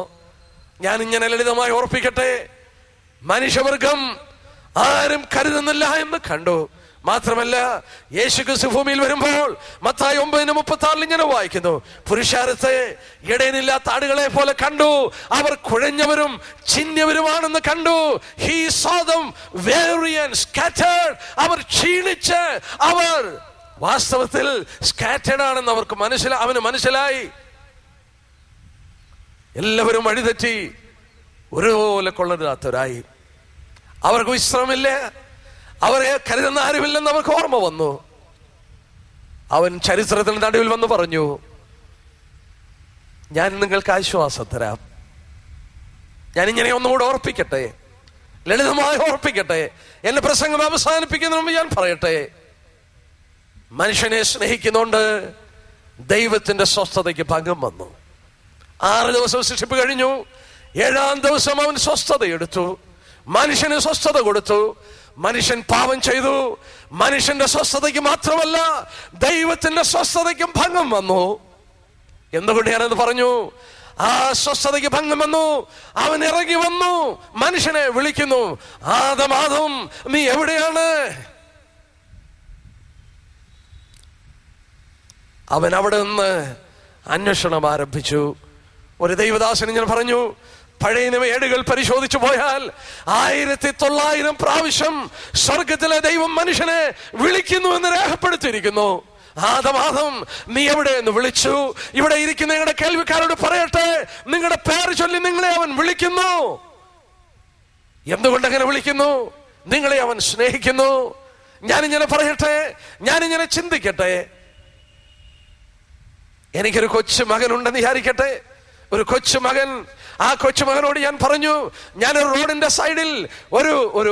ഞാൻ ഇങ്ങനെ ലളിതമായി ഓർപ്പിക്കട്ടെ, മനുഷ്യവർഗം ആരും കരുതുന്നില്ല എന്ന് കണ്ടു. മാത്രമല്ല, യേശുക്രിസ്തു ഭൂമിയിൽ വരുമ്പോൾ മത്തായി 9:36 ഇങ്ങനെ വായിക്കുന്നു, പുരുഷാരത്തെ ഇടയനില്ലാത്ത ആടുകളെ പോലെ കണ്ടു, അവർ കുഴഞ്ഞവരും ചിഹ്നവരുമാണെന്ന് കണ്ടു. He saw them weary and scattered. അവർ ക്ഷീണിച്ച്, അവർ വാസ്തവത്തിൽ സ്കാറ്റേഡ് ആണെന്ന് അവന് മനസ്സിലായി. എല്ലാവരും വഴിതെറ്റി ഒരുപോലെ കൊള്ളരുതാത്തവരായി. അവർക്ക് വിശ്രമില്ല, അവരെ കരുതുന്ന ആരുമില്ലെന്ന് അവർക്ക് ഓർമ്മ വന്നു. അവൻ ചരിത്രത്തിന്റെ നടുവിൽ വന്ന് പറഞ്ഞു, ഞാൻ നിങ്ങൾക്ക് ആശ്വാസം തരാം. ഞാനിങ്ങനെ ഒന്നുകൂടെ ഓർപ്പിക്കട്ടെ, ലളിതമായി ഓർപ്പിക്കട്ടെ. എന്റെ പ്രസംഗം അവസാനിപ്പിക്കുന്നതിന് മുമ്പ് ഞാൻ പറയട്ടെ, മനുഷ്യനെ സ്നേഹിക്കുന്നുണ്ട് ദൈവത്തിന്റെ സ്വസ്ഥതയ്ക്ക് ഭംഗം വന്നു. 6 ദിവസം സൃഷ്ടിപ്പ് കഴിഞ്ഞു. 7-ാം ദിവസം അവൻ സ്വസ്ഥത എടുത്തു, മനുഷ്യന് സ്വസ്ഥത കൊടുത്തു. മനുഷ്യൻ പാപം ചെയ്തു. മനുഷ്യന്റെ സ്വസ്ഥതയ്ക്ക് മാത്രമല്ല, ദൈവത്തിന്റെ സ്വസ്ഥതയ്ക്കും ഭംഗം വന്നു. എന്തുകൊണ്ട് ഞാനത് പറഞ്ഞു? ആ സ്വസ്ഥതയ്ക്ക് ഭംഗം വന്നു. അവൻ ഇറങ്ങി വന്നു, മനുഷ്യനെ വിളിക്കുന്നു, ആദം നീ എവിടെയാണ്? അവൻ അവിടെ നിന്ന് അന്വേഷണം ആരംഭിച്ചു. ഒരു ദൈവദാസൻ ഞാൻ പറഞ്ഞു, പഴയ നിയമ ഏടുകൾ പരിശോധിച്ചു പോയാൽ 1900 പ്രാവശ്യം സ്വർഗത്തിലെ ദൈവം മനുഷ്യനെ വിളിക്കുന്നു എന്ന് രേഖപ്പെടുത്തിയിരിക്കുന്നു. ആദം നീ എവിടെ എന്ന് വിളിച്ചു. ഇവിടെ ഇരിക്കുന്ന നിങ്ങളുടെ കേൾവിക്കാരോട് പറയട്ടെ, നിങ്ങളുടെ പേര് ചൊല്ലി നിങ്ങളെ അവൻ വിളിക്കുന്നു. എന്തുകൊണ്ട് അങ്ങനെ വിളിക്കുന്നു? നിങ്ങളെ അവൻ സ്നേഹിക്കുന്നു. ഞാനിങ്ങനെ പറയട്ടെ, ഞാനിങ്ങനെ ചിന്തിക്കട്ടെ. എനിക്കൊരു കൊച്ചു മകനുണ്ടെന്ന് വിചാരിക്കട്ടെ. ഒരു കൊച്ചുമകൻ, ആ കൊച്ചുമകനോട് ഞാൻ പറഞ്ഞു, ഞാനൊരു റോഡിന്റെ സൈഡിൽ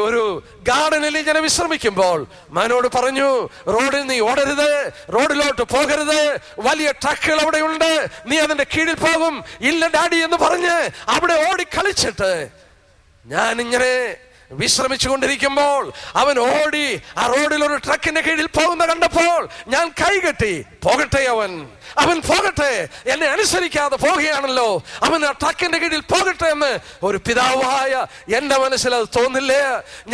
ഒരു ഗാർഡനിൽ ഇങ്ങനെ വിശ്രമിക്കുമ്പോൾ മകനോട് പറഞ്ഞു, റോഡിൽ നീ ഓടരുത്, റോഡിലോട്ട് പോകരുത്, വലിയ ട്രക്കുകൾ അവിടെ ഉണ്ട്, നീ അതിന്റെ കീഴിൽ പോകും. ഇല്ല ഡാഡി എന്ന് പറഞ്ഞ് അവിടെ ഓടി കളിച്ചിട്ട് ഞാൻ ഇങ്ങനെ വിശ്രമിച്ചു കൊണ്ടിരിക്കുമ്പോൾ അവൻ ഓടി ആ റോഡിൽ ഒരു ട്രക്കിന്റെ കീഴിൽ പോകുന്ന കണ്ടപ്പോൾ ഞാൻ കൈകെട്ടി. പോകട്ടെ, അവൻ പോകട്ടെ, എന്നെ അനുസരിക്കാതെ പോകുകയാണല്ലോ, അവൻ ആ ട്രക്കിന്റെ കീഴിൽ പോകട്ടെ എന്ന് ഒരു പിതാവായ എന്റെ മനസ്സിൽ അത് തോന്നില്ലേ?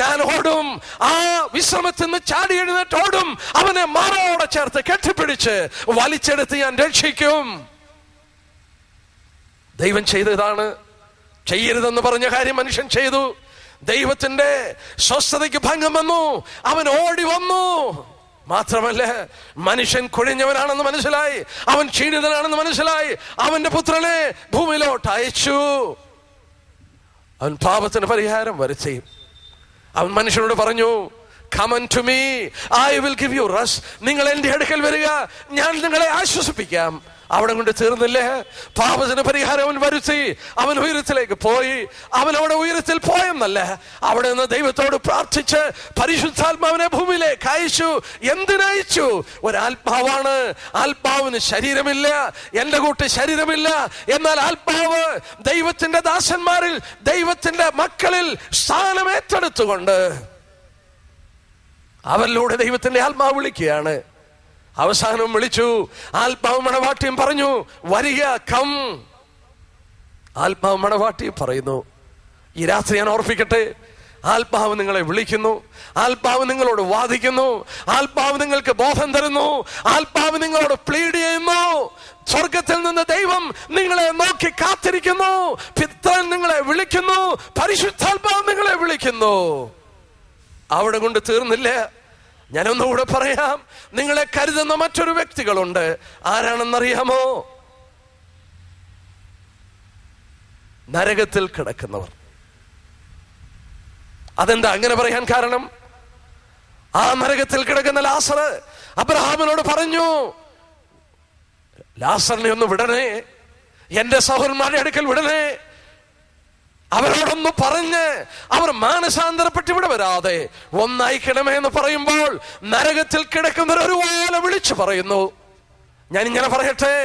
ഞാൻ ഓടും, ആ വിശ്രമത്തിൽ നിന്ന് ചാടി എഴുന്നേറ്റ് ഓടും, അവനെ മാറോടെ ചേർത്ത് കെട്ടിപ്പിടിച്ച് വലിച്ചെടുത്ത് ഞാൻ രക്ഷിക്കും. ദൈവം ചെയ്തതാണ്. ചെയ്യരുതെന്ന് പറഞ്ഞ കാര്യം മനുഷ്യൻ ചെയ്തു. ദൈവത്തിന്റെ സ്വസ്ഥതയ്ക്ക് ഭംഗം വന്നു. അവൻ ഓടി വന്നു. മാത്രമല്ല, മനുഷ്യൻ കുഴഞ്ഞവനാണെന്ന് മനസ്സിലായി, അവൻ ക്ഷീണിതനാണെന്ന് മനസ്സിലായി. അവന്റെ പുത്രനെ ഭൂമിയിലോട്ട് അയച്ചു. അവൻ പാപത്തിന് പരിഹാരം വരുത്തി. അവൻ മനുഷ്യനോട് പറഞ്ഞു, Come unto me, I will give you rest. നിങ്ങൾ എന്റെ അടുക്കൽ വരിക, ഞാൻ നിങ്ങളെ ആശ്വസിപ്പിക്കാം. അവിടെ കൊണ്ട് തീർന്നില്ലേ? പാപത്തിന് പരിഹാരം അവൻ വരുത്തി. അവൻ ഉയരത്തിലേക്ക് പോയി. അവൻ അവിടെ ഉയരത്തിൽ പോയെന്നല്ല, അവിടെ നിന്ന് ദൈവത്തോട് പ്രാർത്ഥിച്ച് പരിശുദ്ധാത്മാവിനെ ഭൂമിയിലേക്ക് അയച്ചു. എന്തിനയച്ചു? ഒരാത്മാവാണ്. ആത്മാവിന് ശരീരമില്ല, എന്റെ കൂട്ട് ശരീരമില്ല. എന്നാൽ ആത്മാവ് ദൈവത്തിന്റെ ദാസന്മാരിൽ, ദൈവത്തിന്റെ മക്കളിൽ സ്ഥാനം ഏറ്റെടുത്തുകൊണ്ട് അവരിലൂടെ ദൈവത്തിന്റെ ആത്മാവ് വിളിക്കുകയാണ്. അവസാനം വിളിച്ചു. ആത്മാവ് മണവാട്ടിയും പറഞ്ഞു, വരിക, കം. ആത്മാവ് മണവാട്ടിയും പറയുന്നു. ഈ രാത്രി ഞാൻ ഓർപ്പിക്കട്ടെ, ആത്മാവ് നിങ്ങളെ വിളിക്കുന്നു, ആത്മാവ് നിങ്ങളോട് വാദിക്കുന്നു, ആത്മാവ് നിങ്ങൾക്ക് ബോധം തരുന്നു, ആത്മാവ് നിങ്ങളോട് പ്ലീഡ് ചെയ്യുന്നു. സ്വർഗത്തിൽ നിന്ന് ദൈവം നിങ്ങളെ നോക്കി കാത്തിരിക്കുന്നു. പിതാവ് നിങ്ങളെ വിളിക്കുന്നു, പരിശുദ്ധാത്മാവ് നിങ്ങളെ വിളിക്കുന്നു. അവിടെ കൊണ്ട് തീർന്നില്ല. ഞാനൊന്നുകൂടെ പറയാം. നിങ്ങളെ കരുതുന്ന മറ്റൊരു വ്യക്തികളുണ്ട്. ആരാണെന്നറിയാമോ? നരകത്തിൽ കിടക്കുന്നവർ. അതെന്താ അങ്ങനെ പറയാൻ കാരണം? ആ നരകത്തിൽ കിടക്കുന്ന ലാസർ അബ്രഹാമിനോട് പറഞ്ഞു, ലാസറിനെ ഒന്ന് വിടണേ, എന്റെ സഹോദരന്മാരുടെ അടുക്കൽ വിടണേ. അവരോടൊന്ന് പറഞ്ഞ് അവർ മാനസാന്തരപ്പെട്ട് ഇവിടെ വരാതെ ഒന്നയക്കണമേ എന്ന് പറയുമ്പോൾ നരകത്തിൽ കിടക്കുന്നവർ ഒരുപോലെ വിളിച്ചു പറയുന്നു. ഞാൻ ഇങ്ങനെ പറയട്ടെ,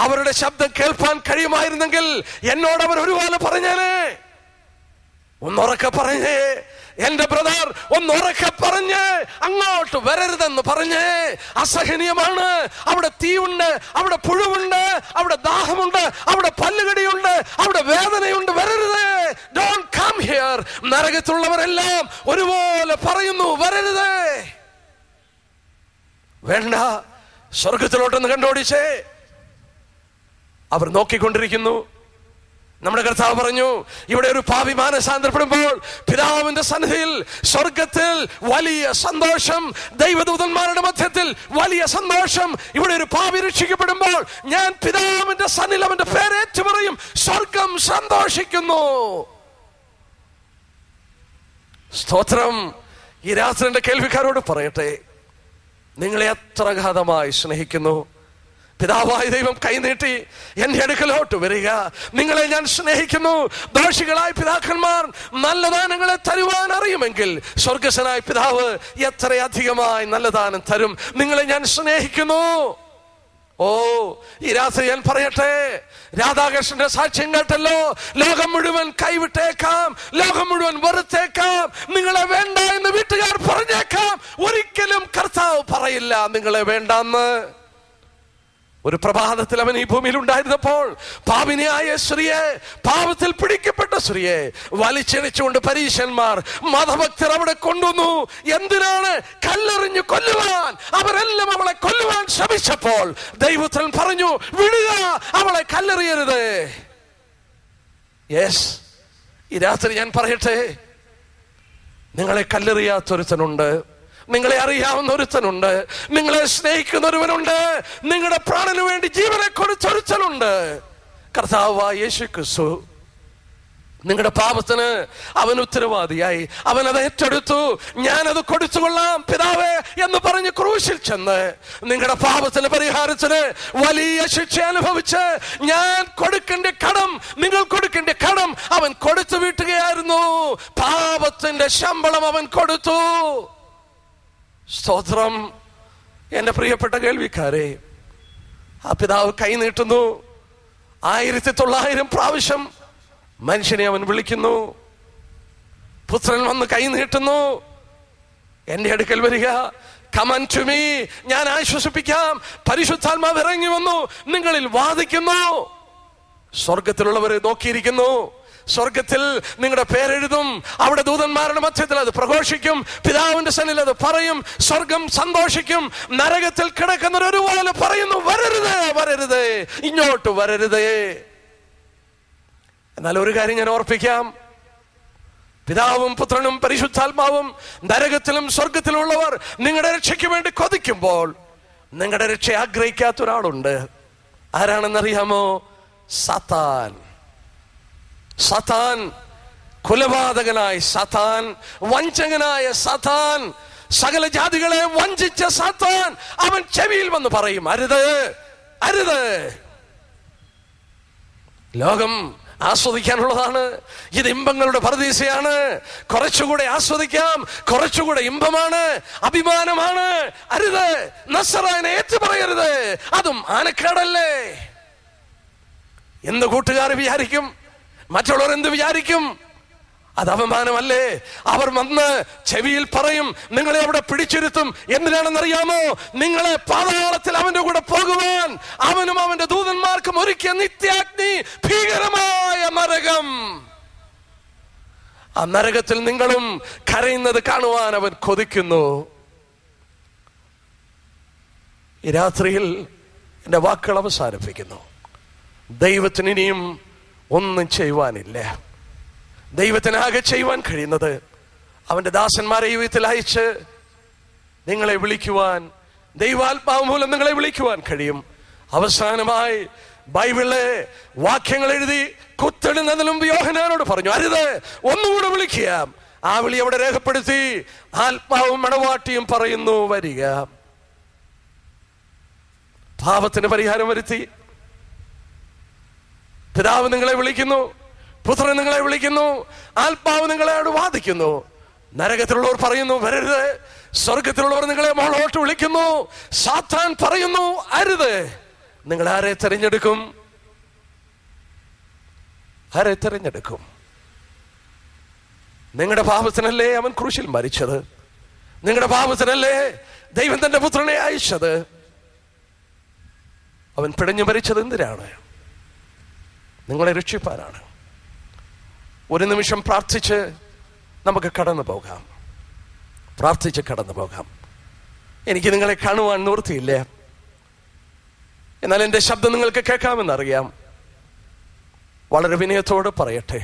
അവരുടെ ശബ്ദം കേൾപ്പാൻ കഴിയുമായിരുന്നെങ്കിൽ എന്നോട് അവർ ഒരുപോലെ പറഞ്ഞേനെ. ഒന്നുറക്കെ പറഞ്ഞേ, എന്റെ ബ്രദർ ഒന്നുറക്കെ പറഞ്ഞ് അങ്ങോട്ട് വരരുതെന്ന് പറഞ്ഞേ. അസഹനീയമാണ്. അവിടെ തീയുണ്ട്, അവിടെ പുഴുവുണ്ട്, അവിടെ ദാഹമുണ്ട്, അവിടെ പല്ലുകടിയുണ്ട്, അവിടെ വേദനയുണ്ട്. വരരുത്, ഡോണ്ട് കം ഹിയർ. നരകത്തുള്ളവരെല്ലാം ഒരുപോലെ പറയുന്നു, വരരുത്. വേണ്ട, സ്വർഗത്തിലോട്ടൊന്ന് കണ്ടോടിച്ചേ. അവർ നോക്കിക്കൊണ്ടിരിക്കുന്നു. നമ്മുടെ കർത്താവ് പറഞ്ഞു, ഇവിടെ ഒരു പാപി മാനസാന്തരപ്പെടുമ്പോൾ പിതാവിന്റെ സന്നിധിയിൽ സ്വർഗത്തിൽ വലിയ സന്തോഷം, ദൈവദൂതന്മാരുടെ മധ്യത്തിൽ വലിയ സന്തോഷം. ഇവിടെ ഒരു പാപി രക്ഷിക്കപ്പെടുമ്പോൾ ഞാൻ പിതാവിന്റെ സന്നിധിയിൽ അവന്റെ പേരേറ്റു പറയും. സ്വർഗം സന്തോഷിക്കുന്നു. സ്തോത്രം. ഈ രാത്രിന്റെ കേൾവിക്കാരോട് പറയട്ടെ, നിങ്ങളെ എത്ര അഗാധമായി സ്നേഹിക്കുന്നു. പിതാവായ ദൈവം കൈനീട്ടി എന്റെ അടുക്കലോട്ട് വരിക, നിങ്ങളെ ഞാൻ സ്നേഹിക്കുന്നു. ദോഷികളായ പിതാക്കന്മാർ നല്ല ദാനങ്ങളെ തരുവാൻ അറിയുമെങ്കിൽ സ്വർഗസ്വനായ പിതാവ് എത്രയധികമായി നല്ല ദാനം തരും. നിങ്ങളെ ഞാൻ സ്നേഹിക്കുന്നു. ഓ, ഈ രാത്രി ഞാൻ പറയട്ടെ, രാധാകൃഷ്ണന്റെ സാക്ഷ്യം കേട്ടല്ലോ. ലോകം മുഴുവൻ കൈവിട്ടേക്കാം, ലോകം മുഴുവൻ വെറുത്തേക്കാം, നിങ്ങളെ വേണ്ട എന്ന് വീട്ടുകാർ പറഞ്ഞേക്കാം. ഒരിക്കലും കർത്താവ് പറയില്ല നിങ്ങളെ വേണ്ടെന്ന്. ഒരു പ്രഭാതത്തിൽ അവൻ ഈ ഭൂമിയിൽ ഉണ്ടായിരുന്നപ്പോൾ പാപിനിയായ സ്ത്രീയെ, പാപത്തിൽ പിടിക്കപ്പെട്ട സ്ത്രീയെ വലിച്ചെടിച്ചുകൊണ്ട് പരീശന്മാർ, മതഭക്തർ അവിടെ കൊണ്ടുവന്നു. എന്തിനാണ്? കല്ലെറിഞ്ഞു കൊല്ലുവാൻ. അവരെല്ലാം അവളെ കൊല്ലുവാൻ ശ്രമിച്ചപ്പോൾ ദൈവപുത്രൻ പറഞ്ഞു, വിടുക, അവളെ കല്ലെറിയരുത്. യെസ്, ഈ രാത്രി ഞാൻ പറയട്ടെ, നിങ്ങളെ കല്ലെറിയാത്തൊരുത്തനുണ്ട്, നിങ്ങളെ അറിയാവുന്ന ഒരുത്തനുണ്ട്, നിങ്ങളെ സ്നേഹിക്കുന്ന ഒരുവനുണ്ട്, നിങ്ങളുടെ പ്രാണന് വേണ്ടി ജീവനെ കൊടുത്തൊരുത്തനുണ്ട്. കർത്താവായ യേശു ക്രിസ്തു. നിങ്ങളുടെ പാപത്തിന് അവൻ ഉത്തരവാദിയായി. അവൻ അത് ഏറ്റെടുത്തു. ഞാനത് കൊടുത്തുകൊള്ളാം പിതാവേ എന്ന് പറഞ്ഞ് ക്രൂശിൽ ചെന്ന് നിങ്ങളുടെ പാപത്തിന് പരിഹാരത്തിന് വലിയ ശിക്ഷ അനുഭവിച്ച് ഞാൻ കൊടുക്കേണ്ട കടം, നിങ്ങൾ കൊടുക്കേണ്ട കടം അവൻ കൊടുത്തു വീട്ടുകയായിരുന്നു. പാപത്തിന്റെ ശമ്പളം അവൻ കൊടുത്തു. സ്തോത്രം. എന്റെ പ്രിയപ്പെട്ട കേൾവിക്കാരെ, ആ പിതാവ് കൈ നീട്ടുന്നു. 1900 പ്രാവശ്യം മനുഷ്യനെ അവൻ വിളിക്കുന്നു. പുത്രൻ വന്ന് കൈ നീട്ടുന്നു, എന്റെ അടുക്കൽ വരിക, come unto me, ഞാൻ ആശ്വസിപ്പിക്കാം. പരിശുദ്ധാത്മാവ് ഇറങ്ങി വന്നു, നിങ്ങളിൽ വാദിക്കുന്നു. സ്വർഗത്തിലുള്ളവരെ നോക്കിയിരിക്കുന്നു. സ്വർഗത്തിൽ നിങ്ങളുടെ പേരെഴുതും. അവിടെ ദൂതന്മാരുടെ മധ്യത്തിൽ അത് പ്രഘോഷിക്കും. പിതാവിന്റെ സന്നിധിയിൽ അത് പറയും. സ്വർഗം സന്തോഷിക്കും. നരകത്തിൽ കിടക്കുന്നവർ ഒരുപോലെ പറയുന്നു, വരരുതേ, വരരുതേ, ഇങ്ങോട്ട് വരരുതേ. എന്നാൽ ഒരു കാര്യം ഞാൻ ഓർപ്പിക്കാം, പിതാവും പുത്രനും പരിശുദ്ധാത്മാവും നരകത്തിലും സ്വർഗത്തിലുള്ളവർ നിങ്ങളുടെ രക്ഷയ്ക്ക് വേണ്ടി കൊതിക്കുമ്പോൾ നിങ്ങളുടെ രക്ഷ ആഗ്രഹിക്കാത്ത ഒരാളുണ്ട്. ആരാണെന്നറിയാമോ? സാത്താൻ. സാത്താൻ, കൊലപാതകനായ സാത്താൻ, വഞ്ചകനായ സാത്താൻ, സകല ജാതികളെ വഞ്ചിച്ച സാത്താൻ അവൻ ചെവിയിൽ വന്ന് പറയും, അരുത്, അരുത്. ലോകം ആസ്വദിക്കാനുള്ളതാണ്. ഇത് ഇമ്പങ്ങളുടെ പറുദീസയാണ്. കുറച്ചുകൂടെ ആസ്വദിക്കാം, കുറച്ചുകൂടെ ഇമ്പമാണ്, അഭിമാനമാണ്. അരുത്, നസറായനെ ഏറ്റുപറയരുത്, അതും ആനക്കേടല്ലേ. എന്ത് കൂട്ടുകാർ വിചാരിക്കും? മറ്റുള്ളവർ എന്ത് വിചാരിക്കും? അത് അവമാനമല്ലേ? അവർ വന്ന് ചെവിയിൽ പറയും, നിങ്ങളെ അവിടെ പിടിച്ചിരുത്തും. എന്തിനാണെന്നറിയാമോ? നിങ്ങളെ പാതാളത്തിൽ അവന്റെ കൂടെ പോകുവാൻ അവനും അവന്റെ ദൂതന്മാർക്കും ഒരുക്കിയ നിത്യാഗ്നി, ഭീകരമായ നരകം. ആ നരകത്തിൽ നിങ്ങളും കരയുന്നത് കാണുവാൻ അവൻ കൊതിക്കുന്നു. ഈ രാത്രിയിൽ എന്റെ വാക്കുകൾ അവസാനിപ്പിക്കുന്നു. ദൈവത്തിന് ഇനിയും ഒന്നും ചെയ്യുവാനില്ല. ദൈവത്തിനാകെ ചെയ്യുവാൻ കഴിയുന്നത് അവന്റെ ദാസന്മാരെ ജീവിതത്തിൽ അയച്ച് നിങ്ങളെ വിളിക്കുവാൻ, ദൈവാത്മാവ് മൂലം നിങ്ങളെ വിളിക്കുവാൻ കഴിയും. അവസാനമായി ബൈബിളിലെ വാക്യങ്ങൾ എഴുതി കുത്തിടുന്നതിന് മുമ്പ് യോഹന്നാനോട് പറഞ്ഞു, അരുത്, ഒന്നുകൂടെ വിളിക്കുക. ആ വിളി അവിടെ രേഖപ്പെടുത്തി. ആത്മാവും മണവാട്ടിയും പറയുന്നു, വരിക. പാപത്തിന് പരിഹാരം വരുത്തി. പിതാവ് നിങ്ങളെ വിളിക്കുന്നു, പുത്രൻ നിങ്ങളെ വിളിക്കുന്നു, ആത്മാവ് നിങ്ങളോട് വാദിക്കുന്നു. നരകത്തിലുള്ളവർ പറയുന്നു വരരുത്, സ്വർഗത്തിലുള്ളവർ നിങ്ങളെ മോളോട്ട് വിളിക്കുന്നു. സാത്താൻ പറയുന്നു അരുത്. നിങ്ങൾ ആരെ തെരഞ്ഞെടുക്കും? ആരെ തെരഞ്ഞെടുക്കും? നിങ്ങളുടെ പാപത്തിനല്ലേ അവൻ ക്രൂശിൽ മരിച്ചത്? നിങ്ങളുടെ പാപത്തിനല്ലേ ദൈവം തന്റെ പുത്രനെ അയച്ചത്? അവൻ പിടഞ്ഞു മരിച്ചത് എന്തിനാണ്? നിങ്ങളെ രക്ഷിപ്പാനാണ്. ഒരു നിമിഷം പ്രാർത്ഥിച്ച് നമുക്ക് കടന്നു പോകാം. പ്രാർത്ഥിച്ച് കടന്നു പോകാം. എനിക്ക് നിങ്ങളെ കാണുവാൻ നിവൃത്തിയില്ല, എന്നാൽ എൻ്റെ ശബ്ദം നിങ്ങൾക്ക് കേൾക്കാമെന്നറിയാം. വളരെ വിനയത്തോട് പറയട്ടെ,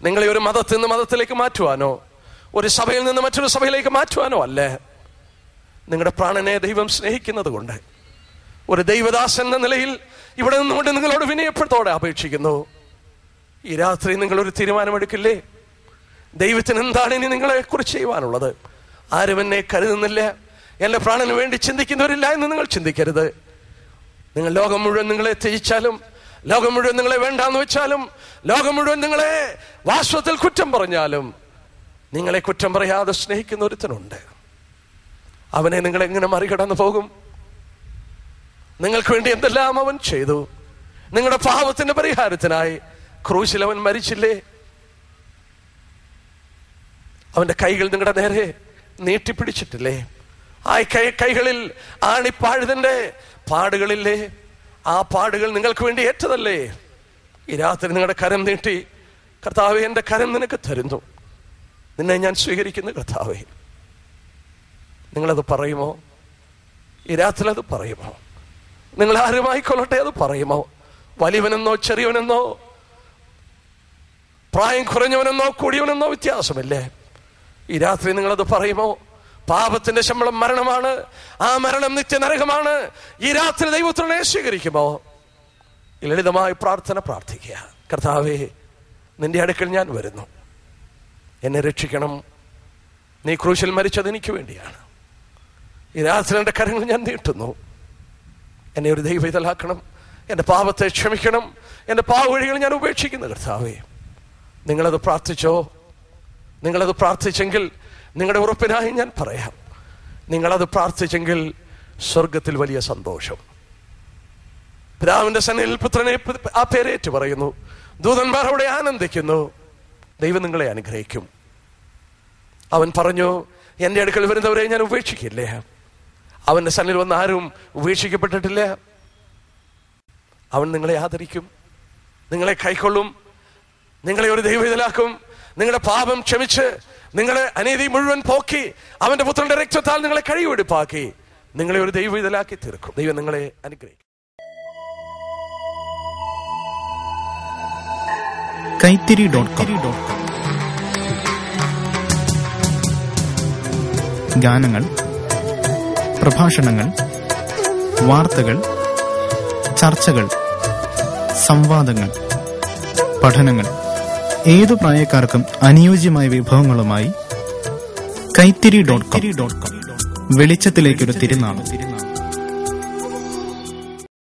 നിങ്ങളെ ഒരു മതത്തിൽ നിന്ന് മതത്തിലേക്ക് മാറ്റുവാനോ, ഒരു സഭയിൽ നിന്ന് മറ്റൊരു സഭയിലേക്ക് മാറ്റുവാനോ അല്ല. നിങ്ങളുടെ പ്രാണനെ ദൈവം സ്നേഹിക്കുന്നത് കൊണ്ട് ഒരു ദൈവദാസൻ എന്ന നിലയിൽ ഇവിടെ നിന്നുകൊണ്ട് നിങ്ങളോട് വിനയപ്പെടുത്തോടെ അപേക്ഷിക്കുന്നു. ഈ രാത്രി നിങ്ങളൊരു തീരുമാനമെടുക്കില്ലേ? ദൈവത്തിന് എന്താണ് ഇനി നിങ്ങളെ കുറിച്ച് ചെയ്യുവാനുള്ളത്? ആരും എന്നെ കരുതുന്നില്ല, എൻ്റെ പ്രാണന് വേണ്ടി ചിന്തിക്കുന്നവരില്ല എന്ന് നിങ്ങൾ ചിന്തിക്കരുത്. നിങ്ങൾ ലോകം മുഴുവൻ നിങ്ങളെ ത്യജിച്ചാലും, ലോകം മുഴുവൻ നിങ്ങളെ വേണ്ടാന്ന് വെച്ചാലും, ലോകം മുഴുവൻ നിങ്ങളെ വാസ്തവത്തിൽ കുറ്റം പറഞ്ഞാലും, നിങ്ങളെ കുറ്റം പറയാതെ സ്നേഹിക്കുന്ന ഒരുത്തനുണ്ട്. അവനെ നിങ്ങൾ എങ്ങനെ മറികടന്നു പോകും? നിങ്ങൾക്ക് വേണ്ടി എന്തെല്ലാം അവൻ ചെയ്തു. നിങ്ങളുടെ പാപത്തിന്റെ പരിഹാരത്തിനായി ക്രൂശിൽ അവൻ മരിച്ചില്ലേ? അവന്റെ കൈകൾ നിങ്ങളുടെ നേരെ നീട്ടിപ്പിടിച്ചിട്ടില്ലേ? ആ കൈകളിൽ ആണിപ്പാഴുതിന്റെ പാടുകളില്ലേ? ആ പാടുകൾ നിങ്ങൾക്ക് വേണ്ടി ഏറ്റതല്ലേ? ഈ രാത്രി നിങ്ങളുടെ കരം നീട്ടി, കർത്താവേ, എൻ്റെ കരം നിനക്ക് തരുന്നു, നിന്നെ ഞാൻ സ്വീകരിക്കുന്നു കർത്താവേ. നിങ്ങളത് പറയുമോ? ഈ രാത്രി അത് പറയുമോ? നിങ്ങൾ ആരുമായിക്കൊള്ളട്ടെ, അത് പറയുമോ? വലിയവനെന്നോ ചെറിയവനെന്നോ, പ്രായം കുറഞ്ഞവനെന്നോ കൂടിയവനെന്നോ വ്യത്യാസമില്ലേ? ഈ രാത്രി നിങ്ങളത് പറയുമോ? പാപത്തിന്റെ ശമ്പളം മരണമാണ്, ആ മരണം നിത്യനരകമാണ്. ഈ രാത്രി ദൈവത്തിനെ സ്വീകരിക്കുമോ? ലളിതമായി പ്രാർത്ഥന പ്രാർത്ഥിക്കുക. കർത്താവേ, നിന്റെ അടുക്കൽ ഞാൻ വരുന്നു, എന്നെ രക്ഷിക്കണം. നീ ക്രൂശിൽ മരിച്ചത് എനിക്ക് വേണ്ടിയാണ്. ഈ രാത്രി എൻ്റെ കരങ്ങൾ ഞാൻ നീട്ടുന്നു. എന്നെ ഒരു ദൈവവിധലാക്കണം, എൻ്റെ പാപത്തെ ക്ഷമിക്കണം, എൻ്റെ പാവവഴികൾ ഞാൻ ഉപേക്ഷിക്കുന്നു കർത്താവേ. നിങ്ങളത് പ്രാർത്ഥിച്ചോ? നിങ്ങളത് പ്രാർത്ഥിച്ചെങ്കിൽ നിങ്ങളുടെ ഉറപ്പിനായി ഞാൻ പറയാം, നിങ്ങളത് പ്രാർത്ഥിച്ചെങ്കിൽ സ്വർഗത്തിൽ വലിയ സന്തോഷം. പിതാവിന്റെ സന്നിധിയിൽ പുത്രനെ ആ പേരേറ്റ് പറയുന്നു, ദൂതന്മാർ അവിടെ ആനന്ദിക്കുന്നു. ദൈവം നിങ്ങളെ അനുഗ്രഹിക്കും. അവൻ പറഞ്ഞു, എൻ്റെ അടുക്കൽ വരുന്നവരെ ഞാൻ ഉപേക്ഷിക്കില്ല. അവന്റെ സന്നിധിയിൽ വന്ന് ആരും ഉപേക്ഷിക്കപ്പെട്ടിട്ടില്ല. അവൻ നിങ്ങളെ ആദരിക്കും, നിങ്ങളെ കൈക്കൊള്ളും, നിങ്ങളെ ഒരു ദൈവവിധലാക്കും. നിങ്ങളുടെ പാപം ക്ഷമിച്ച് നിങ്ങളെ അനീതി മുഴുവൻ പോക്കി അവന്റെ പുത്രന്റെ രക്തത്താൽ നിങ്ങളെ കഴിവെടുപ്പാക്കി നിങ്ങളെ ഒരു ദൈവവിധലാക്കി തീർക്കും. ദൈവം നിങ്ങളെ അനുഗ്രഹിക്കും. കൈത്തിരി.com ഗാനങ്ങൾ, പ്രഭാഷണങ്ങൾ, വാർത്തകൾ, ചർച്ചകൾ, സംവാദങ്ങൾ, പഠനങ്ങൾ, ഏതു പ്രായക്കാർക്കും അനുയോജ്യമായ വിഭവങ്ങളുമായി കൈത്തിരി.com വെളിച്ചത്തിലേക്കൊരു തിരുനാളം.